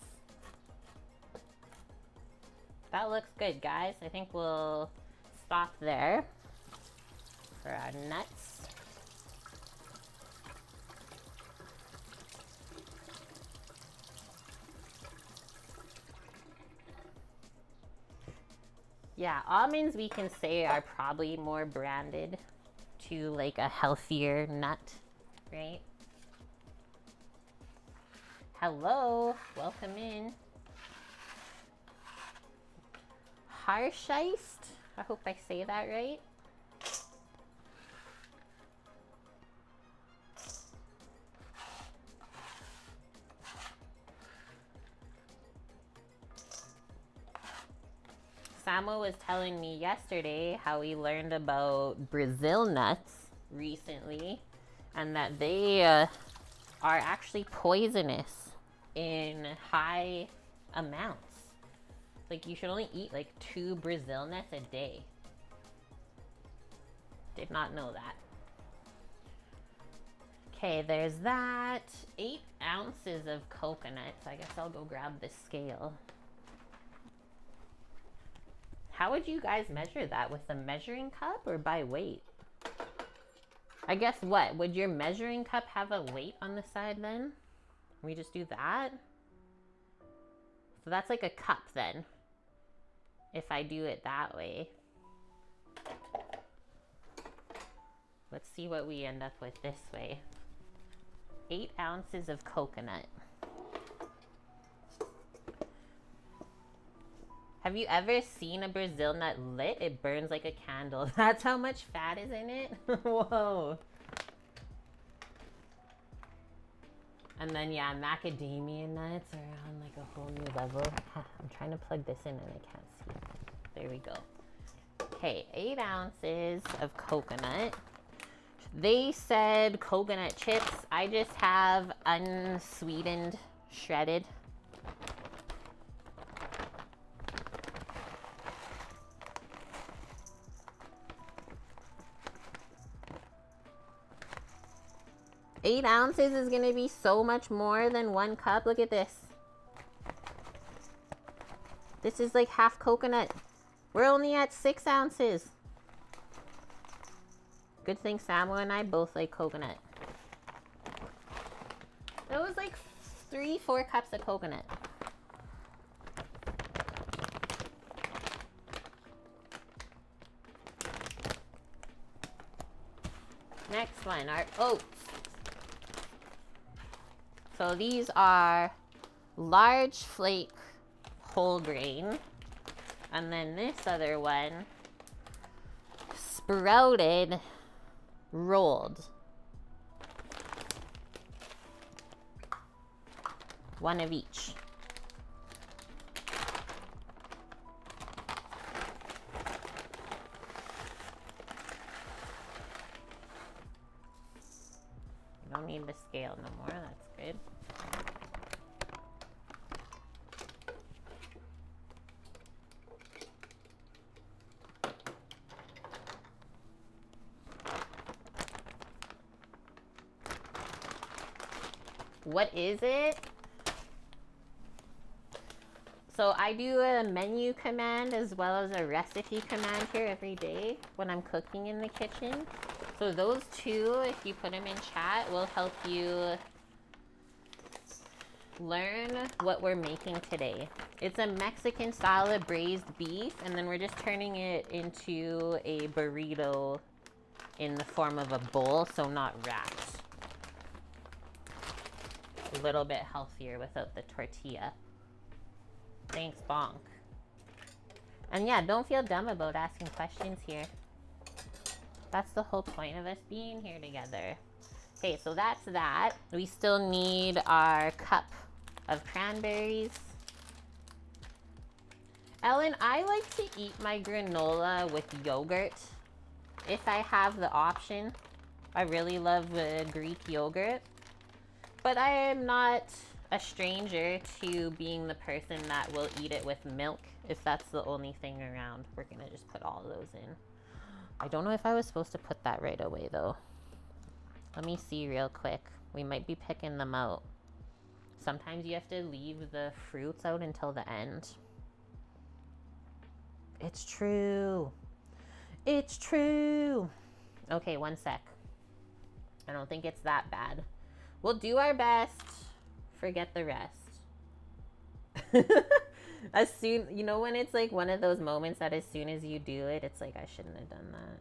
That looks good, guys. I think we'll stop there for our nuts. Yeah, almonds we can say are probably more branded to like a healthier nut, right? Hello, welcome in. Harsheist, I hope I say that right. Samo was telling me yesterday how he learned about Brazil nuts recently and that they are actually poisonous in high amounts. Like you should only eat like 2 Brazil nuts a day. Did not know that. Okay, there's that. 8 ounces of coconut. So I guess I'll go grab the scale. How would you guys measure that? With a measuring cup or by weight? I guess what? Would your measuring cup have a weight on the side then? We just do that? So that's like a cup then. If I do it that way. Let's see what we end up with this way. 8 ounces of coconut. Have you ever seen a Brazil nut lit? It burns like a candle. That's how much fat is in it? Whoa. And then, yeah, macadamia nuts are on like a whole new level. I'm trying to plug this in and I can't see. There we go. Okay, 8 ounces of coconut. They said coconut chips. I just have unsweetened, shredded. Eight ounces is gonna be so much more than 1 cup. Look at this. This is like half coconut. We're only at 6 ounces. Good thing Samo and I both like coconut. It was like 3-4 cups of coconut. Next one, our oats. So these are large flake whole grain. And then this other one, sprouted rolled. One of each. You don't need the scale no more, that's good. What is it? So I do a menu command as well as a recipe command here every day when I'm cooking in the kitchen. So those two, if you put them in chat, will help you learn what we're making today. It's a Mexican style of braised beef, and then we're just turning it into a burrito in the form of a bowl, so not wrapped. A little bit healthier without the tortilla. Thanks, Bonk. And yeah, don't feel dumb about asking questions here. That's the whole point of us being here together. Okay, so that's that. We still need our cup of cranberries. Ellen, I like to eat my granola with yogurt if I have the option. I really love Greek yogurt. But I am not a stranger to being the person that will eat it with milk if that's the only thing around. We're gonna just put all those in. I don't know if I was supposed to put that right away though. Let me see real quick. We might be picking them out. Sometimes you have to leave the fruits out until the end. It's true. It's true. Okay, one sec. I don't think it's that bad. We'll do our best. Forget the rest. As soon, you know, when it's like one of those moments that as soon as you do it, it's like, I shouldn't have done that.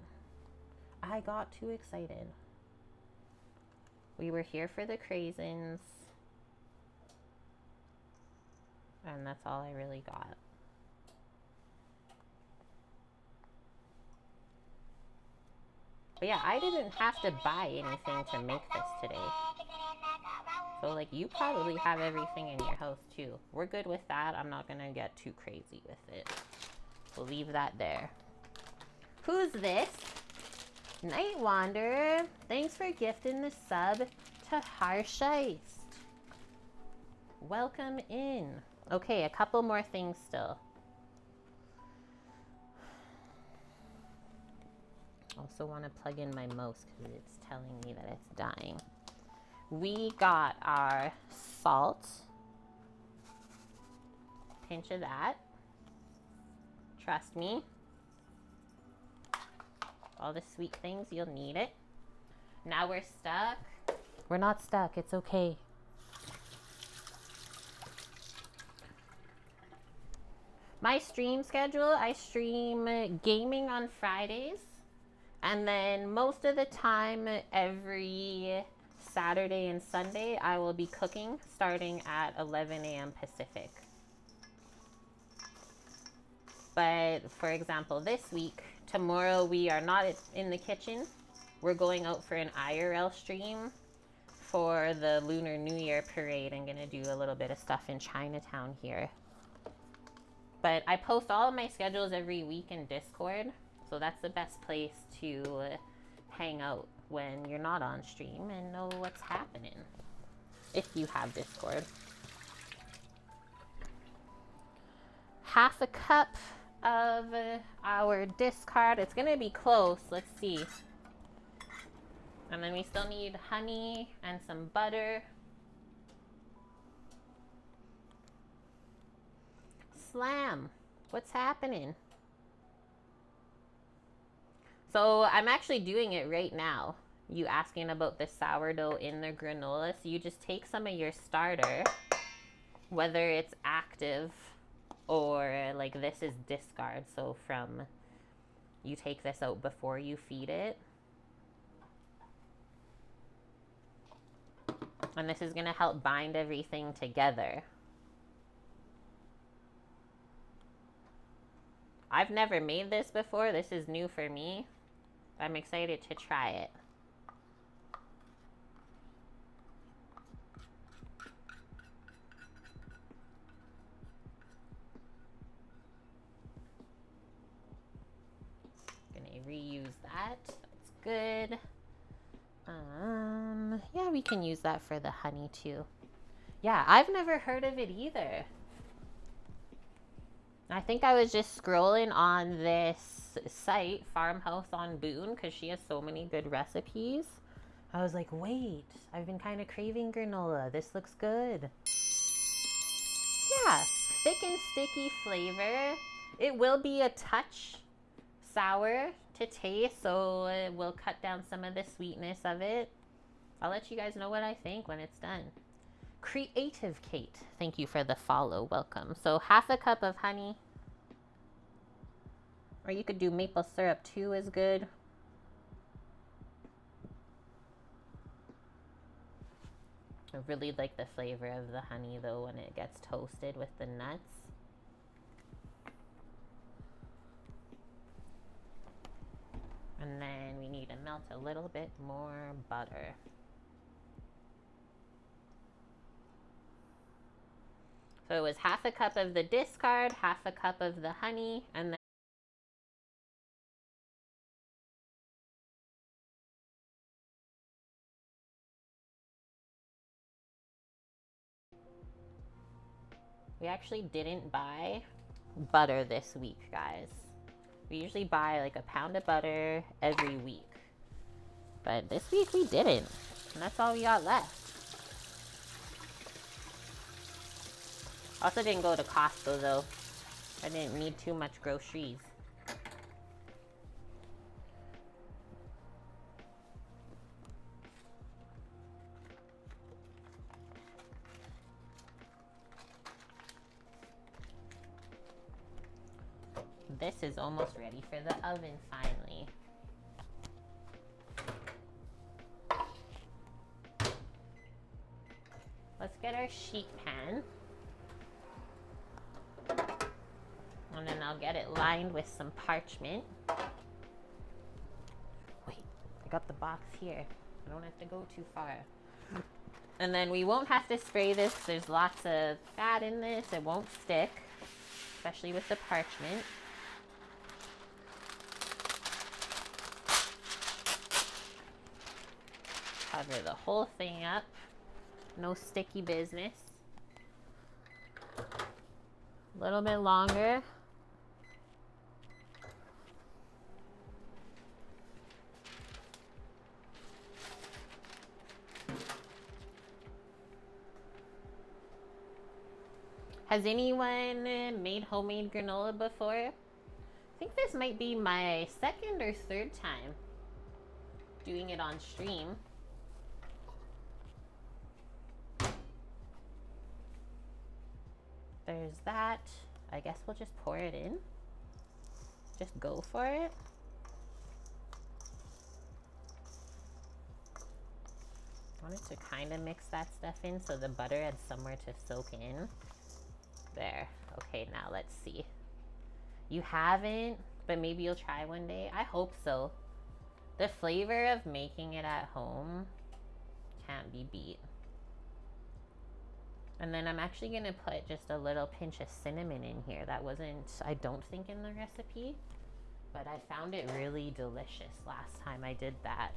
I got too excited. We were here for the craisins. And that's all I really got. But yeah, I didn't have to buy anything to make this today. So like, you probably have everything in your house too. We're good with that. I'm not gonna get too crazy with it. We'll leave that there. Who's this? Night Wanderer. Thanks for gifting the sub to Harsheist. Welcome in. Okay, a couple more things still. Also want to plug in my mouse because it's telling me that it's dying. We got our salt. Pinch of that. Trust me. All the sweet things, you'll need it. Now we're stuck. We're not stuck, it's okay. My stream schedule, I stream gaming on Fridays. And then most of the time, every Saturday and Sunday, I will be cooking starting at 11 a.m. Pacific. But for example, this week, tomorrow we are not in the kitchen. We're going out for an IRL stream for the Lunar New Year parade. I'm gonna do a little bit of stuff in Chinatown here. But I post all of my schedules every week in Discord. So that's the best place to hang out when you're not on stream and know what's happening. If you have Discord. Half a cup of our discard. It's gonna be close, let's see. And then we still need honey and some butter. Slam, what's happening? So I'm actually doing it right now. You asking about the sourdough in the granola. So you just take some of your starter, whether it's active or like this is discard. So from, you take this out before you feed it. And this is gonna help bind everything together. I've never made this before. This is new for me. I'm excited to try it. Gonna reuse that. That's good. Yeah, we can use that for the honey too. Yeah, I've never heard of it either. I think I was just scrolling on this site, Farmhouse on Boone, because she has so many good recipes. I was like, wait, I've been kind of craving granola. This looks good. Yeah, thick and sticky flavor. It will be a touch sour to taste, so it will cut down some of the sweetness of it. I'll let you guys know what I think when it's done. Creative Kate, thank you for the follow. Welcome. So half a cup of honey, or you could do maple syrup too, is good. I really like the flavor of the honey though when it gets toasted with the nuts. And then we need to melt a little bit more butter. So it was half a cup of the discard, half a cup of the honey, and then we actually didn't buy butter this week, guys. We usually buy like a pound of butter every week. But this week we didn't. And that's all we got left. Also didn't go to Costco though. I didn't need too much groceries. this is almost ready for the oven finally. Let's get our sheet pan. And then I'll get it lined with some parchment. Wait, I got the box here. I don't have to go too far. And then we won't have to spray this. There's lots of fat in this. It won't stick, especially with the parchment. Cover the whole thing up. No sticky business. A little bit longer. Has anyone made homemade granola before? I think this might be my second or third time doing it on stream. There's that. I guess we'll just pour it in. Just go for it. I wanted to kind of mix that stuff in so the butter had somewhere to soak in. There. Okay, now let's see. You haven't, but maybe you'll try one day. I hope so. The flavor of making it at home can't be beat. And then I'm actually going to put just a little pinch of cinnamon in here. That wasn't, I don't think, in the recipe, but I found it really delicious last time I did that.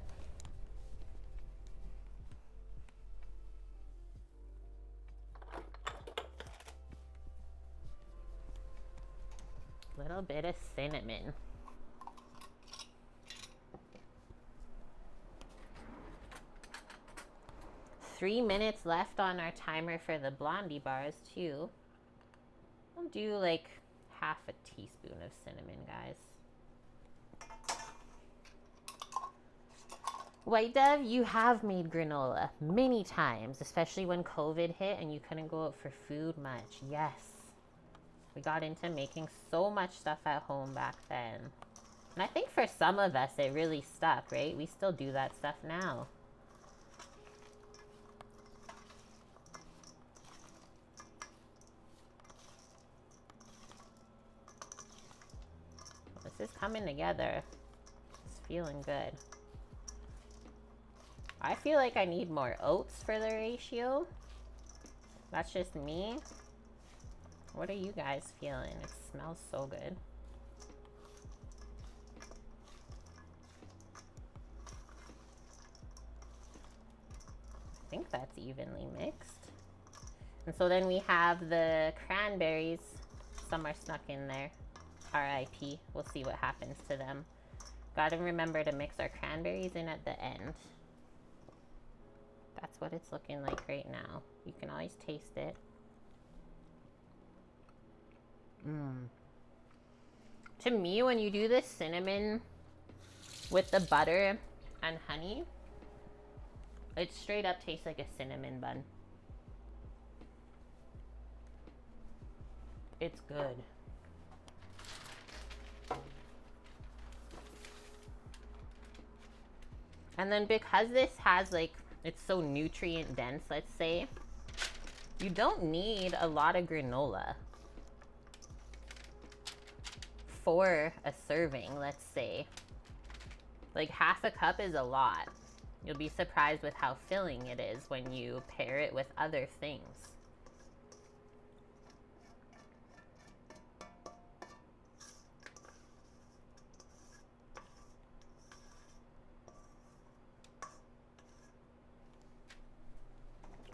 Little bit of cinnamon. Three minutes left on our timer for the Blondie bars too. I'll do like half a teaspoon of cinnamon, guys. White Dove, you have made granola many times, especially when COVID hit and you couldn't go out for food much. Yes. We got into making so much stuff at home back then. And I think for some of us, it really stuck, right? We still do that stuff now. This is coming together. It's feeling good. I feel like I need more oats for the ratio. That's just me. What are you guys feeling? It smells so good. I think that's evenly mixed. And so then we have the cranberries. Some are snuck in there. RIP. We'll see what happens to them. Gotta remember to mix our cranberries in at the end. That's what it's looking like right now. You can always taste it. To me, when you do this cinnamon with the butter and honey, it straight up tastes like a cinnamon bun. It's good. And then because this has like, it's so nutrient dense, let's say, you don't need a lot of granola for a serving, let's say. Like half a cup is a lot. You'll be surprised with how filling it is when you pair it with other things.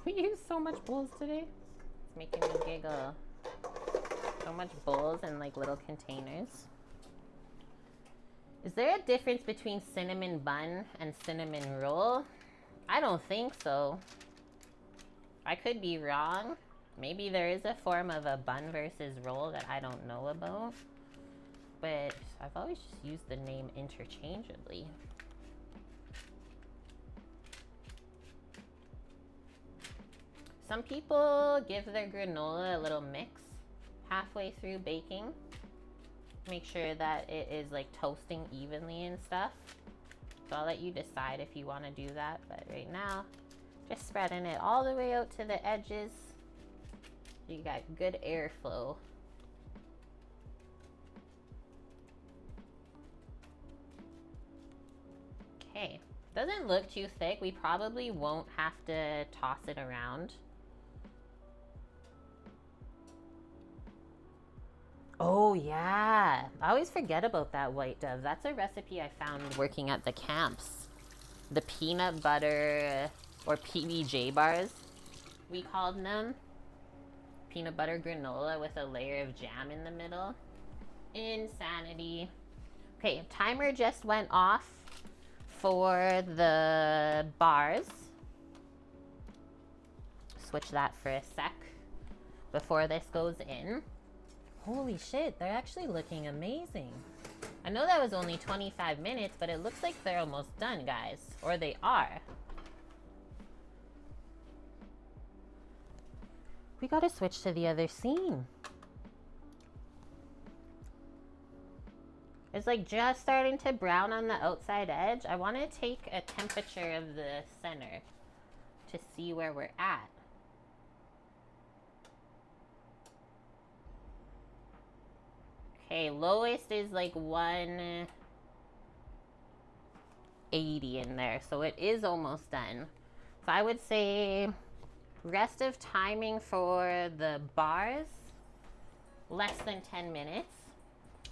We use so much bowls today. It's making me giggle. So much bowls and like little containers. Is there a difference between cinnamon bun and cinnamon roll? I don't think so. I could be wrong. Maybe there is a form of a bun versus roll that I don't know about. But I've always just used the name interchangeably. Some people give their granola a little mix halfway through baking. Make sure that it is like toasting evenly and stuff. So I'll let you decide if you want to do that. But right now, just spreading it all the way out to the edges. You got good airflow. Okay, doesn't look too thick. We probably won't have to toss it around. Oh yeah, I always forget about that white dove. That's a recipe I found working at the camps. The peanut butter or PBJ bars, we called them. Peanut butter granola with a layer of jam in the middle. Insanity. Okay, timer just went off for the bars. Switch that for a sec before this goes in. Holy shit, they're actually looking amazing. I know that was only 25 minutes, but it looks like they're almost done, guys. Or they are. We gotta switch to the other scene. It's like just starting to brown on the outside edge. I want to take a temperature of the center to see where we're at. Okay, lowest is like 180 in there, so it is almost done. So I would say rest of timing for the bars, less than 10 minutes.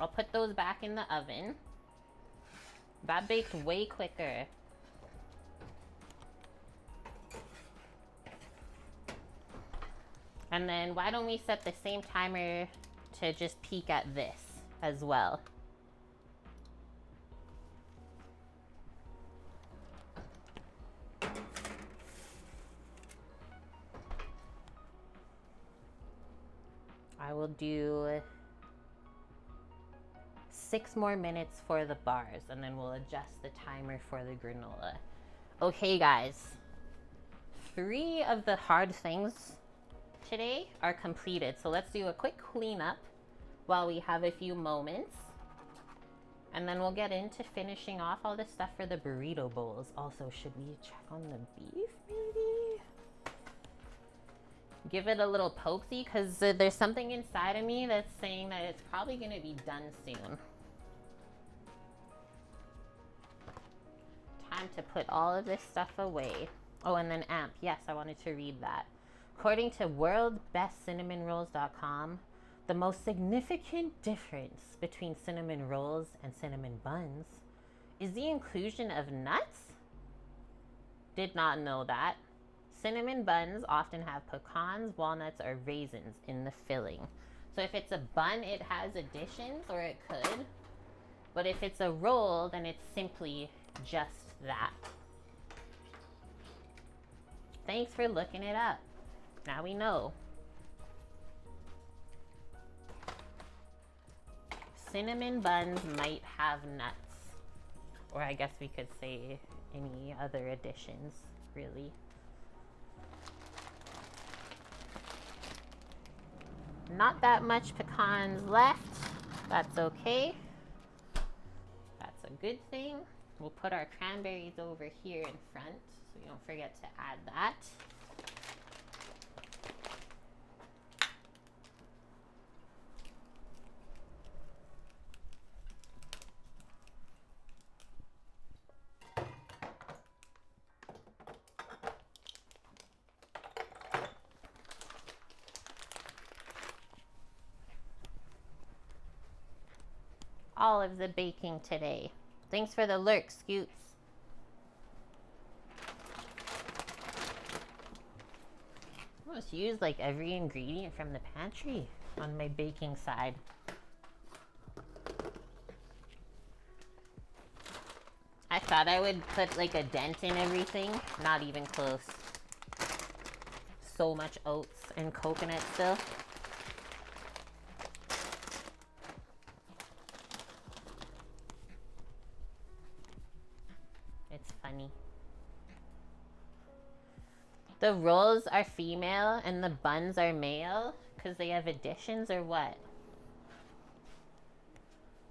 I'll put those back in the oven. That baked way quicker. And then why don't we set the same timer to just peek at this as well. I will do 6 more minutes for the bars, and then we'll adjust the timer for the granola. Okay, guys. 3 of the hard things today are completed. So let's do a quick cleanup while we have a few moments. And then we'll get into finishing off all the stuff for the burrito bowls. Also, should we check on the beef, maybe? Give it a little pokesy, because there's something inside of me that's saying that it's probably going to be done soon. Time to put all of this stuff away. Oh, and then AMP. Yes, I wanted to read that. According to worldbestcinnamonrolls.com, the most significant difference between cinnamon rolls and cinnamon buns is the inclusion of nuts? Did not know that. Cinnamon buns often have pecans, walnuts, or raisins in the filling. So if it's a bun, it has additions, or it could. But if it's a roll, then it's simply just that. Thanks for looking it up. Now we know. Cinnamon buns might have nuts. Or I guess we could say any other additions, really. Not that much pecans left. That's okay. That's a good thing. We'll put our cranberries over here in front so we don't forget to add that. All of the baking today. Thanks for the lurk, Scoots. I almost used like every ingredient from the pantry on my baking side. I thought I would put like a dent in everything. Not even close. So much oats and coconut still. The rolls are female and the buns are male because they have additions, or what?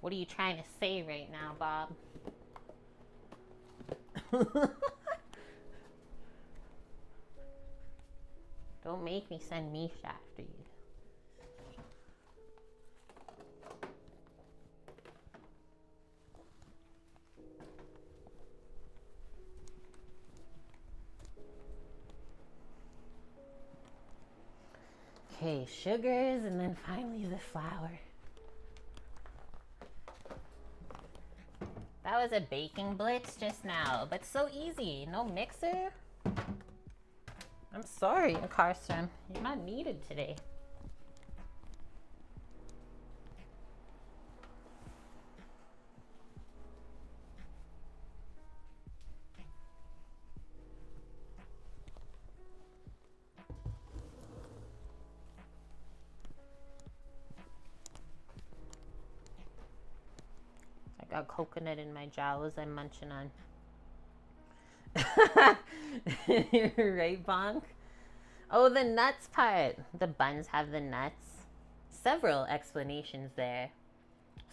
What are you trying to say right now, Bob? Don't make me send Misha after you. Okay, sugars and then finally the flour. That was a baking blitz just now, but so easy. No mixer. I'm sorry, Carson. You're not needed today. I got coconut in my jowls I'm munching on. You're right, Bonk. Oh, the nuts part. The buns have the nuts. Several explanations there.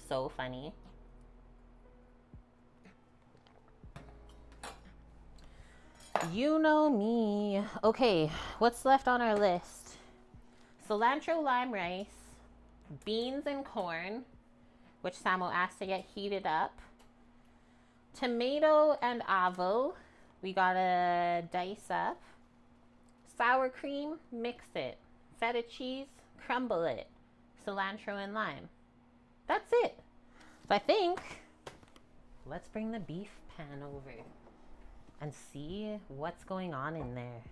So funny. You know me. Okay, what's left on our list? Cilantro lime rice, beans and corn, which Samo asked to get heated up. Tomato and avo, we gotta dice up. Sour cream, mix it. Feta cheese, crumble it. Cilantro and lime. That's it. So I think, let's bring the beef pan over and see what's going on in there.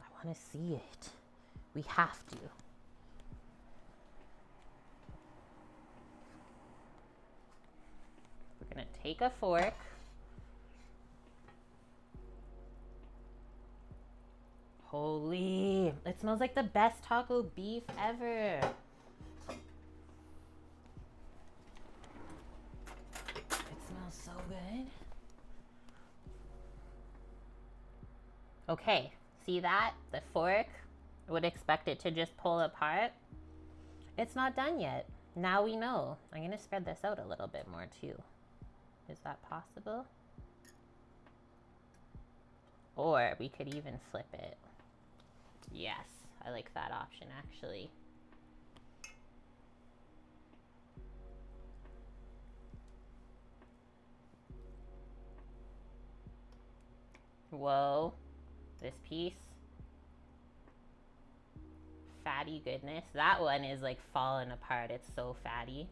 I want to see it. We have to. We're gonna take a fork. Holy, it smells like the best taco beef ever. It smells so good. Okay, see that? The fork, I would expect it to just pull apart. It's not done yet. Now we know. I'm gonna spread this out a little bit more too. Is that possible? Or we could even flip it. Yes, I like that option actually. Whoa, this piece. Fatty goodness. That one is like falling apart. It's so fatty.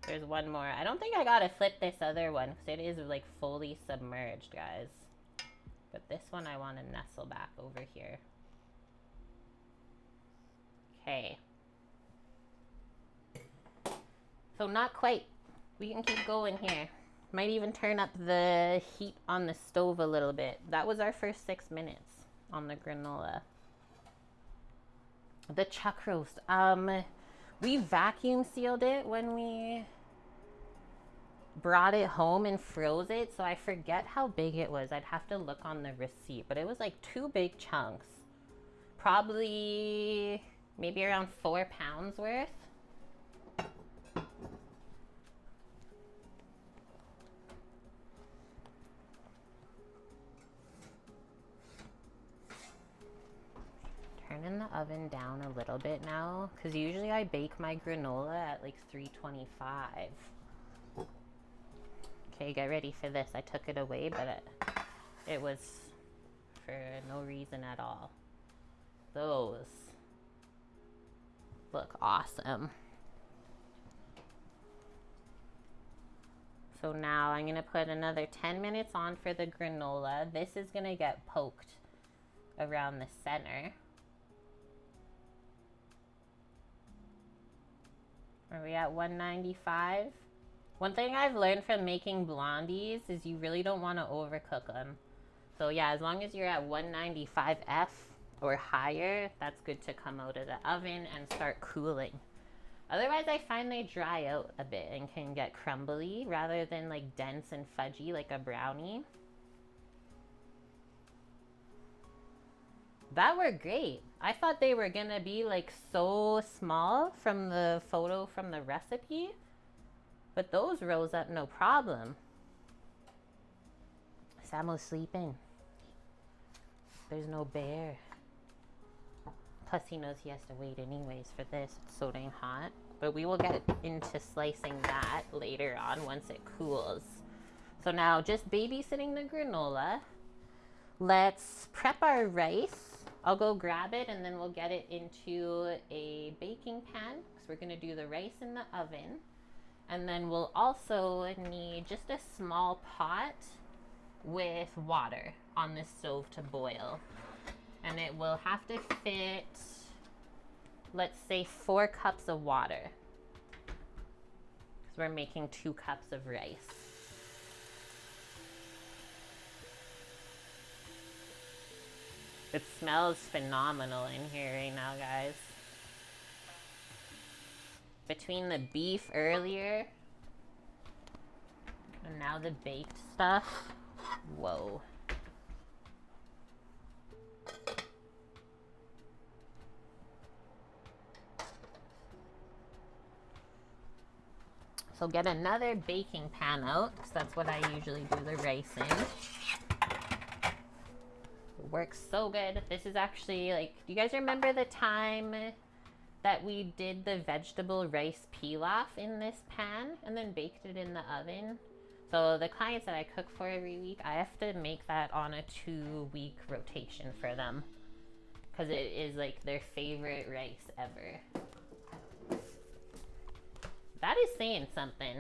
There's one more. I don't think I gotta flip this other one because it is like fully submerged, guys. But this one I want to nestle back over here. Okay. So not quite. We can keep going here. Might even turn up the heat on the stove a little bit. That was our first 6 minutes on the granola. The chuck roast. We vacuum sealed it when we brought it home and froze it, so I forget how big it was. I'd have to look on the receipt, but it was like 2 big chunks. Probably maybe around 4 pounds worth. Turning the oven down a little bit now, because usually I bake my granola at like 325. Okay, get ready for this. I took it away, but it was for no reason at all. Those look awesome. So now I'm going to put another 10 minutes on for the granola. This is going to get poked around the center. Are we at 195? One thing I've learned from making blondies is you really don't want to overcook them. So yeah, as long as you're at 195F or higher, that's good to come out of the oven and start cooling. Otherwise, I find they dry out a bit and can get crumbly rather than like dense and fudgy like a brownie. That were great. I thought they were gonna be like so small from the photo from the recipe, but those rose up no problem. Samuel's sleeping. There's no bear. Plus he knows he has to wait anyways for this. It's so dang hot. But we will get into slicing that later on once it cools. So now just babysitting the granola. Let's prep our rice. I'll go grab it and then we'll get it into a baking pan because we're going to do the rice in the oven. And then we'll also need just a small pot with water on the stove to boil. And it will have to fit, let's say, 4 cups of water. Because we're making 2 cups of rice. It smells phenomenal in here right now, guys. Between the beef earlier and now the baked stuff, whoa. So get another baking pan out, because that's what I usually do the rice in. It works so good. This is actually like, do you guys remember the time that we did the vegetable rice pilaf in this pan and then baked it in the oven? So the clients that I cook for every week, I have to make that on a 2-week rotation for them, because it is like their favorite rice ever. That is saying something.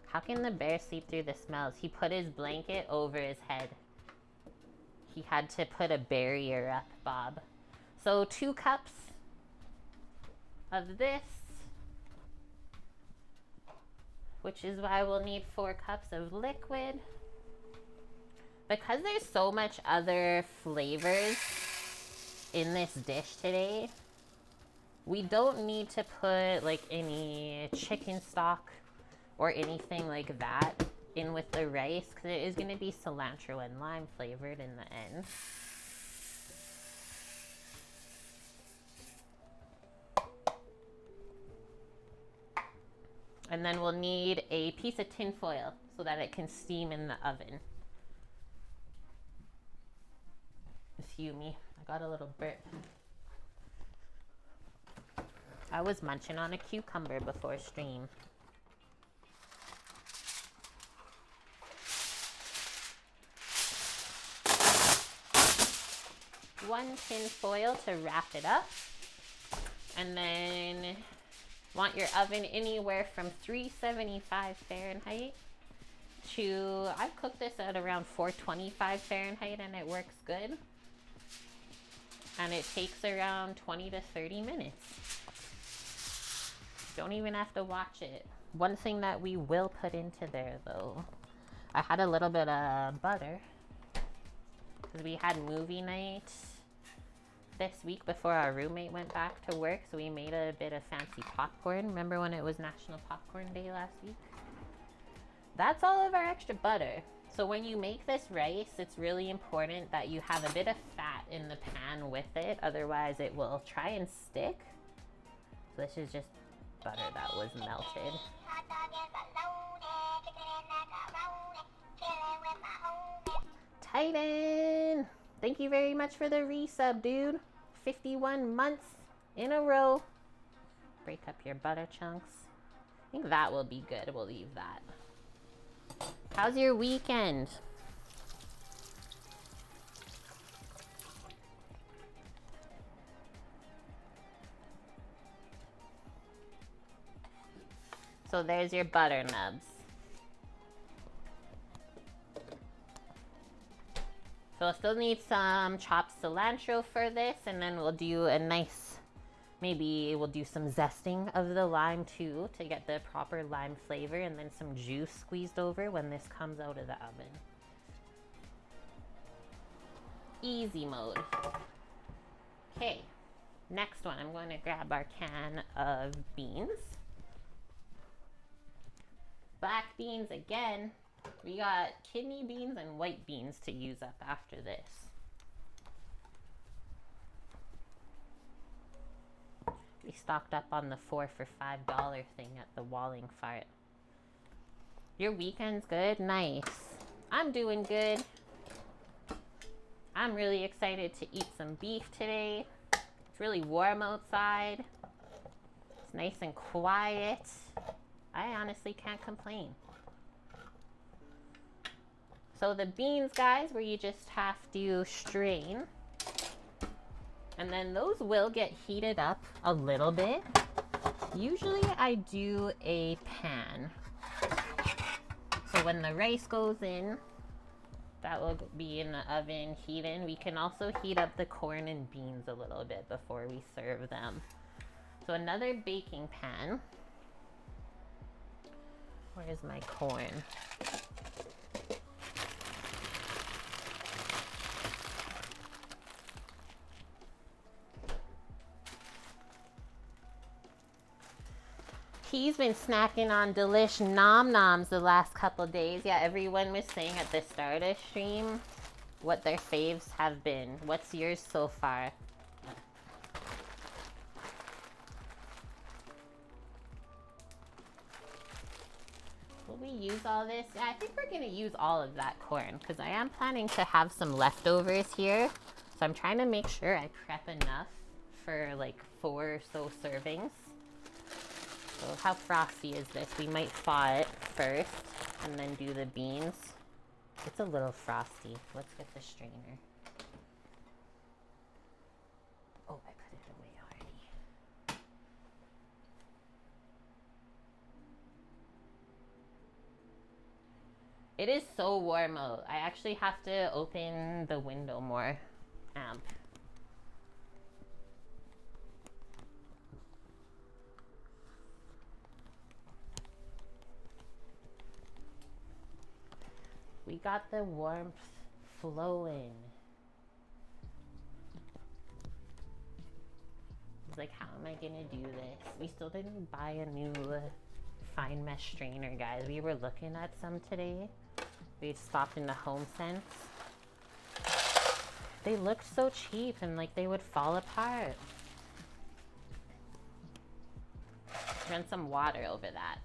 How can the bear sleep through the smells? He put his blanket over his head. He had to put a barrier up, Bob. So 2 cups of this, which is why we'll need 4 cups of liquid. Because there's so much other flavors in this dish today, we don't need to put like any chicken stock or anything like that in with the rice, because it is going to be cilantro and lime flavored in the end. And then we'll need a piece of tin foil so that it can steam in the oven. Excuse me, I got a little burp. I was munching on a cucumber before stream. One tin foil to wrap it up. And then want your oven anywhere from 375 Fahrenheit to, I've cooked this at around 425 Fahrenheit and it works good. And it takes around 20 to 30 minutes. Don't even have to watch it. One thing that we will put into there though, I had a little bit of butter because we had movie night this week before our roommate went back to work, so we made a bit of fancy popcorn. Remember when it was National Popcorn Day last week? That's all of our extra butter. So when you make this rice, it's really important that you have a bit of fat in the pan with it, otherwise it will try and stick. So this is just butter that was melted. Titan! Thank you very much for the resub, dude. 51 months in a row. Break up your butter chunks. I think that will be good. We'll leave that. How's your weekend? So there's your butter nubs. So I'll still need some chopped cilantro for this, and then we'll do a nice, maybe we'll do some zesting of the lime too to get the proper lime flavor, and then some juice squeezed over when this comes out of the oven. Easy mode. Okay, next one, I'm going to grab our can of beans. Black beans again. We got kidney beans and white beans to use up after this. We stocked up on the 4 for $5 thing at the Walling Fart. Your weekend's good? Nice. I'm doing good. I'm really excited to eat some beef today. It's really warm outside. It's nice and quiet. I honestly can't complain. So the beans, guys, where you just have to strain. And then those will get heated up a little bit. Usually I do a pan. So when the rice goes in, that will be in the oven heating. We can also heat up the corn and beans a little bit before we serve them. So another baking pan. Where's my corn? He's been snacking on delish nom noms the last couple days. Yeah, everyone was saying at the start of stream what their faves have been. What's yours so far? Will we use all this? Yeah, I think we're gonna use all of that corn because I am planning to have some leftovers here. So I'm trying to make sure I prep enough for like 4 or so servings. So how frosty is this? We might thaw it first and then do the beans. It's a little frosty. Let's get the strainer. Oh, I put it away already. It is so warm out. I actually have to open the window more. Amp. We got the warmth flowing. It's like, how am I gonna do this? We still didn't buy a new fine mesh strainer, guys. We were looking at some today. We stopped in the Home Sense. They looked so cheap and like they would fall apart. Run some water over that.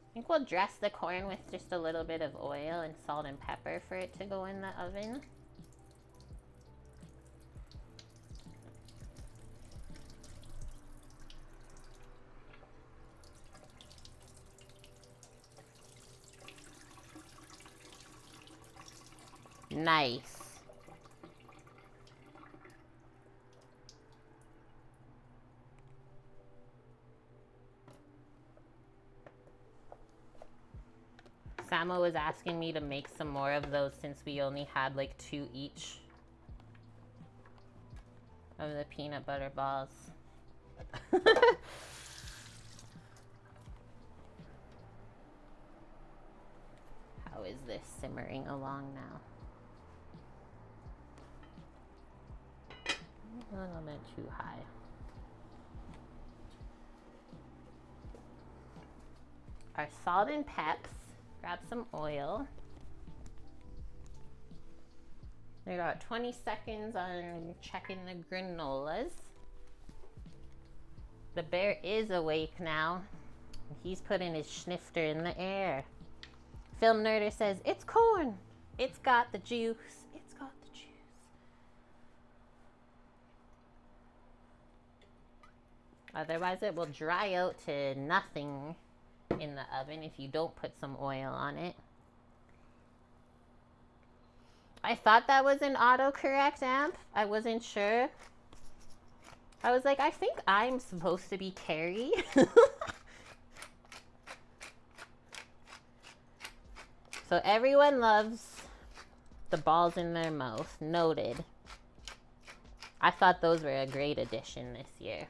I think we'll dress the corn with just a little bit of oil and salt and pepper for it to go in the oven. Nice. Samo was asking me to make some more of those since we only had like 2 each of the peanut butter balls. How is this simmering along now? A little bit too high. Our salt and peps. Grab some oil. We got 20 seconds on checking the granolas. The bear is awake now. He's putting his snifter in the air. Film Nerder says, it's corn. It's got the juice. It's got the juice. Otherwise it will dry out to nothing in the oven if you don't put some oil on it. I thought that was an autocorrect amp. I wasn't sure. I was like, I think I'm supposed to be Carrie. So everyone loves the balls in their mouth. Noted. I thought those were a great addition this year.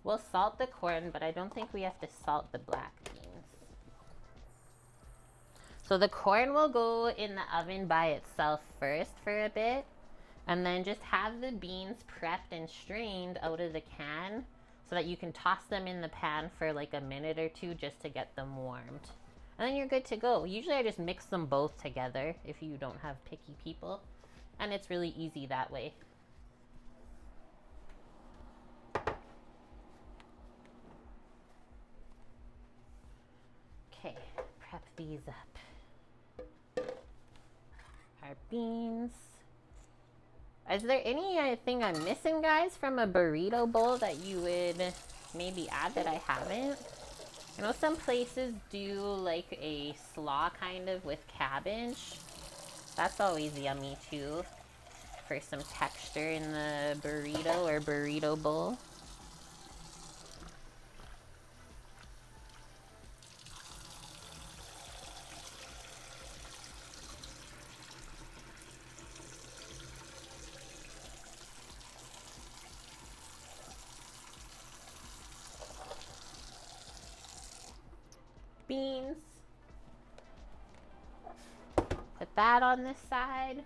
We'll salt the corn, but I don't think we have to salt the black beans. So the corn will go in the oven by itself first for a bit, and then just have the beans prepped and strained out of the can so that you can toss them in the pan for like a minute or two just to get them warmed. And then you're good to go. Usually I just mix them both together if you don't have picky people, and it's really easy that way. Okay, prep these up. Our beans. Is there anything I'm missing, guys, from a burrito bowl that you would maybe add that I haven't? I know some places do like a slaw kind of with cabbage. That's always yummy too for some texture in the burrito or burrito bowl. Beans. Put that on this side.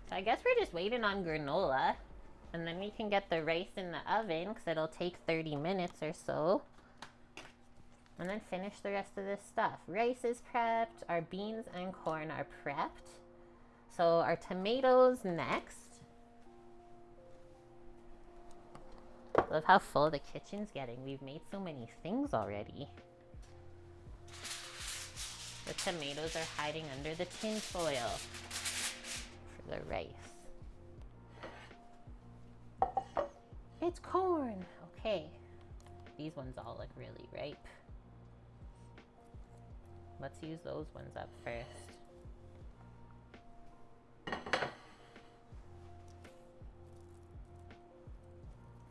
So I guess we're just waiting on granola, and then we can get the rice in the oven because it'll take 30 minutes or so. And then finish the rest of this stuff. Rice is prepped, our beans and corn are prepped. So our tomatoes next. Love how full the kitchen's getting. We've made so many things already. The tomatoes are hiding under the tin foil for the rice. It's corn. Okay. These ones all look really ripe. Let's use those ones up first.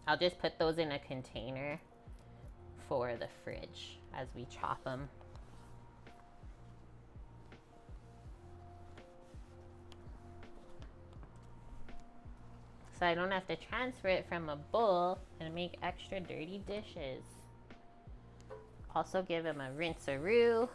I'll just put those in a container for the fridge as we chop them. So I don't have to transfer it from a bowl and make extra dirty dishes. Also give them a rinse-a-roo.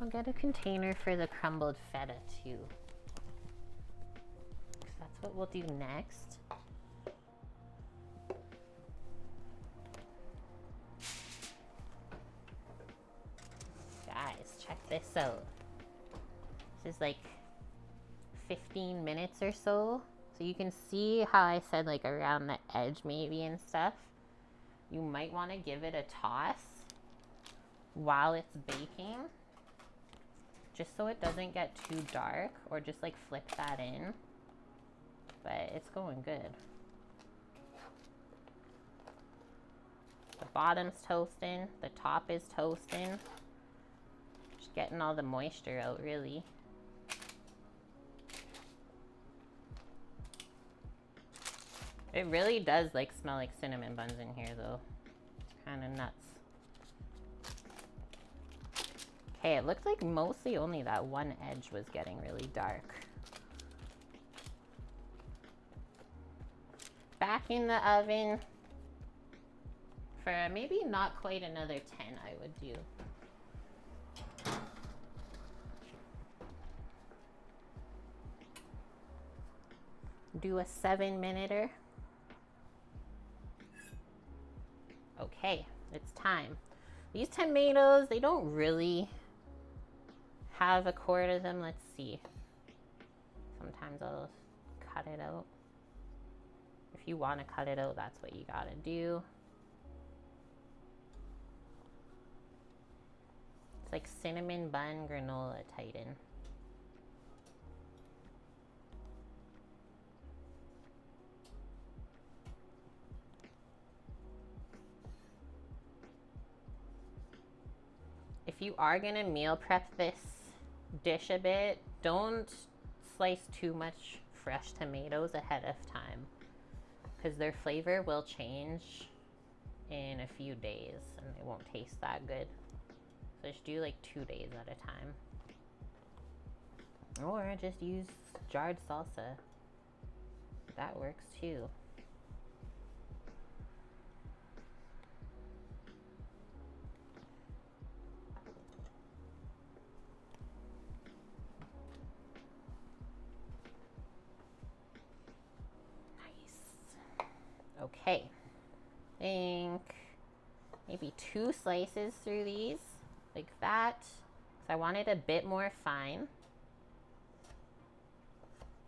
I'll get a container for the crumbled feta too. That's what we'll do next. Guys, check this out. This is like 15 minutes or so. So you can see how I said like around the edge maybe and stuff. You might want to give it a toss while it's baking, just so it doesn't get too dark, or just like flip that in. But it's going good. The bottom's toasting, the top is toasting. Just getting all the moisture out really. It really does like smell like cinnamon buns in here though. It's kind of nuts. Okay, it looked like mostly only that one edge was getting really dark. Back in the oven for maybe not quite another 10 I would do. Do a 7-minute. Okay, it's time. These tomatoes, they don't really have a core to them. Let's see. Sometimes I'll cut it out. If you want to cut it out, that's what you gotta do. It's like cinnamon bun granola tighten. if you are gonna meal prep this dish a bit, don't slice too much fresh tomatoes ahead of time, because their flavor will change in a few days and they won't taste that good. So just do like 2 days at a time. Or just use jarred salsa. That works too. Okay, I think maybe 2 slices through these, like that. So I want it a bit more fine.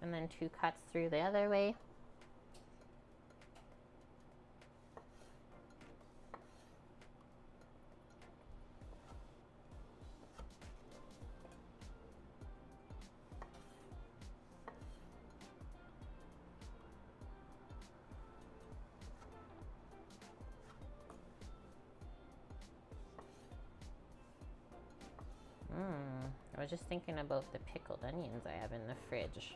And then 2 cuts through the other way. I was just thinking about the pickled onions I have in the fridge.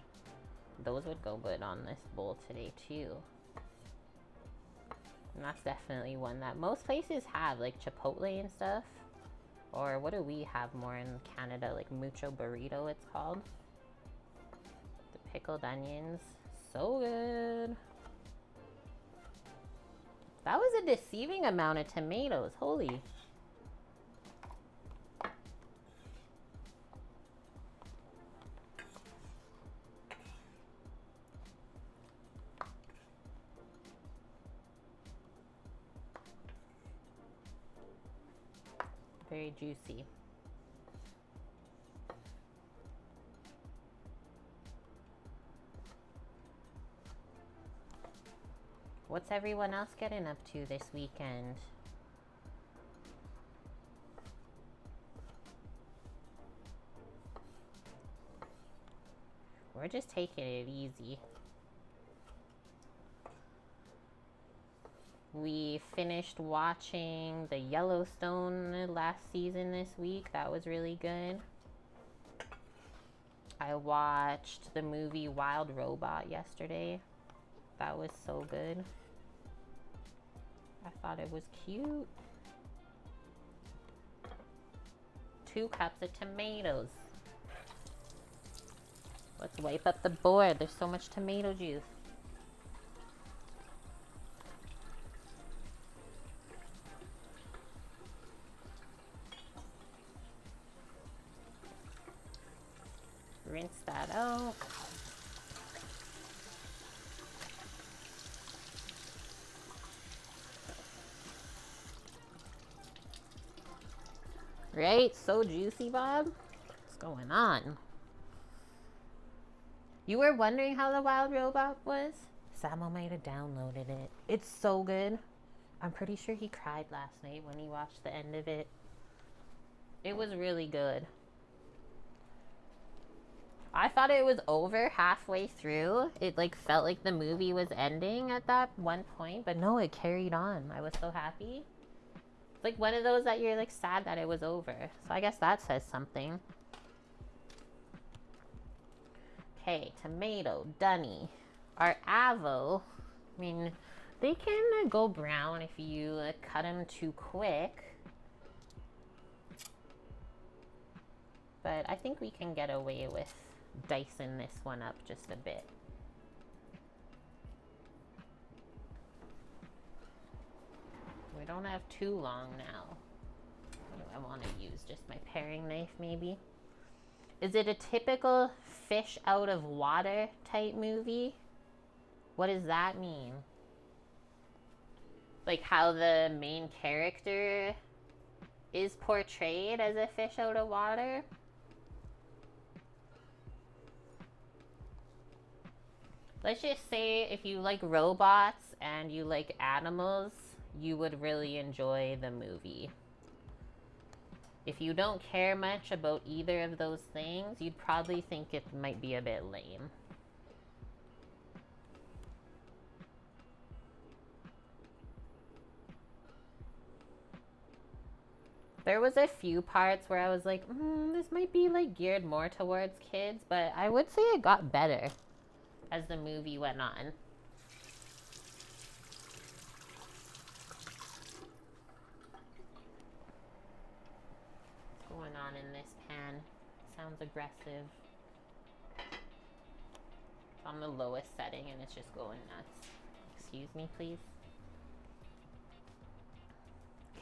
Those would go good on this bowl today too. And that's definitely one that most places have, like Chipotle and stuff. Or what do we have more in Canada? Like mucho burrito, it's called. The pickled onions, so good. That was a deceiving amount of tomatoes, holy. Very juicy. What's everyone else getting up to this weekend? We're just taking it easy. We finished watching the Yellowstone last season this week. That was really good. I watched the movie Wild Robot yesterday. That was so good. I thought it was cute. 2 cups of tomatoes. Let's wipe up the board. There's so much tomato juice. Rinse that out. Right? So juicy, Bob. What's going on? You were wondering how the Wild Robot was? Samo might have downloaded it. It's so good. I'm pretty sure he cried last night when he watched the end of it. It was really good. I thought it was over halfway through. It like felt like the movie was ending at that one point, but no, it carried on. I was so happy. It's like one of those that you're like sad that it was over. So I guess that says something. Okay, tomato, dunny. Our avo, I mean, they can go brown if you cut them too quick. But I think we can get away with dicing this one up just a bit. We don't have too long now. What do I want to use? Just my paring knife maybe? Is it a typical fish out of water type movie? What does that mean? Like how the main character is portrayed as a fish out of water? Let's just say if you like robots and you like animals, you would really enjoy the movie. If you don't care much about either of those things, you'd probably think it might be a bit lame. There was a few parts where I was like, this might be like geared more towards kids, but I would say it got better as the movie went on. What's going on in this pan? Sounds aggressive. It's on the lowest setting and it's just going nuts. Excuse me, please.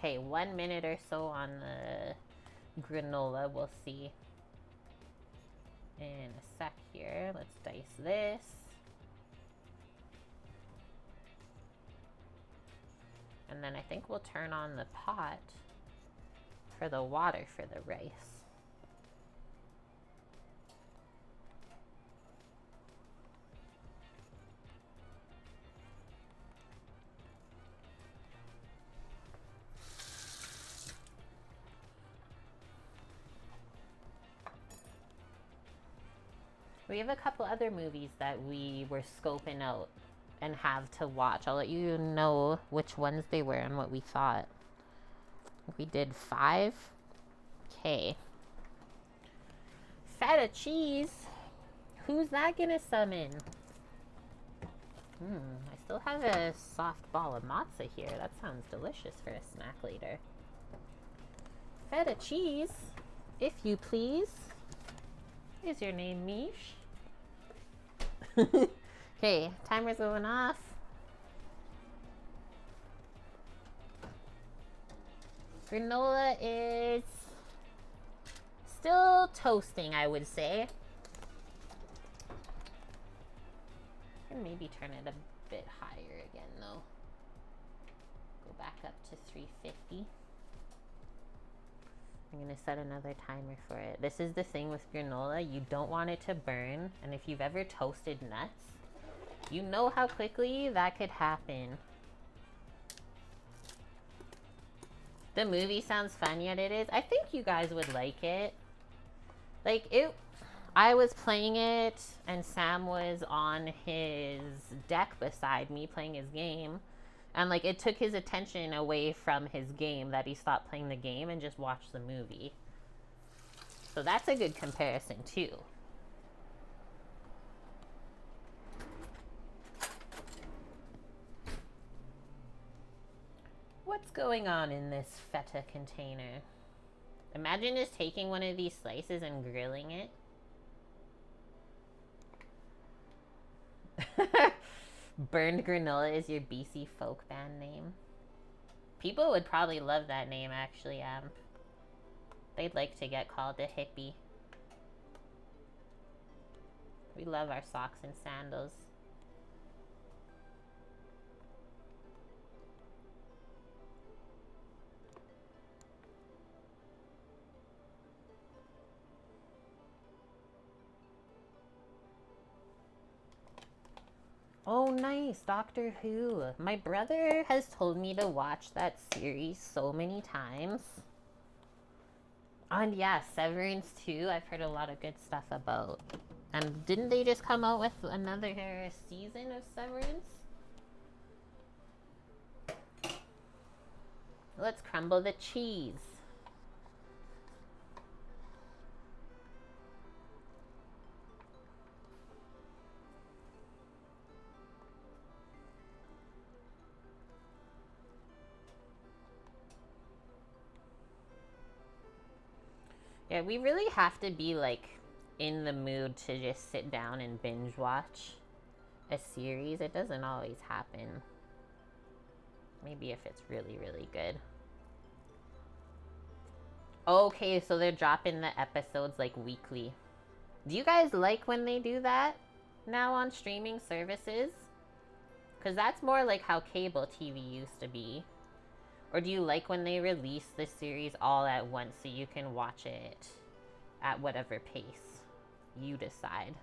Okay, 1 minute or so on the granola. We'll see in a sec here. Let's dice this. And then I think we'll turn on the pot for the water for the rice. We have a couple other movies that we were scoping out and have to watch. I'll let you know which ones they were and what we thought. We did 5. Okay. Feta cheese. Who's that gonna summon? I still have a soft ball of matzah here. That sounds delicious for a snack later. Feta cheese, if you please. Is your name Mish? Okay, timer's going off. Granola is still toasting, I would say. And maybe turn it a bit higher again, though. Go back up to 350. I'm gonna set another timer for it. This is the thing with granola. You don't want it to burn. And if you've ever toasted nuts, you know how quickly that could happen. The movie sounds fun, yet it is. I think you guys would like it. Like, I was playing it, and Sam was on his deck beside me playing his game. And, like, it took his attention away from his game that he stopped playing the game and just watched the movie. So that's a good comparison, too. What's going on in this feta container? Imagine just taking one of these slices and grilling it. Burned Granola is your BC folk band name. People would probably love that name, actually. They'd like to get called a hippie. We love our socks and sandals. Oh, nice. Doctor Who. My brother has told me to watch that series so many times. And yeah, Severance too. I've heard a lot of good stuff about. And didn't they just come out with another season of Severance? Let's crumble the cheese. Yeah, we really have to be like in the mood to just sit down and binge watch a series. It doesn't always happen. Maybe if it's really, really good. Okay, so they're dropping the episodes like weekly. Do you guys like when they do that now on streaming services? Because that's more like how cable TV used to be. Or do you like when they release the series all at once so you can watch it at whatever pace you decide?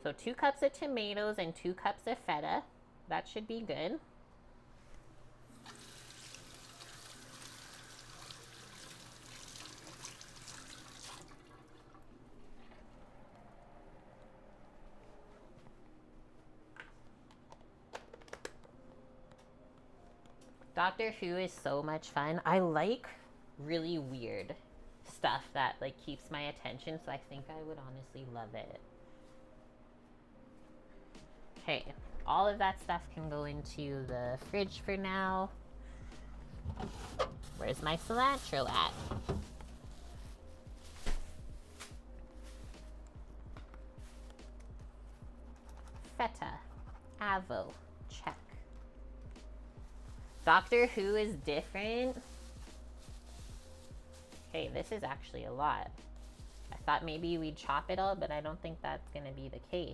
So 2 cups of tomatoes and 2 cups of feta. That should be good. Doctor Who is so much fun. I like really weird stuff that like keeps my attention, so I think I would honestly love it. Okay, all of that stuff can go into the fridge for now. Where's my cilantro at? Feta, avo, check. Doctor Who is different. Okay, this is actually a lot. I thought maybe we'd chop it all, but I don't think that's gonna be the case.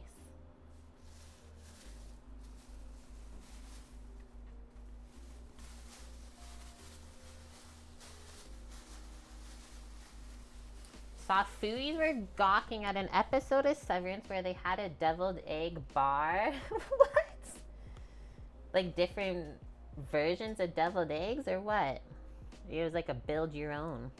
Saw foodies were gawking at an episode of Severance where they had a deviled egg bar. What? Like different versions of deviled eggs or what? It was like a build your own.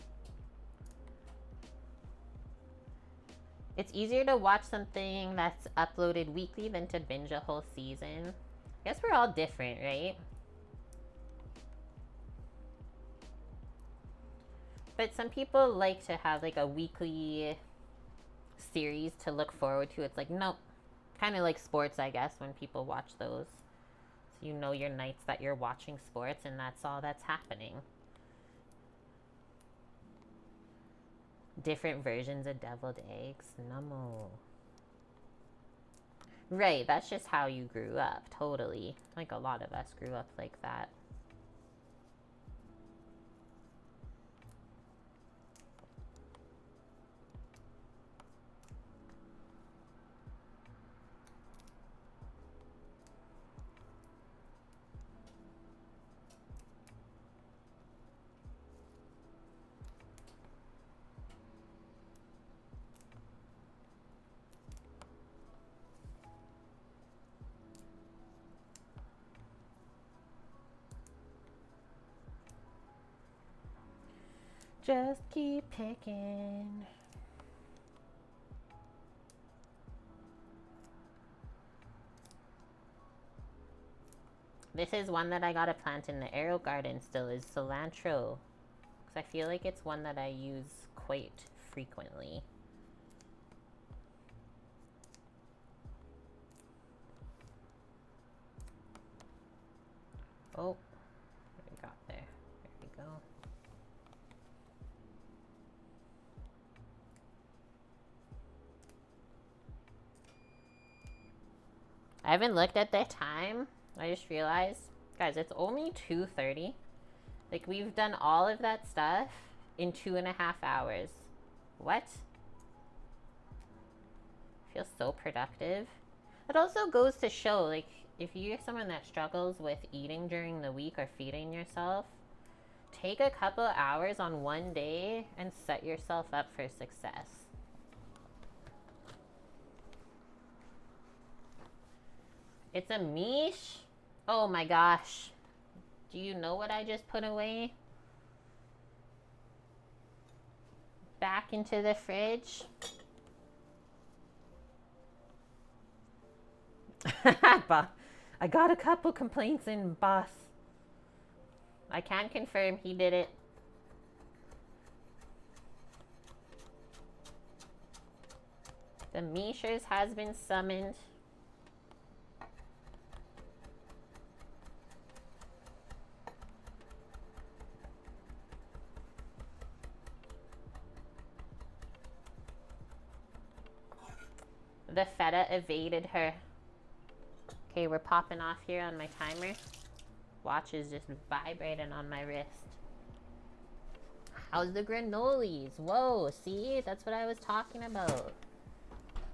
It's easier to watch something that's uploaded weekly than to binge a whole season. I guess we're all different, right? But some people like to have like a weekly series to look forward to. It's like, nope. Kind of like sports, I guess, when people watch those. So you know your nights that you're watching sports and that's all that's happening. Different versions of deviled eggs. No. Right, that's just how you grew up. Totally. Like a lot of us grew up like that. Just keep picking. This is one that I gotta plant in the arrow garden still, is cilantro. Because I feel like it's one that I use quite frequently. Oh, what we got there? There we go. I haven't looked at the time. I just realized, guys, it's only 2:30. Like, we've done all of that stuff in 2.5 hours. What? I feel so productive. It also goes to show, like, if you're someone that struggles with eating during the week or feeding yourself, take a couple hours on one day and set yourself up for success. It's a miche? Oh my gosh. Do you know what I just put away? Back into the fridge. I got a couple complaints in, boss. I can confirm he did it. The Michers has been summoned. The feta evaded her. Okay, we're popping off here on my timer. Watch is just vibrating on my wrist. How's the granolis? Whoa, see? That's what I was talking about.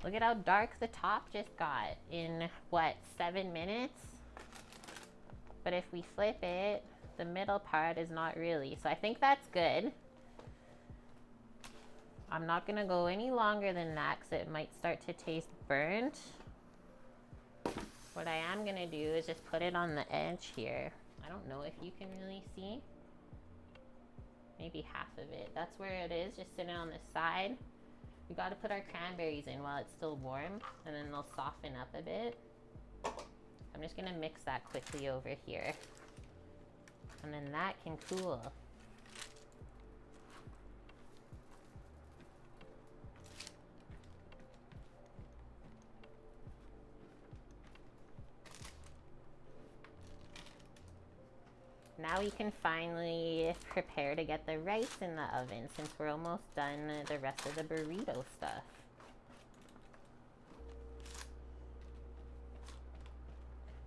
Look at how dark the top just got in, what, 7 minutes? But if we flip it, the middle part is not really. So I think that's good. I'm not gonna go any longer than that because it might start to taste burnt. What I am gonna do is just put it on the edge here. I don't know if you can really see. Maybe half of it. That's where it is, just sitting on the side. We gotta put our cranberries in while it's still warm, and then they'll soften up a bit. I'm just gonna mix that quickly over here. And then that can cool. Now we can finally prepare to get the rice in the oven since we're almost done the rest of the burrito stuff.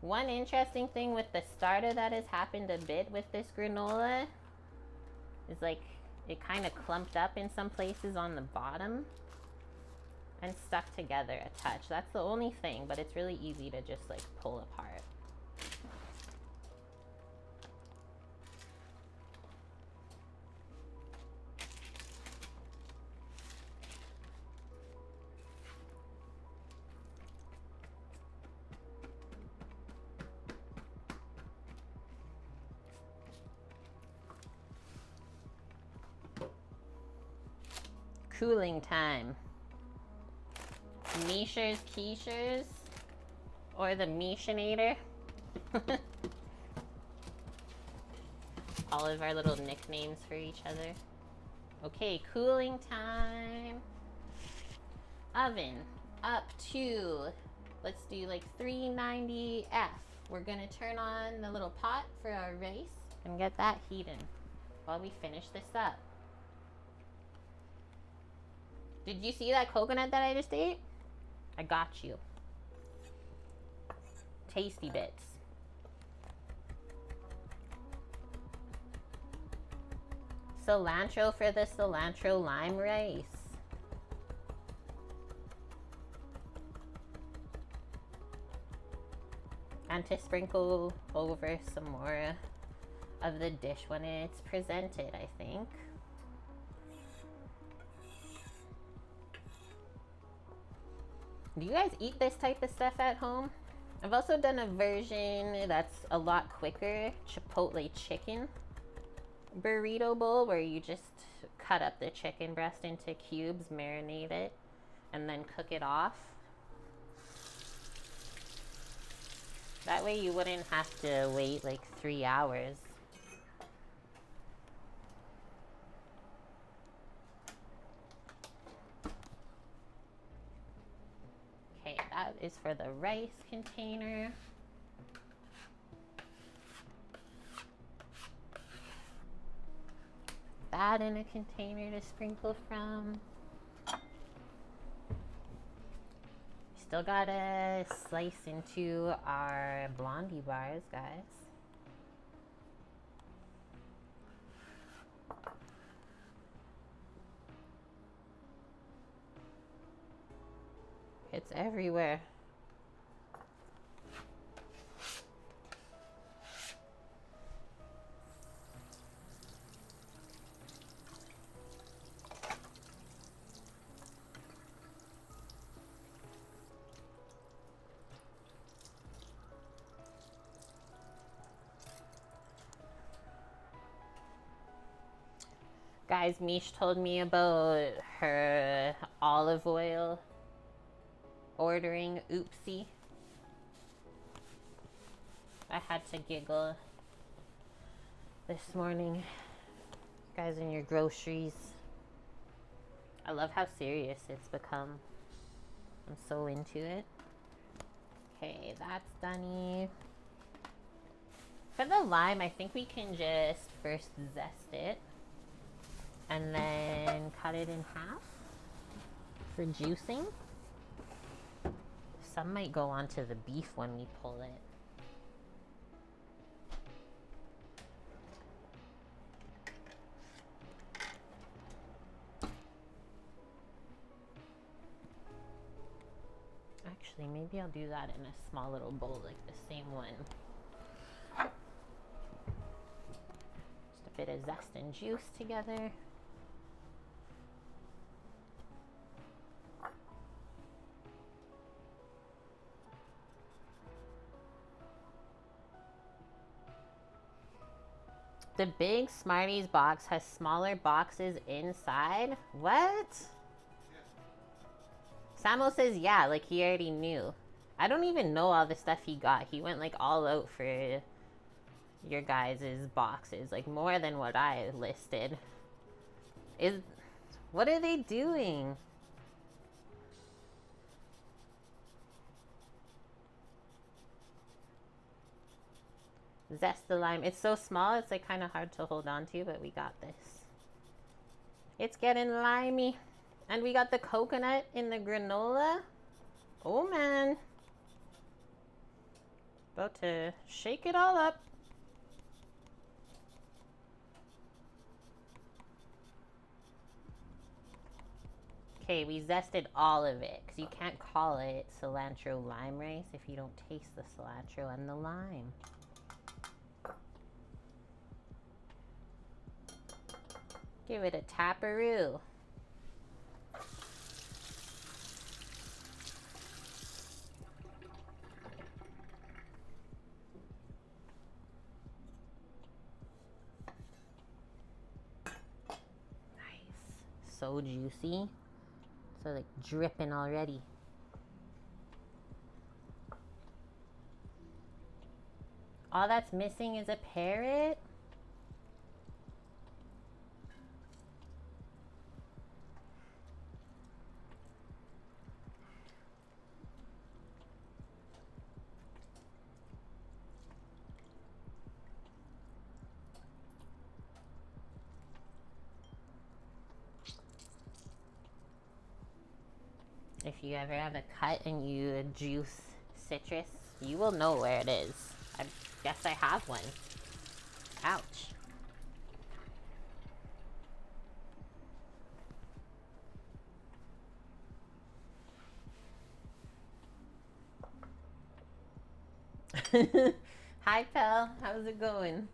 One interesting thing with the starter that has happened a bit with this granola is like it kind of clumped up in some places on the bottom and stuck together a touch. That's the only thing, but it's really easy to just like pull apart. Cooling time. Michers, quichers, or the Michinator. All of our little nicknames for each other. Okay, cooling time. Oven up to, let's do like 390 F. We're gonna turn on the little pot for our rice and get that heating while we finish this up. Did you see that coconut that I just ate? I got you. Tasty bits. Cilantro for the cilantro lime rice. And to sprinkle over some more of the dish when it's presented, I think. Do you guys eat this type of stuff at home? I've also done a version that's a lot quicker, Chipotle chicken burrito bowl, where you just cut up the chicken breast into cubes, marinate it, and then cook it off. That way you wouldn't have to wait like 3 hours. Okay, that is for the rice container. That in a container to sprinkle from. Still gotta slice into our Blondie bars, guys. It's everywhere. Guys, Mish told me about her olive oil ordering oopsie. I had to giggle this morning. Guys, in your groceries. I love how serious it's become. I'm so into it. Okay, that's done. For the lime, I think we can just first zest it and then cut it in half for juicing. Some might go onto the beef when we pull it. Actually, maybe I'll do that in a small little bowl like the same one. Just a bit of zest and juice together. The big Smarties box has smaller boxes inside. What? Samo says yeah, like he already knew. I don't even know all the stuff he got. He went like all out for your guys' boxes, like more than what I listed. What are they doing? Zest the lime. It's so small, it's like kind of hard to hold on to, but we got this. It's getting limey. And we got the coconut in the granola. Oh man. About to shake it all up. Okay, we zested all of it because you can't call it cilantro lime rice if you don't taste the cilantro and the lime. Give it a taparoo. Nice. So juicy. So like dripping already. All that's missing is a parrot. If you ever have a cut and you juice citrus, you will know where it is. I guess I have one. Ouch. Hi, pal. How's it going?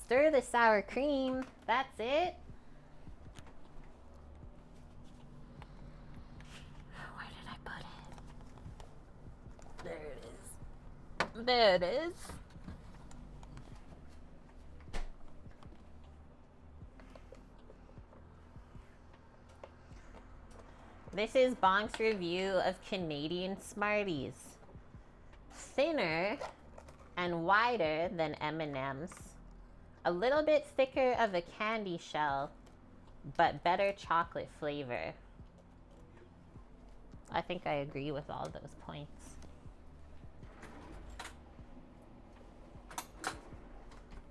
Stir the sour cream. That's it. Where did I put it? There it is. There it is. This is Bonk's review of Canadian Smarties. Thinner and wider than M&M's. A little bit thicker of a candy shell, but better chocolate flavor. I think I agree with all those points.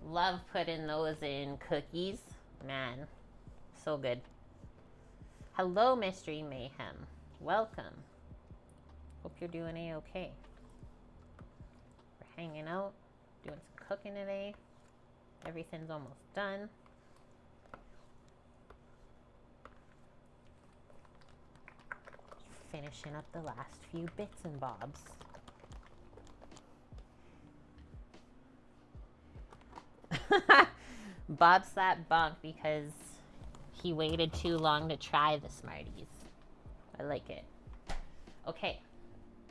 Love putting those in cookies. Man, so good. Hello, Mystery Mayhem. Welcome. Hope you're doing A-okay. We're hanging out, doing some cooking today. Everything's almost done. Finishing up the last few bits and bobs. Bob slapped Bonk because he waited too long to try the Smarties. I like it. Okay.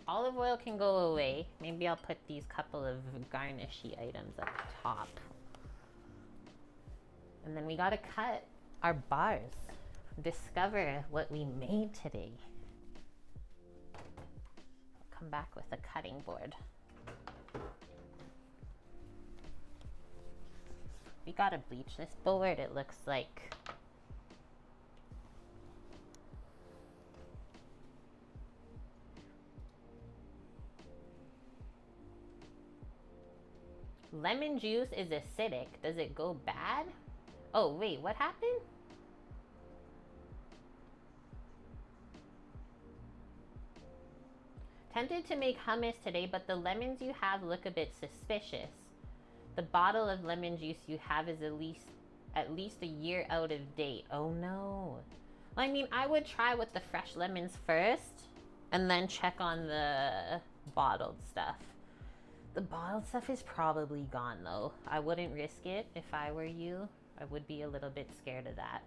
Olive oil can go away. Maybe I'll put these couple of garnishy items at the top. And then we gotta cut our bars. Discover what we made today. I'll come back with a cutting board. We gotta bleach this board. It looks like lemon juice is acidic. Does it go bad? Oh, wait, what happened? Tempted to make hummus today, but the lemons you have look a bit suspicious. The bottle of lemon juice you have is at least a year out of date. Oh no. I mean, I would try with the fresh lemons first and then check on the bottled stuff. The bottled stuff is probably gone though. I wouldn't risk it if I were you. I would be a little bit scared of that.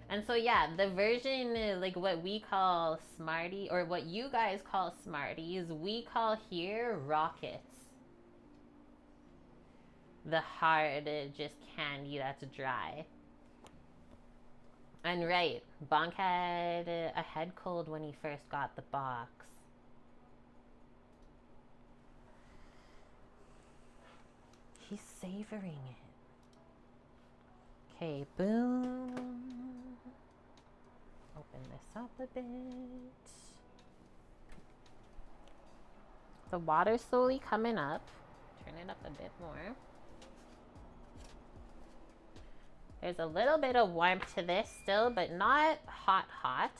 And so yeah, the version, like what we call Smartie, or what you guys call Smarties, we call here Rockets. The hard, just candy that's dry. And right, Bonk had a head cold when he first got the box. He's savoring it. Okay, boom. Open this up a bit. The water's slowly coming up. Turn it up a bit more. There's a little bit of warmth to this still, but not hot hot.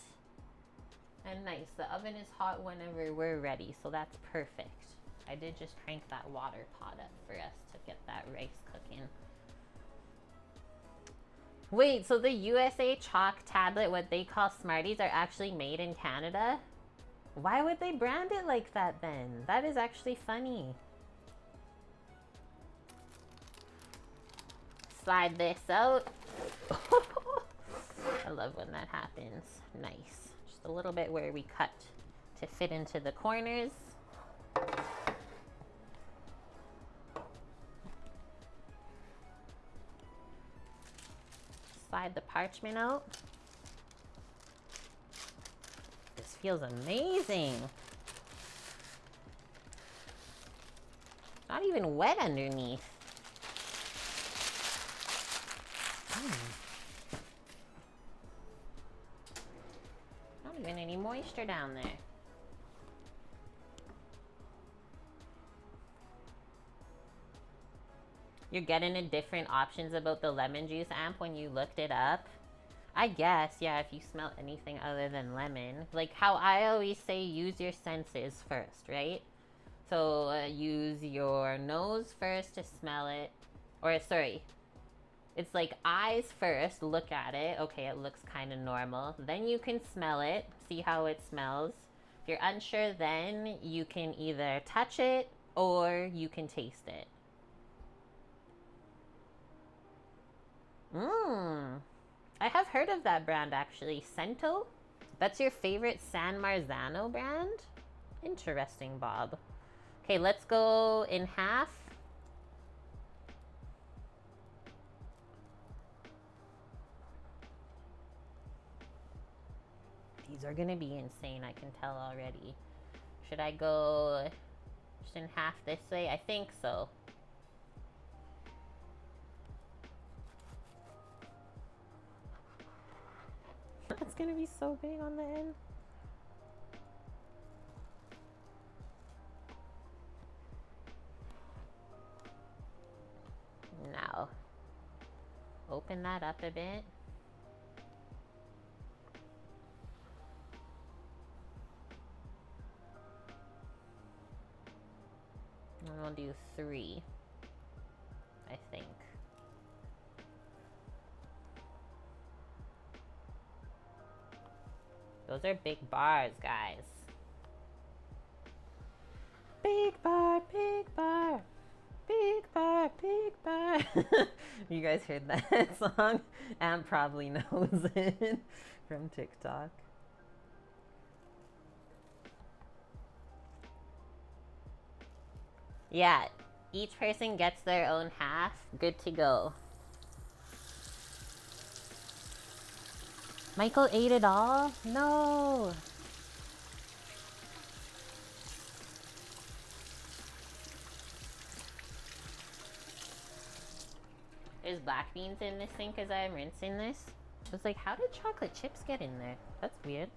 And nice, the oven is hot whenever we're ready, so that's perfect. I did just crank that water pot up for us to get that rice cooking. Wait, so the USA chalk tablet, what they call Smarties, are actually made in Canada? Why would they brand it like that then? That is actually funny. Slide this out. I love when that happens. Nice. Just a little bit where we cut to fit into the corners. Slide the parchment out. This feels amazing. Not even wet underneath. Not even any moisture down there. You're getting a different options about the lemon juice amp when you looked it up. I guess, yeah, if you smell anything other than lemon. Like how I always say, use your senses first, right? So use your nose first to smell it. Or sorry, it's like eyes first, look at it. Okay, it looks kind of normal. Then you can smell it, see how it smells. If you're unsure, then you can either touch it or you can taste it. I have heard of that brand actually. Cento? That's your favorite San Marzano brand? Interesting, Bob. Okay, let's go in half. These are gonna be insane, I can tell already. Should I go just in half this way? I think so. That's gonna be so big on the end. Now, open that up a bit. And we'll do 3, I think. Those are big bars, guys. Big bar, big bar, big bar, big bar. You guys heard that song? Am probably knows it from TikTok. Yeah, each person gets their own half. Good to go. Michael ate it all? No. There's black beans in this sink as I'm rinsing this. I was like, how did chocolate chips get in there? That's weird.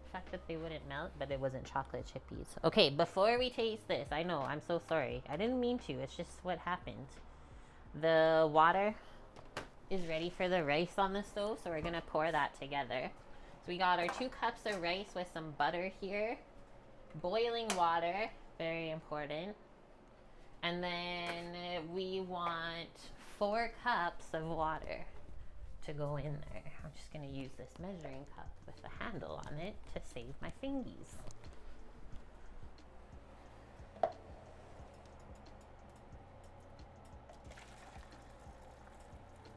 The fact that they wouldn't melt, but it wasn't chocolate chippies. Okay, before we taste this, I know, I'm so sorry. I didn't mean to. It's just what happened. The water is ready for the rice on the stove, so we're gonna pour that together. So we got our 2 cups of rice with some butter here, boiling water, very important, and then we want 4 cups of water to go in there. I'm just gonna use this measuring cup with a handle on it to save my fingies.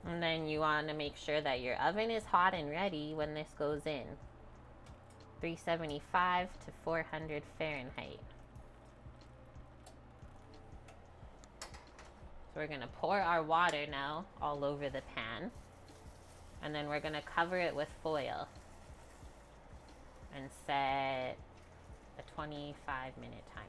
And then you want to make sure that your oven is hot and ready when this goes in. 375 to 400 Fahrenheit. So we're going to pour our water now all over the pan. And then we're gonna cover it with foil and set a 25-minute timer.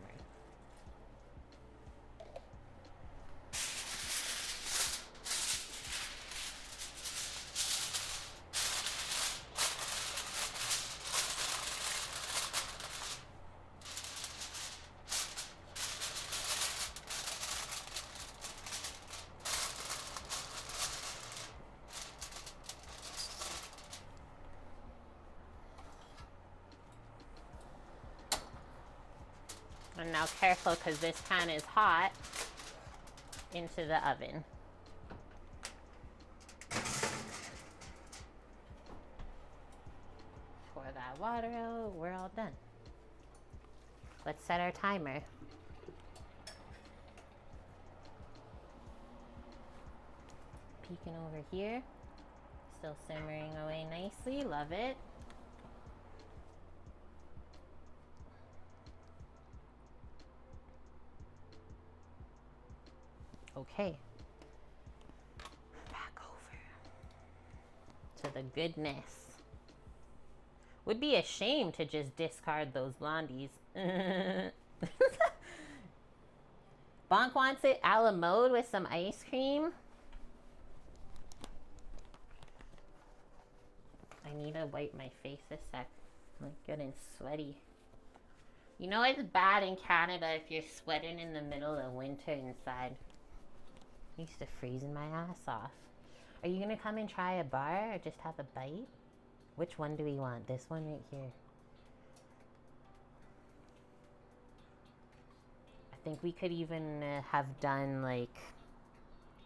And now careful, because this pan is hot, into the oven. Pour that water out, we're all done. Let's set our timer. Peeking over here, still simmering away nicely, love it. Okay, back over to the goodness. Would be a shame to just discard those blondies. Bonk wants it a la mode with some ice cream. I need to wipe my face a sec. I'm getting sweaty. You know it's bad in Canada if you're sweating in the middle of winter inside. I used to freezing my ass off. Are you gonna come and try a bar or just have a bite? Which one do we want? This one right here. I think we could even have done like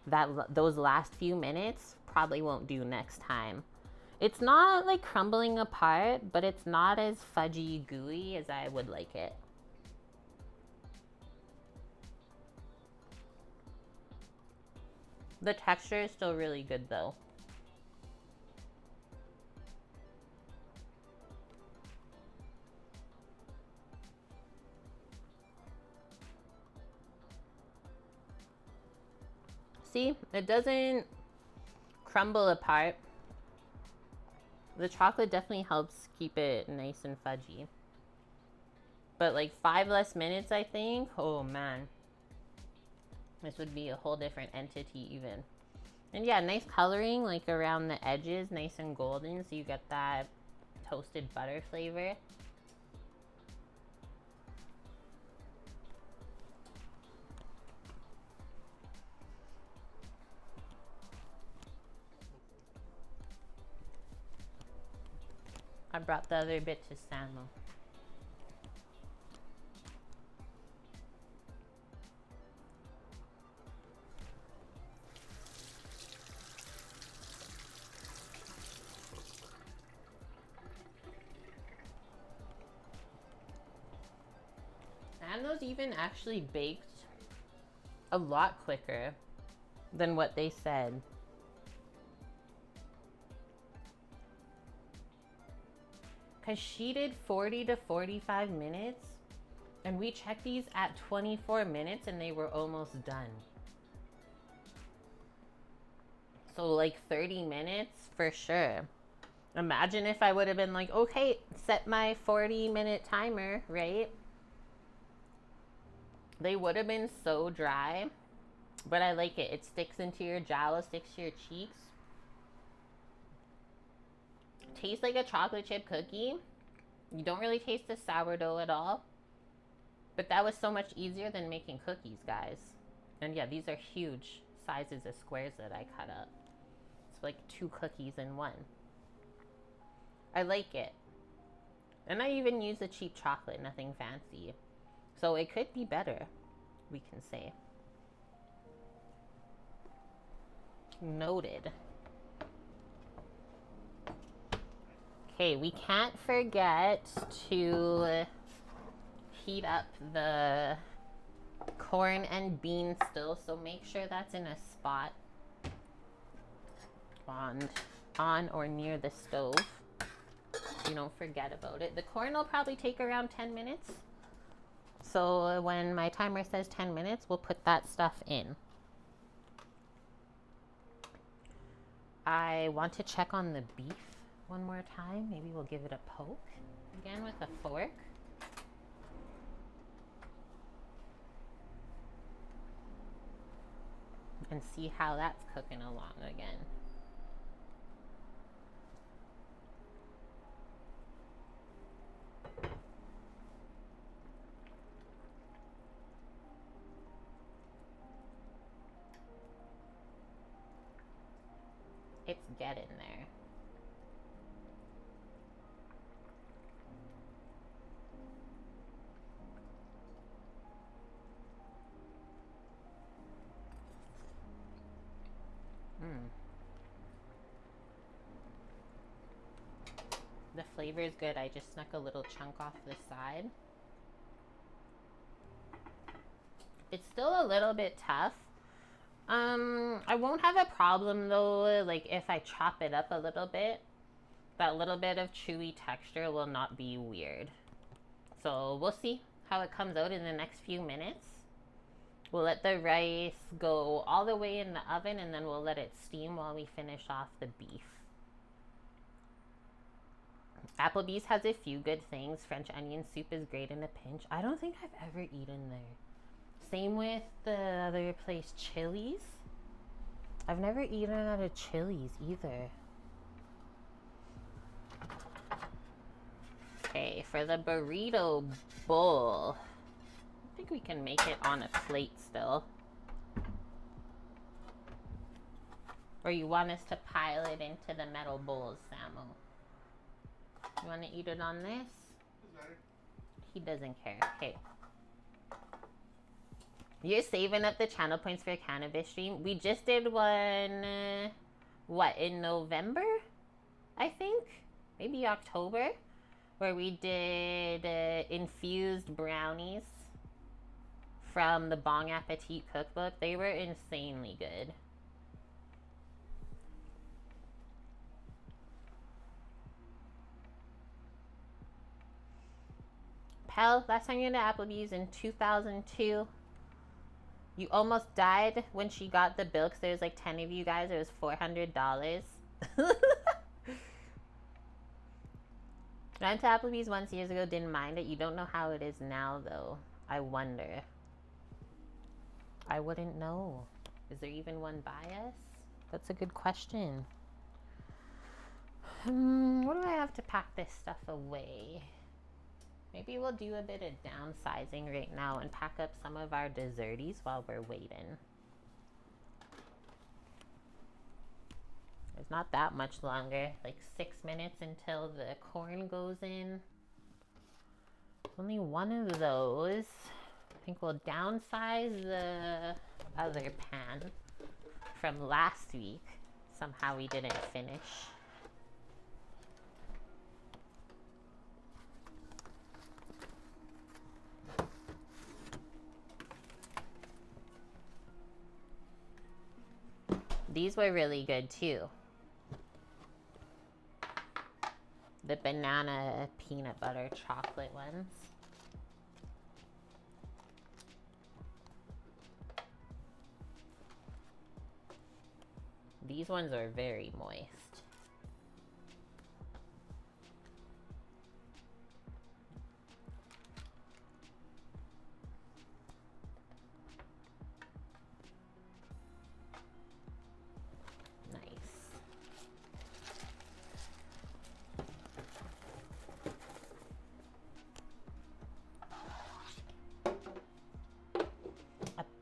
that. Those last few minutes probably won't do next time. It's not like crumbling apart, but it's not as fudgy gooey as I would like it. The texture is still really good though. See, it doesn't crumble apart. The chocolate definitely helps keep it nice and fudgy. But like 5 less minutes, I think. Oh man. This would be a whole different entity even. And yeah, nice coloring like around the edges, nice and golden, so you get that toasted butter flavor. I brought the other bit to Samo. And those even actually baked a lot quicker than what they said. Because she did 40 to 45 minutes, and we checked these at 24 minutes and they were almost done. So like 30 minutes for sure. Imagine if I would have been like, okay, set my 40-minute timer, right? They would have been so dry, but I like it. It sticks into your jowl, sticks to your cheeks. Tastes like a chocolate chip cookie. You don't really taste the sourdough at all, but that was so much easier than making cookies, guys. And yeah, these are huge sizes of squares that I cut up. It's like 2 cookies in one. I like it. And I even use a cheap chocolate, nothing fancy. So it could be better, we can say. Noted. Okay, we can't forget to heat up the corn and beans still, so make sure that's in a spot on or near the stove. You don't forget about it. The corn will probably take around 10 minutes. So when my timer says 10 minutes, we'll put that stuff in. I want to check on the beef one more time. Maybe we'll give it a poke again with a fork. And see how that's cooking along again. It's getting there. The flavor is good. I just snuck a little chunk off the side. It's still a little bit tough. I won't have a problem though, like if I chop it up a little bit, that little bit of chewy texture will not be weird. So we'll see how it comes out in the next few minutes. We'll let the rice go all the way in the oven and then we'll let it steam while we finish off the beef. Applebee's has a few good things. French onion soup is great in a pinch. I don't think I've ever eaten there. Same with the other place, Chili's. I've never eaten at a Chili's either. Okay, for the burrito bowl, I think we can make it on a plate still. Or you want us to pile it into the metal bowls, Samu? You want to eat it on this? Doesn't matter. He doesn't care. Okay. You're saving up the channel points for a cannabis stream. We just did one, what, in November? I think? Maybe October? Where we did infused brownies from the Bon Appetit cookbook. They were insanely good. Pal, last time you went to Applebee's in 2002. You almost died when she got the bill because there was like 10 of you guys. It was $400. I went to Applebee's once years ago, didn't mind it. You don't know how it is now, though. I wonder. I wouldn't know. Is there even one by us? That's a good question. What do I have to pack this stuff away? Maybe we'll do a bit of downsizing right now and pack up some of our desserties while we're waiting. There's not that much longer, like 6 minutes until the corn goes in. Only one of those. I think we'll downsize the other pan from last week. Somehow we didn't finish. These were really good too. The banana peanut butter chocolate ones. These ones are very moist.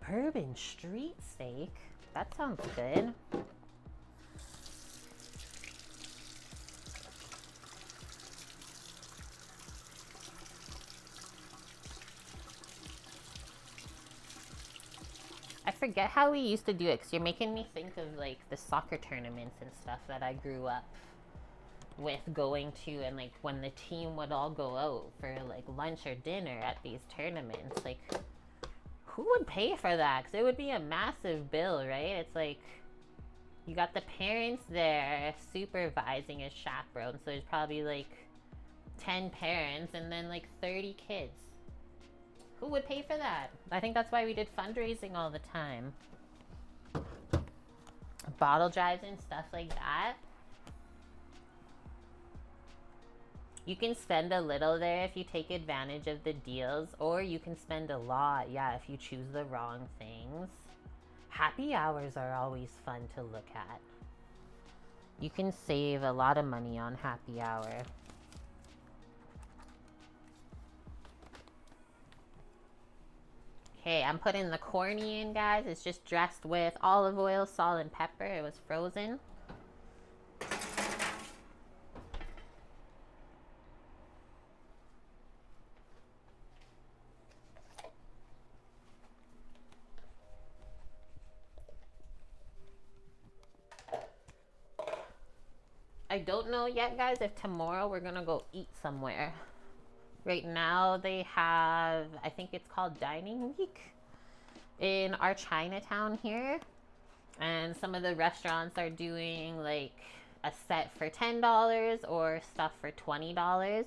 Bourbon street steak. That sounds good. I forget how we used to do it because you're making me think of like the soccer tournaments and stuff that I grew up with going to, and like when the team would all go out for like lunch or dinner at these tournaments. Like, who would pay for that? Because it would be a massive bill, right? It's like, you got the parents there supervising as chaperones. So there's probably like 10 parents and then like 30 kids. Who would pay for that? I think that's why we did fundraising all the time. bottle drives and stuff like that. You can spend a little there if you take advantage of the deals, or you can spend a lot, yeah, if you choose the wrong things. Happy hours are always fun to look at. You can save a lot of money on happy hour. Okay, I'm putting the corny in, guys. It's just dressed with olive oil, salt, and pepper. It was frozen. I don't know yet, guys, if tomorrow we're gonna go eat somewhere. Right now they have, I think it's called Dining Week in our Chinatown here. And some of the restaurants are doing like a set for $10 or stuff for $20.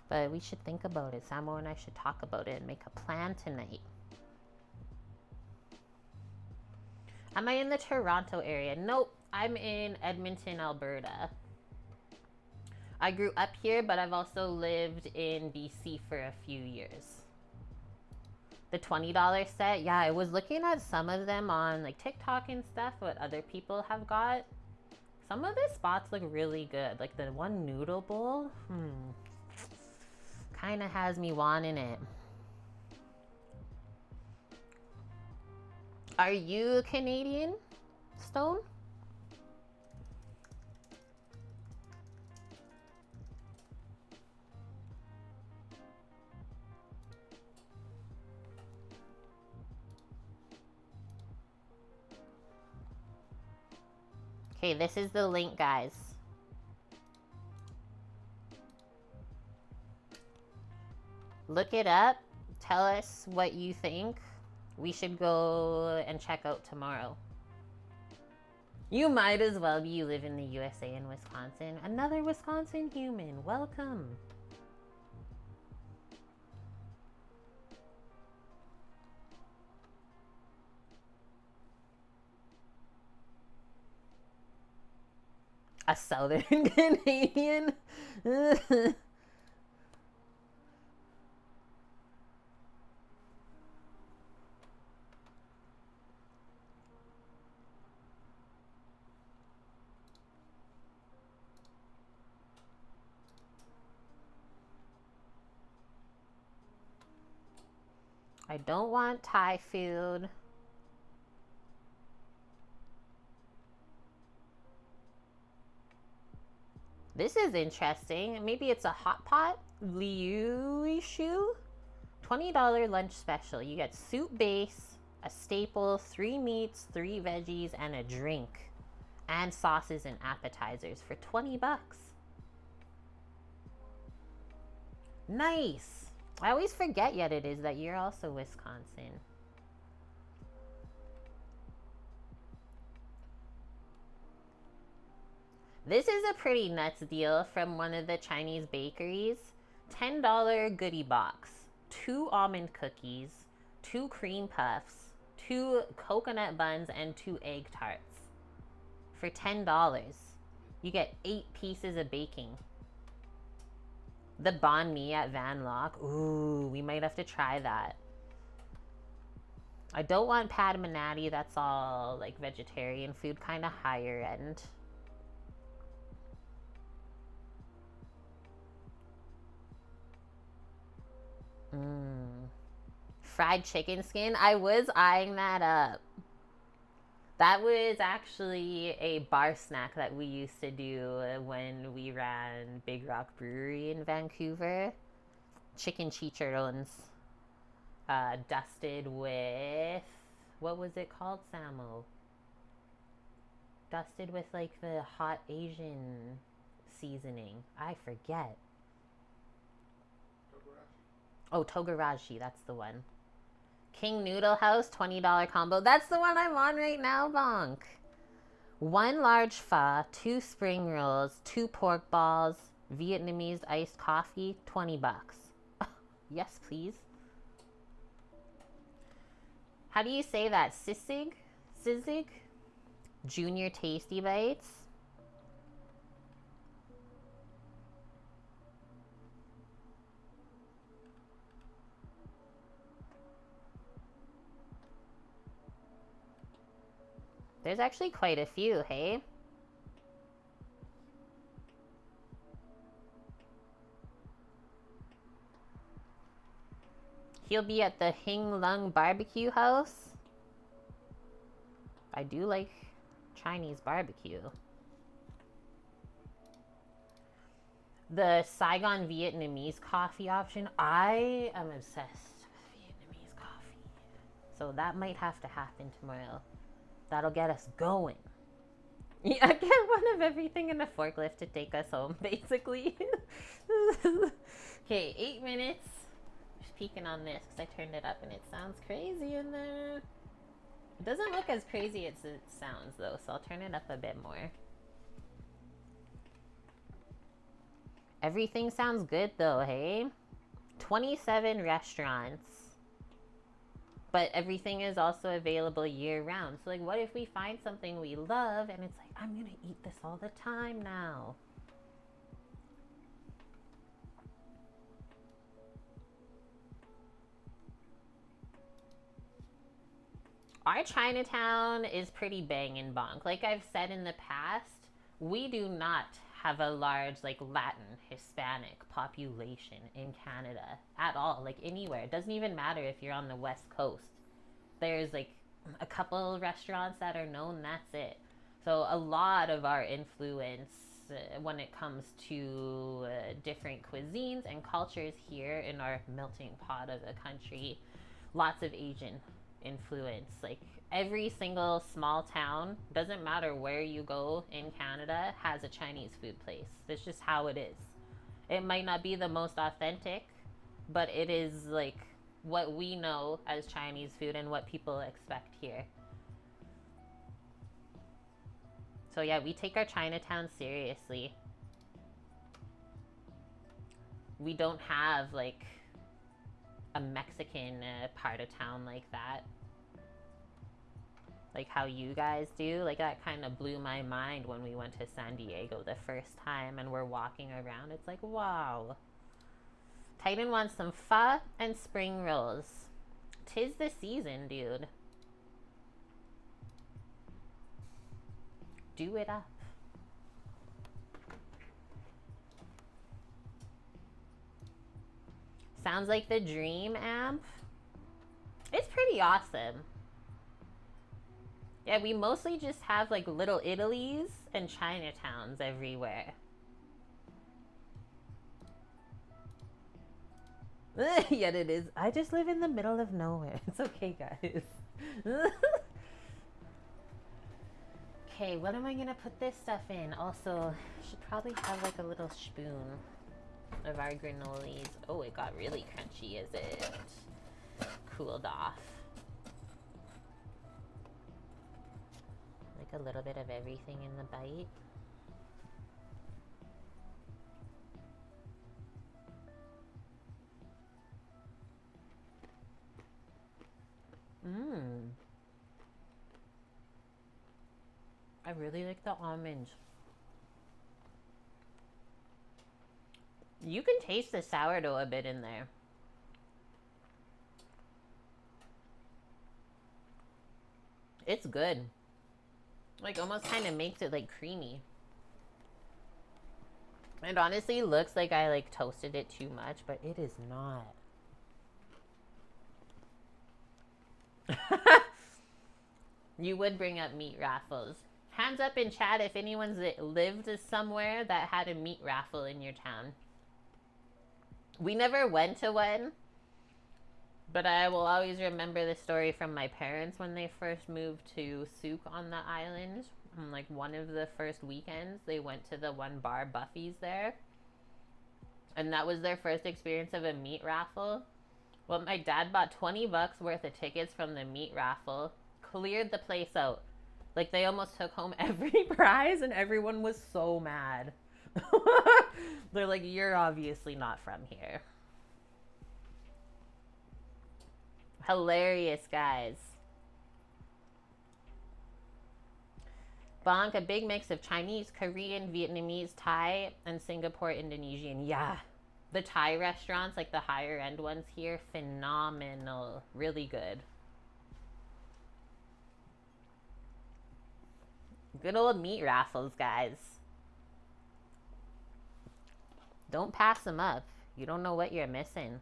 But we should think about it. Samo and I should talk about it and make a plan tonight. Am I in the Toronto area? Nope. I'm in Edmonton, Alberta. I grew up here, but I've also lived in BC for a few years. The $20 set, yeah, I was looking at some of them on like TikTok and stuff, what other people have got. Some of the spots look really good. Like the one noodle bowl, kind of has me wanting it. Are you Canadian, Stone? Okay, this is the link, guys. Look it up. Tell us what you think. We should go and check out tomorrow. You might as well be. You live in the USA and Wisconsin. Another Wisconsin human. Welcome. A Southern Canadian? I don't want Thai food. This is interesting. Maybe it's a hot pot. Liu Shu. $20 lunch special. You get soup base, a staple, 3 meats, 3 veggies, and a drink. And sauces and appetizers for 20 bucks. Nice. I always forget yet it is that you're also Wisconsin. This is a pretty nuts deal from one of the Chinese bakeries. $10 goodie box. 2 almond cookies, 2 cream puffs, 2 coconut buns, and 2 egg tarts. For $10. You get 8 pieces of baking. The banh mi at Van Lock. Ooh, we might have to try that. I don't want pad manati. That's all like vegetarian food, kind of higher end. Fried chicken skin. I was eyeing that up. That was actually a bar snack that we used to do when we ran Big Rock Brewery in Vancouver. Chicken chicharrones. Dusted with... What was it called, Samo? Dusted with like the hot Asian seasoning. I forget. Oh, Togarashi. That's the one. King Noodle House, $20 combo. That's the one I'm on right now, Bonk. 1 large pho, 2 spring rolls, 2 pork balls, Vietnamese iced coffee, 20 bucks. Yes, please. How do you say that? Sisig? Sisig? Junior Tasty Bites. There's actually quite a few, hey? He'll be at the Hing Lung Barbecue House. I do like Chinese barbecue. The Saigon Vietnamese coffee option. I am obsessed with Vietnamese coffee. So that might have to happen tomorrow. That'll get us going. Yeah, get one of everything in a forklift to take us home, basically. Okay, 8 minutes. Just peeking on this because I turned it up and it sounds crazy in there. It doesn't look as crazy as it sounds, though, so I'll turn it up a bit more. Everything sounds good, though, hey? 27 restaurants. But everything is also available year-round. So, like, what if we find something we love and it's like, I'm going to eat this all the time now? Our Chinatown is pretty bangin' bonk. Like I've said in the past, we do not have a large, like, Latin, Hispanic population in Canada at all. Like, anywhere. It doesn't even matter if you're on the West Coast. There's, like, a couple restaurants that are known, that's it. So a lot of our influence when it comes to different cuisines and cultures here in our melting pot of a country, lots of Asian influence. Like every single small town, doesn't matter where you go in Canada, has a Chinese food place. That's just how it is. It might not be the most authentic, but it is like what we know as Chinese food and what people expect here. So yeah, we take our Chinatown seriously. We don't have like a Mexican part of town like that. Like how you guys do. Like that kind of blew my mind when we went to San Diego the first time and we're walking around. It's like, wow. Titan wants some pho and spring rolls. 'Tis the season, dude. Do it up. Sounds like the Dream amp. It's pretty awesome. Yeah, we mostly just have like little Italies and Chinatowns everywhere. Yet it is. I just live in the middle of nowhere. It's okay, guys. Okay, what am I gonna put this stuff in? Also, should probably have like a little spoon of our granolas. Oh, it got really crunchy, is it? Cooled off. Like a little bit of everything in the bite. Mmm. I really like the almonds. You can taste the sourdough a bit in there. It's good. Like almost kind of makes it like creamy. It honestly looks like I like toasted it too much, but it is not. You would bring up meat raffles. Hands up in chat if anyone's lived somewhere that had a meat raffle in your town. We never went to one, but I will always remember the story from my parents when they first moved to Souk on the island. On like one of the first weekends, they went to the one bar, Buffy's there. And that was their first experience of a meat raffle. Well, my dad bought $20 worth of tickets from the meat raffle, cleared the place out. Like they almost took home every prize and everyone was so mad. They're like, you're obviously not from here. Hilarious, guys. Mukbang, a big mix of Chinese, Korean, Vietnamese, Thai, and Singapore, Indonesian. Yeah. The Thai restaurants, like the higher end ones here, phenomenal. Really good. Good old meat raffles, guys. Don't pass them up. You don't know what you're missing.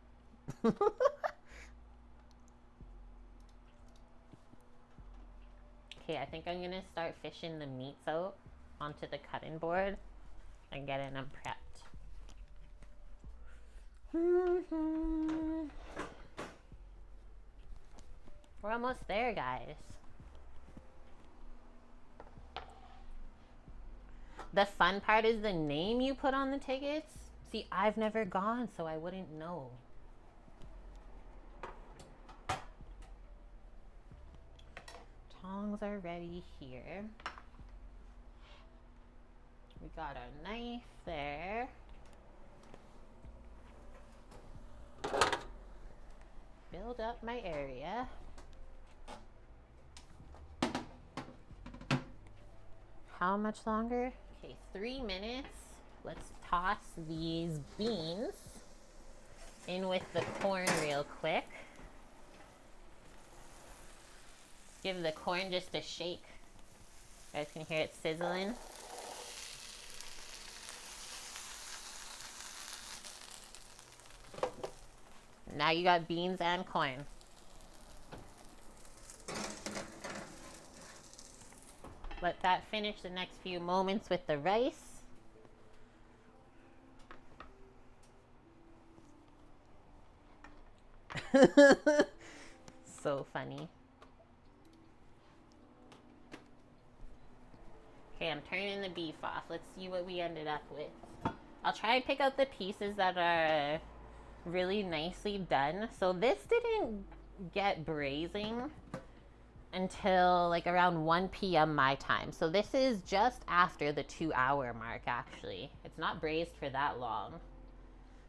Okay, I think I'm gonna start fishing the meats out onto the cutting board and getting them prepped. We're almost there, guys. The fun part is the name you put on the tickets. See, I've never gone, so I wouldn't know. Tongs are ready here. We got our knife there. Build up my area. How much longer? Okay, 3 minutes. Let's toss these beans in with the corn real quick. Give the corn just a shake. You guys can hear it sizzling. Now you got beans and corn. Let that finish the next few moments with the rice. So funny. Okay, I'm turning the beef off. Let's see what we ended up with. I'll try and pick out the pieces that are really nicely done. So this didn't get braising until like around 1 p.m. my time. So this is just after the 2-hour mark, actually. It's not braised for that long.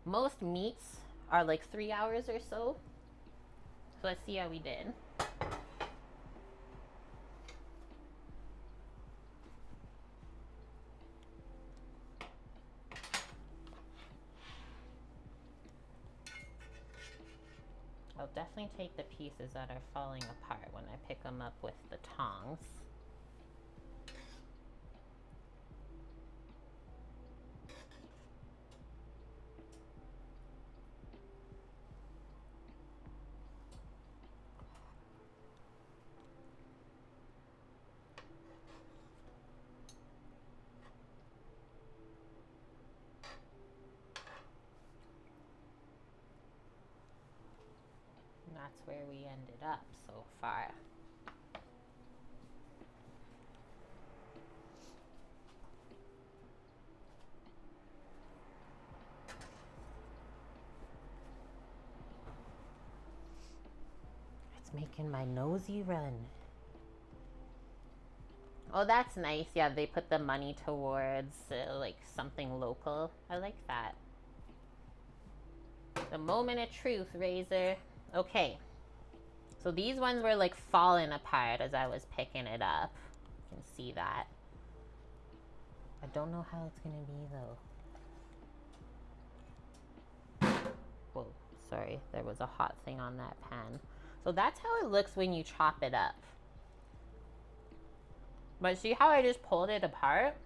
Most meats are like 3 hours or so. So let's see how we did. I'll definitely take the pieces that are falling apart when I pick them up with the tongs. That's where we ended up so far. It's making my nosy run. Oh, that's nice. Yeah, they put the money towards like something local. I like that. The moment of truth, Razor. Okay. So these ones were like falling apart as I was picking it up. You can see that. I don't know how it's gonna be though. Whoa, sorry. There was a hot thing on that pan. So that's how it looks when you chop it up. But see how I just pulled it apart?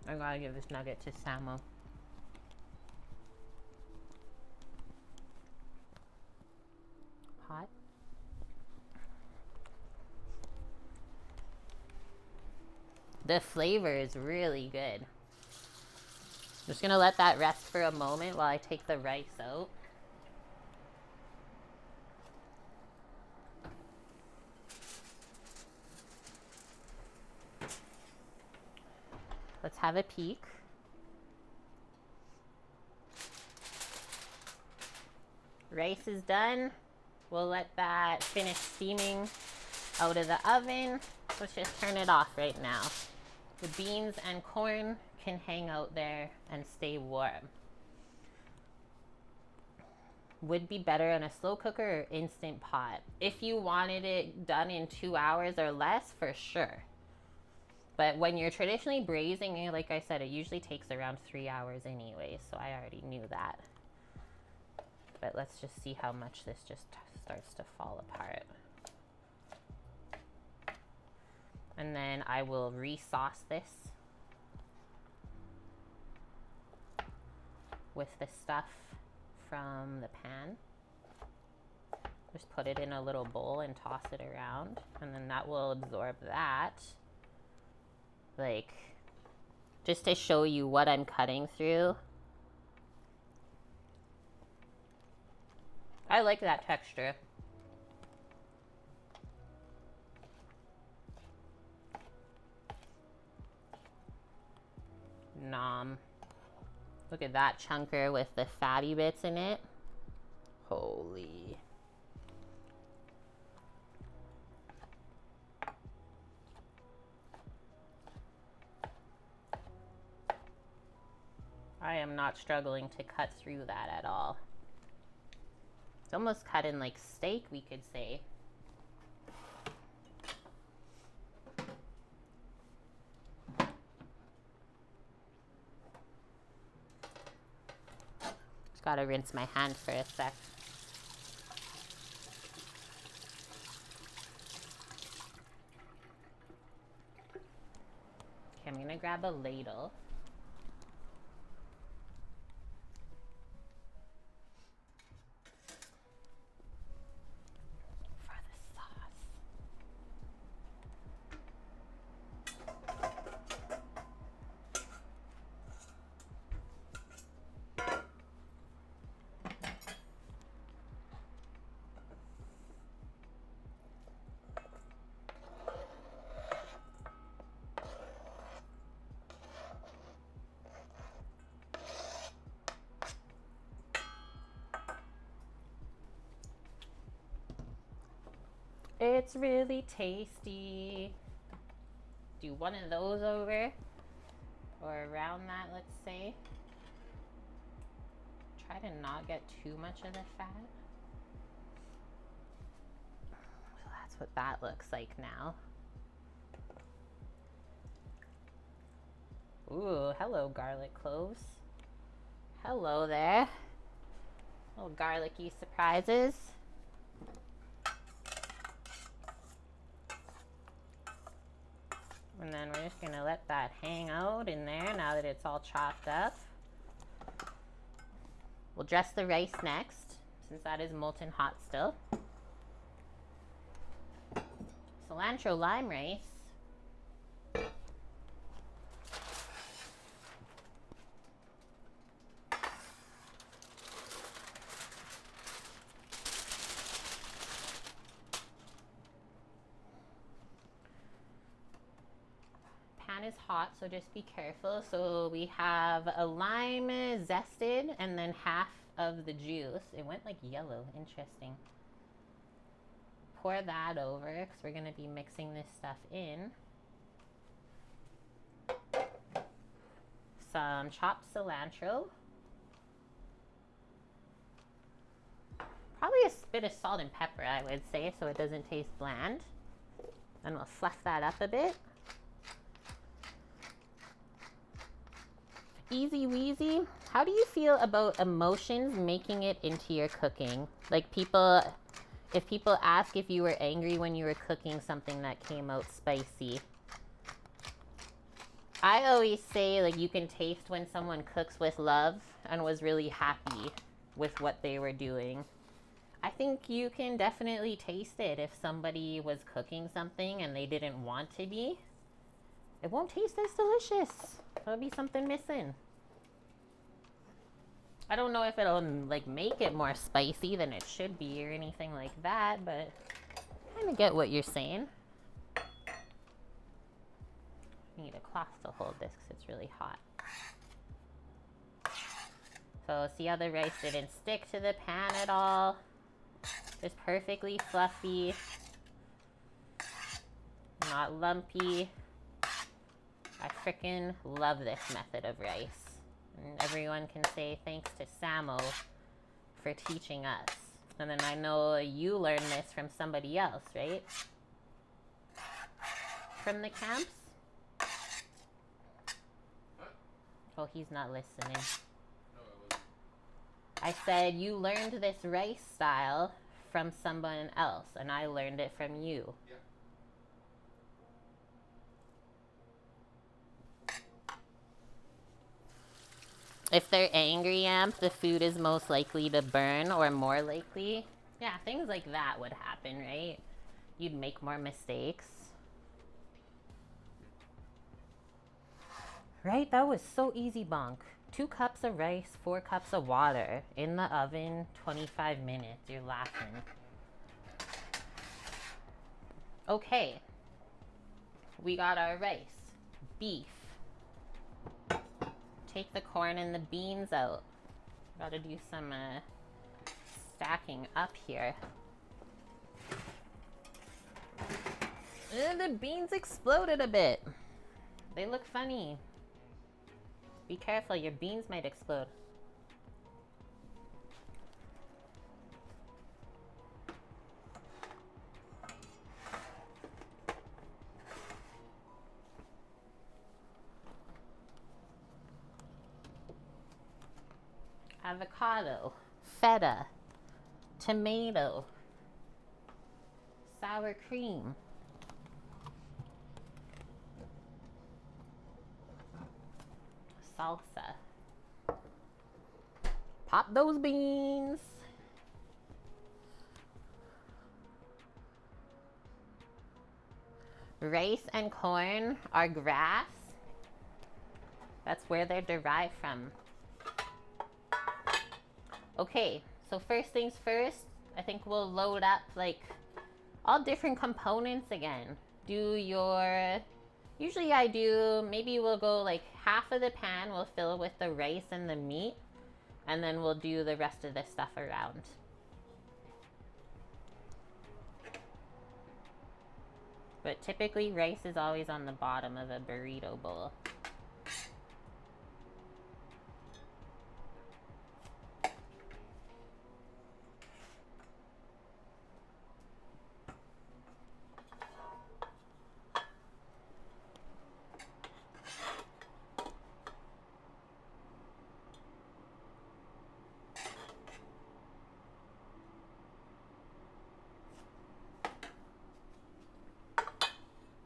I gotta give this nugget to Samo. Hot. The flavor is really good. Just gonna let that rest for a moment while I take the rice out. Let's have a peek. Rice is done. We'll let that finish steaming out of the oven. Let's just turn it off right now. The beans and corn can hang out there and stay warm. would be better in a slow cooker or instant pot. If you wanted it done in 2 hours or less, for sure. But when you're traditionally braising it, like I said, it usually takes around 3 hours anyway, so I already knew that. But let's just see how much this just starts to fall apart. And then I will re-sauce this with the stuff from the pan. Just put it in a little bowl and toss it around, and then that will absorb that. Like, just to show you what I'm cutting through. I like that texture. Nom. Look at that chunker with the fatty bits in it. Holy. I am not struggling to cut through that at all. It's almost cut in like steak, we could say. Just gotta rinse my hand for a sec. Okay, I'm gonna grab a ladle. It's really tasty. Do one of those over or around that, let's say. Try to not get too much of the fat. So that's what that looks like now. Ooh, hello garlic cloves. Hello there. Little garlicky surprises. And then we're just gonna let that hang out in there now that it's all chopped up. We'll dress the rice next, since that is molten hot still. Cilantro lime rice. Is hot, so just be careful. So we have a lime zested and then half of the juice. It went like yellow. Interesting. Pour that over because we're going to be mixing this stuff in. Some chopped cilantro. Probably a bit of salt and pepper, I would say, so it doesn't taste bland. And we'll fluff that up a bit. Easy Weezy. How do you feel about emotions making it into your cooking? Like if people ask if you were angry when you were cooking something that came out spicy. I always say, like, you can taste when someone cooks with love and was really happy with what they were doing. I think you can definitely taste it if somebody was cooking something and they didn't want to be. It won't taste as delicious. There'll be something missing. I don't know if it'll like make it more spicy than it should be or anything like that, but I kind of get what you're saying. I need a cloth to hold this because it's really hot. So see how the rice didn't stick to the pan at all? Just perfectly fluffy, not lumpy. I frickin' love this method of rice. And everyone can say thanks to Samo for teaching us. And then I know you learned this from somebody else, right? From the camps? What? Oh, he's not listening. No, I wasn't. I said you learned this rice style from someone else, and I learned it from you. Yeah. If they're angry, Amp, the food is most likely to burn, or more likely. Yeah, things like that would happen, right? You'd make more mistakes. Right? That was so easy, Bonk. 2 cups of rice, 4 cups of water. In the oven, 25 minutes. You're laughing. Okay. We got our rice. Beef. Take the corn and the beans out. Gotta do some stacking up here. The beans exploded a bit. They look funny. Be careful, your beans might explode. Avocado, feta, tomato, sour cream. Salsa. Pop those beans. Rice and corn are grass. That's where they're derived from. Okay, so first things first, I think we'll load up like all different components again. Usually I do, maybe we'll go like half of the pan we'll fill with the rice and the meat, and then we'll do the rest of the stuff around. But typically rice is always on the bottom of a burrito bowl.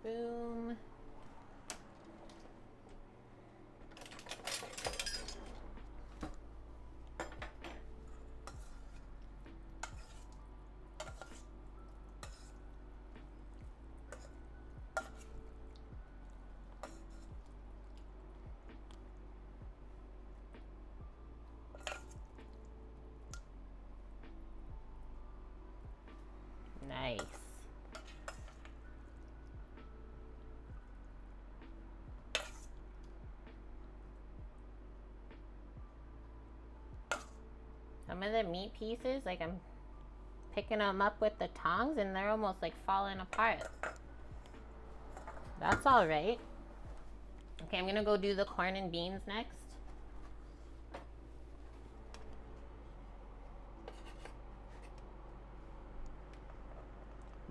Boom. Nice. Some of the meat pieces, like I'm picking them up with the tongs and they're almost like falling apart. That's all right. Okay, I'm gonna go do the corn and beans next.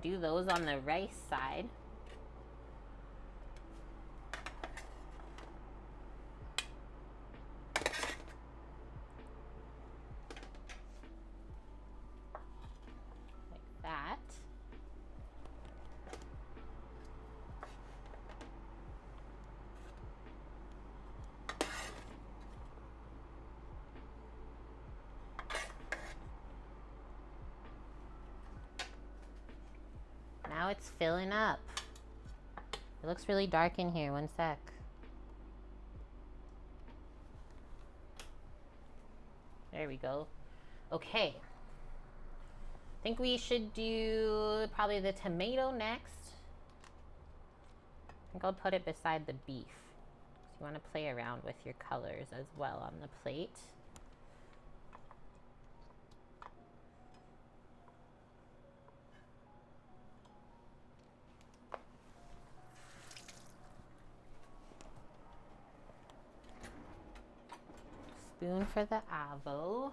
Do those on the rice side. Like that. Now it's filling up. It looks really dark in here. One sec. There we go. Okay. I think we should do probably the tomato next. I think I'll put it beside the beef. So you want to play around with your colors as well on the plate. Spoon for the avo.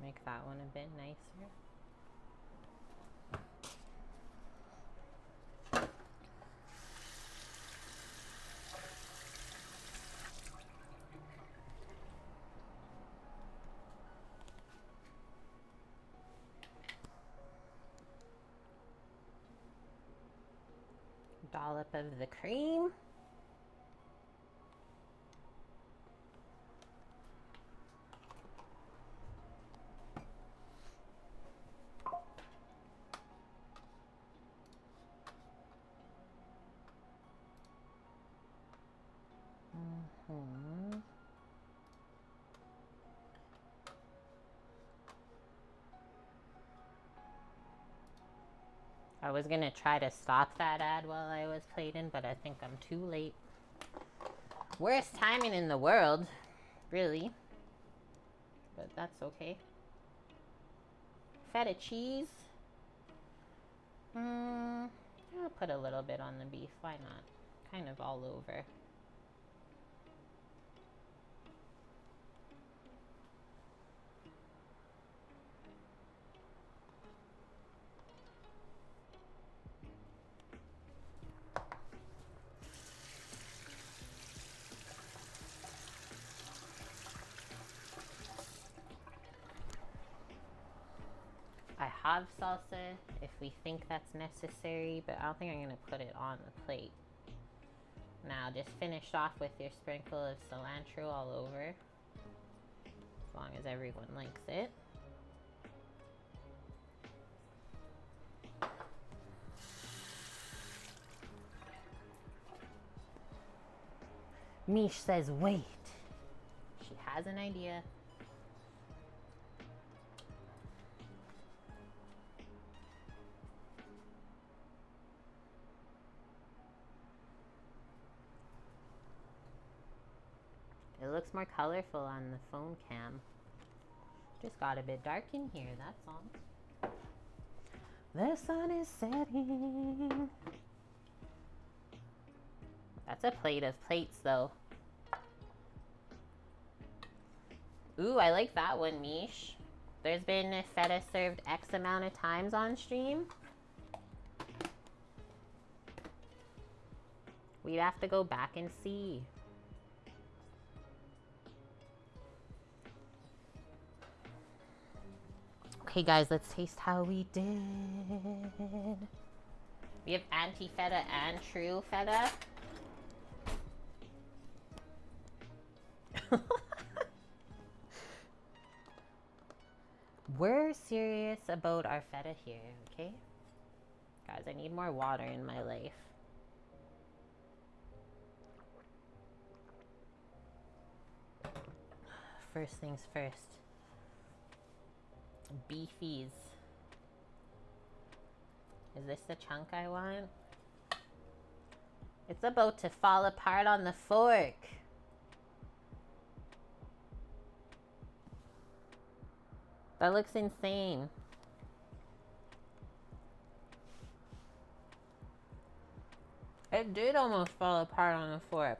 Make that one a bit nicer. Dollop of the cream. I was gonna try to stop that ad while I was plating, but I think I'm too late. Worst timing in the world, really. But that's okay. Feta cheese. I'll put a little bit on the beef, why not? Kind of all over. I have salsa if we think that's necessary, but I don't think I'm gonna put it on the plate. Now just finish off with your sprinkle of cilantro all over, as long as everyone likes it. Mish says wait. She has an idea. It looks more colorful on the phone cam. Just got a bit dark in here, that's all. The sun is setting. That's a plate of plates, though. Ooh, I like that one, Mish. There's been feta served X amount of times on stream. We'd have to go back and see. Okay, guys, let's taste how we did. We have anti-feta and true feta. We're serious about our feta here, okay? Guys, I need more water in my life. First things first. Beefies. Is this the chunk I want? It's about to fall apart on the fork. That looks insane. It did almost fall apart on the fork.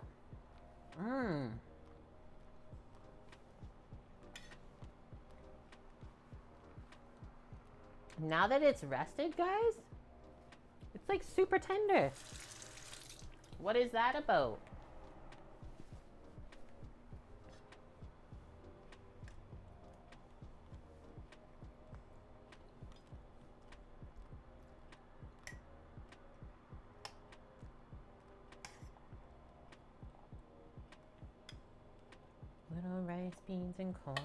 Now that it's rested, guys, it's like super tender. What is that about? Little rice, beans, and corn.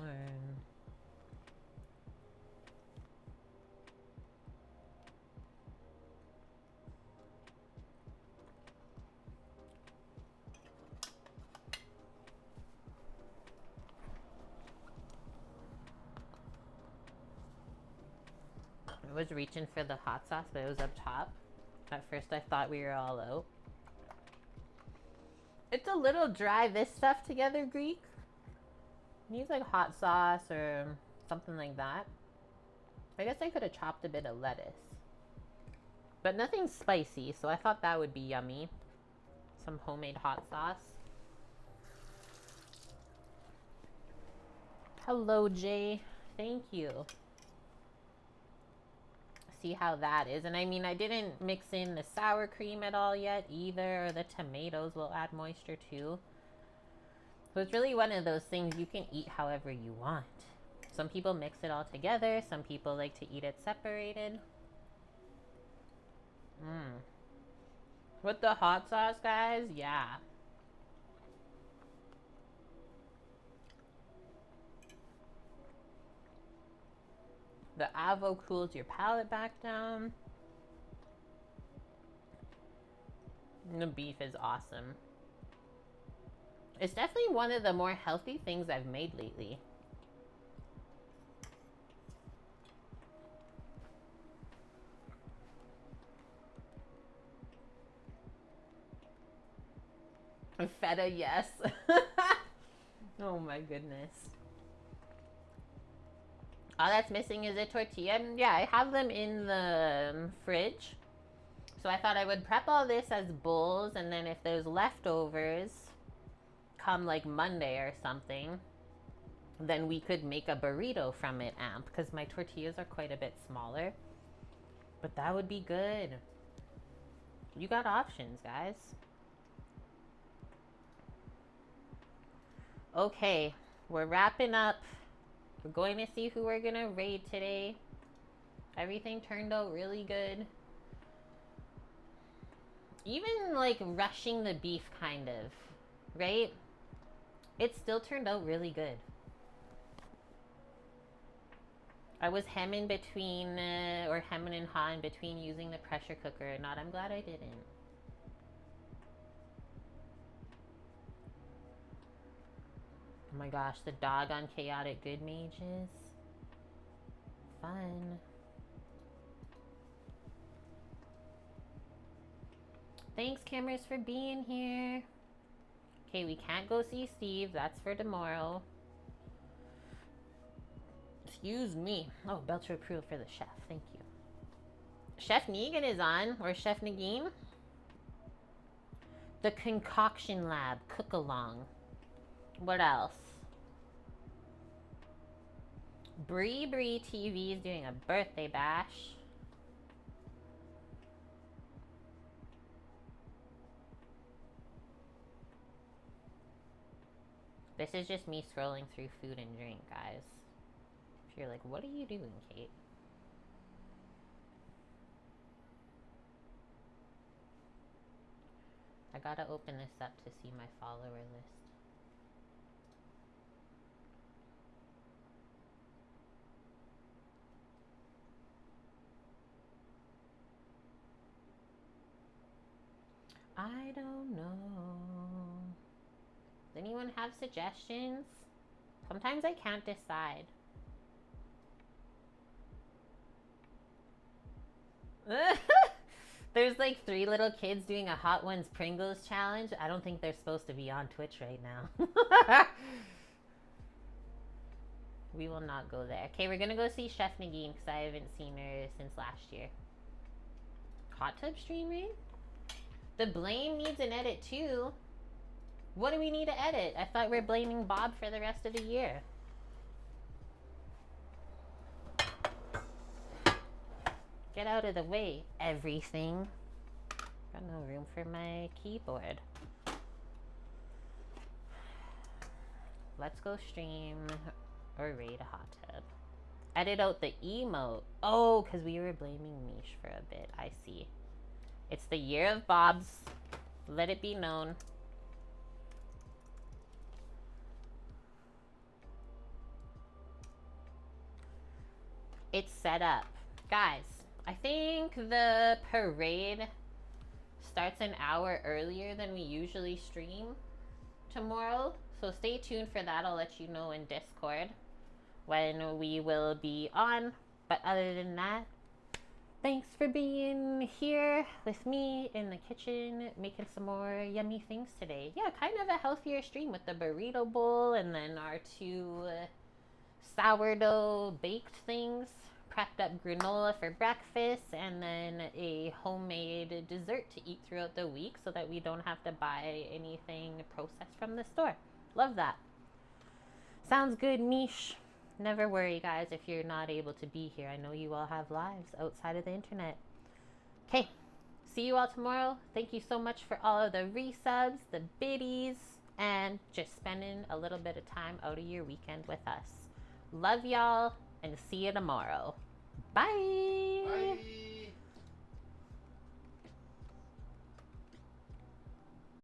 I was reaching for the hot sauce, but it was up top. At first I thought we were all out. It's a little dry, this stuff together, Greek. Needs like hot sauce or something like that. I guess I could have chopped a bit of lettuce. But nothing spicy, so I thought that would be yummy. Some homemade hot sauce. Hello, Jay. Thank you. See how that is. And I mean, I didn't mix in the sour cream at all yet either. The tomatoes will add moisture too. So it's really one of those things you can eat however you want. Some people mix it all together. Some people like to eat it separated. With the hot sauce, guys, yeah. The avo cools your palate back down. And the beef is awesome. It's definitely one of the more healthy things I've made lately. Feta, yes. Oh my goodness. All that's missing is a tortilla. Yeah, I have them in the fridge. So I thought I would prep all this as bowls, and then if there's leftovers come like Monday or something, then we could make a burrito from it, Amp, because my tortillas are quite a bit smaller. But that would be good. You got options, guys. Okay, we're wrapping up. We're going to see who we're going to raid today. Everything turned out really good. Even like rushing the beef, kind of, right? It still turned out really good. I was hemming between, or hemming and hawing between using the pressure cooker or not. I'm glad I didn't. Oh my gosh, the dog on Chaotic Good Mages. Fun. Thanks, Cameras, for being here. Okay, we can't go see Steve. That's for tomorrow. Excuse me. Oh, Belcher approved for the chef. Thank you. Chef Negan is on, or Chef Nagin. The Concoction Lab, cook along. What else? Bree TV is doing a birthday bash. This is just me scrolling through food and drink, guys. If you're like, what are you doing, Kate? I gotta open this up to see my follower list. I don't know. Does anyone have suggestions? Sometimes I can't decide. There's like 3 little kids doing a Hot Ones Pringles challenge. I don't think they're supposed to be on Twitch right now. We will not go there. Okay, we're gonna go see Chef Nagin because I haven't seen her since last year. Hot tub streaming? The blame needs an edit too. What do we need to edit? I thought we were blaming Bob for the rest of the year. Get out of the way, everything. Got no room for my keyboard. Let's go stream or raid a hot tub. Edit out the emote. Oh, because we were blaming Mish for a bit. I see. It's the year of Bob's. Let it be known. It's set up. Guys, I think the parade starts an hour earlier than we usually stream tomorrow. So stay tuned for that. I'll let you know in Discord when we will be on. But other than that, thanks for being here with me in the kitchen, making some more yummy things today. Yeah, kind of a healthier stream with the burrito bowl and then our 2 sourdough baked things. Prepped up granola for breakfast and then a homemade dessert to eat throughout the week so that we don't have to buy anything processed from the store. Love that. Sounds good, Mish. Never worry, guys, if you're not able to be here. I know you all have lives outside of the internet. Okay, see you all tomorrow. Thank you so much for all of the resubs, the biddies, and just spending a little bit of time out of your weekend with us. Love y'all, and see you tomorrow. Bye.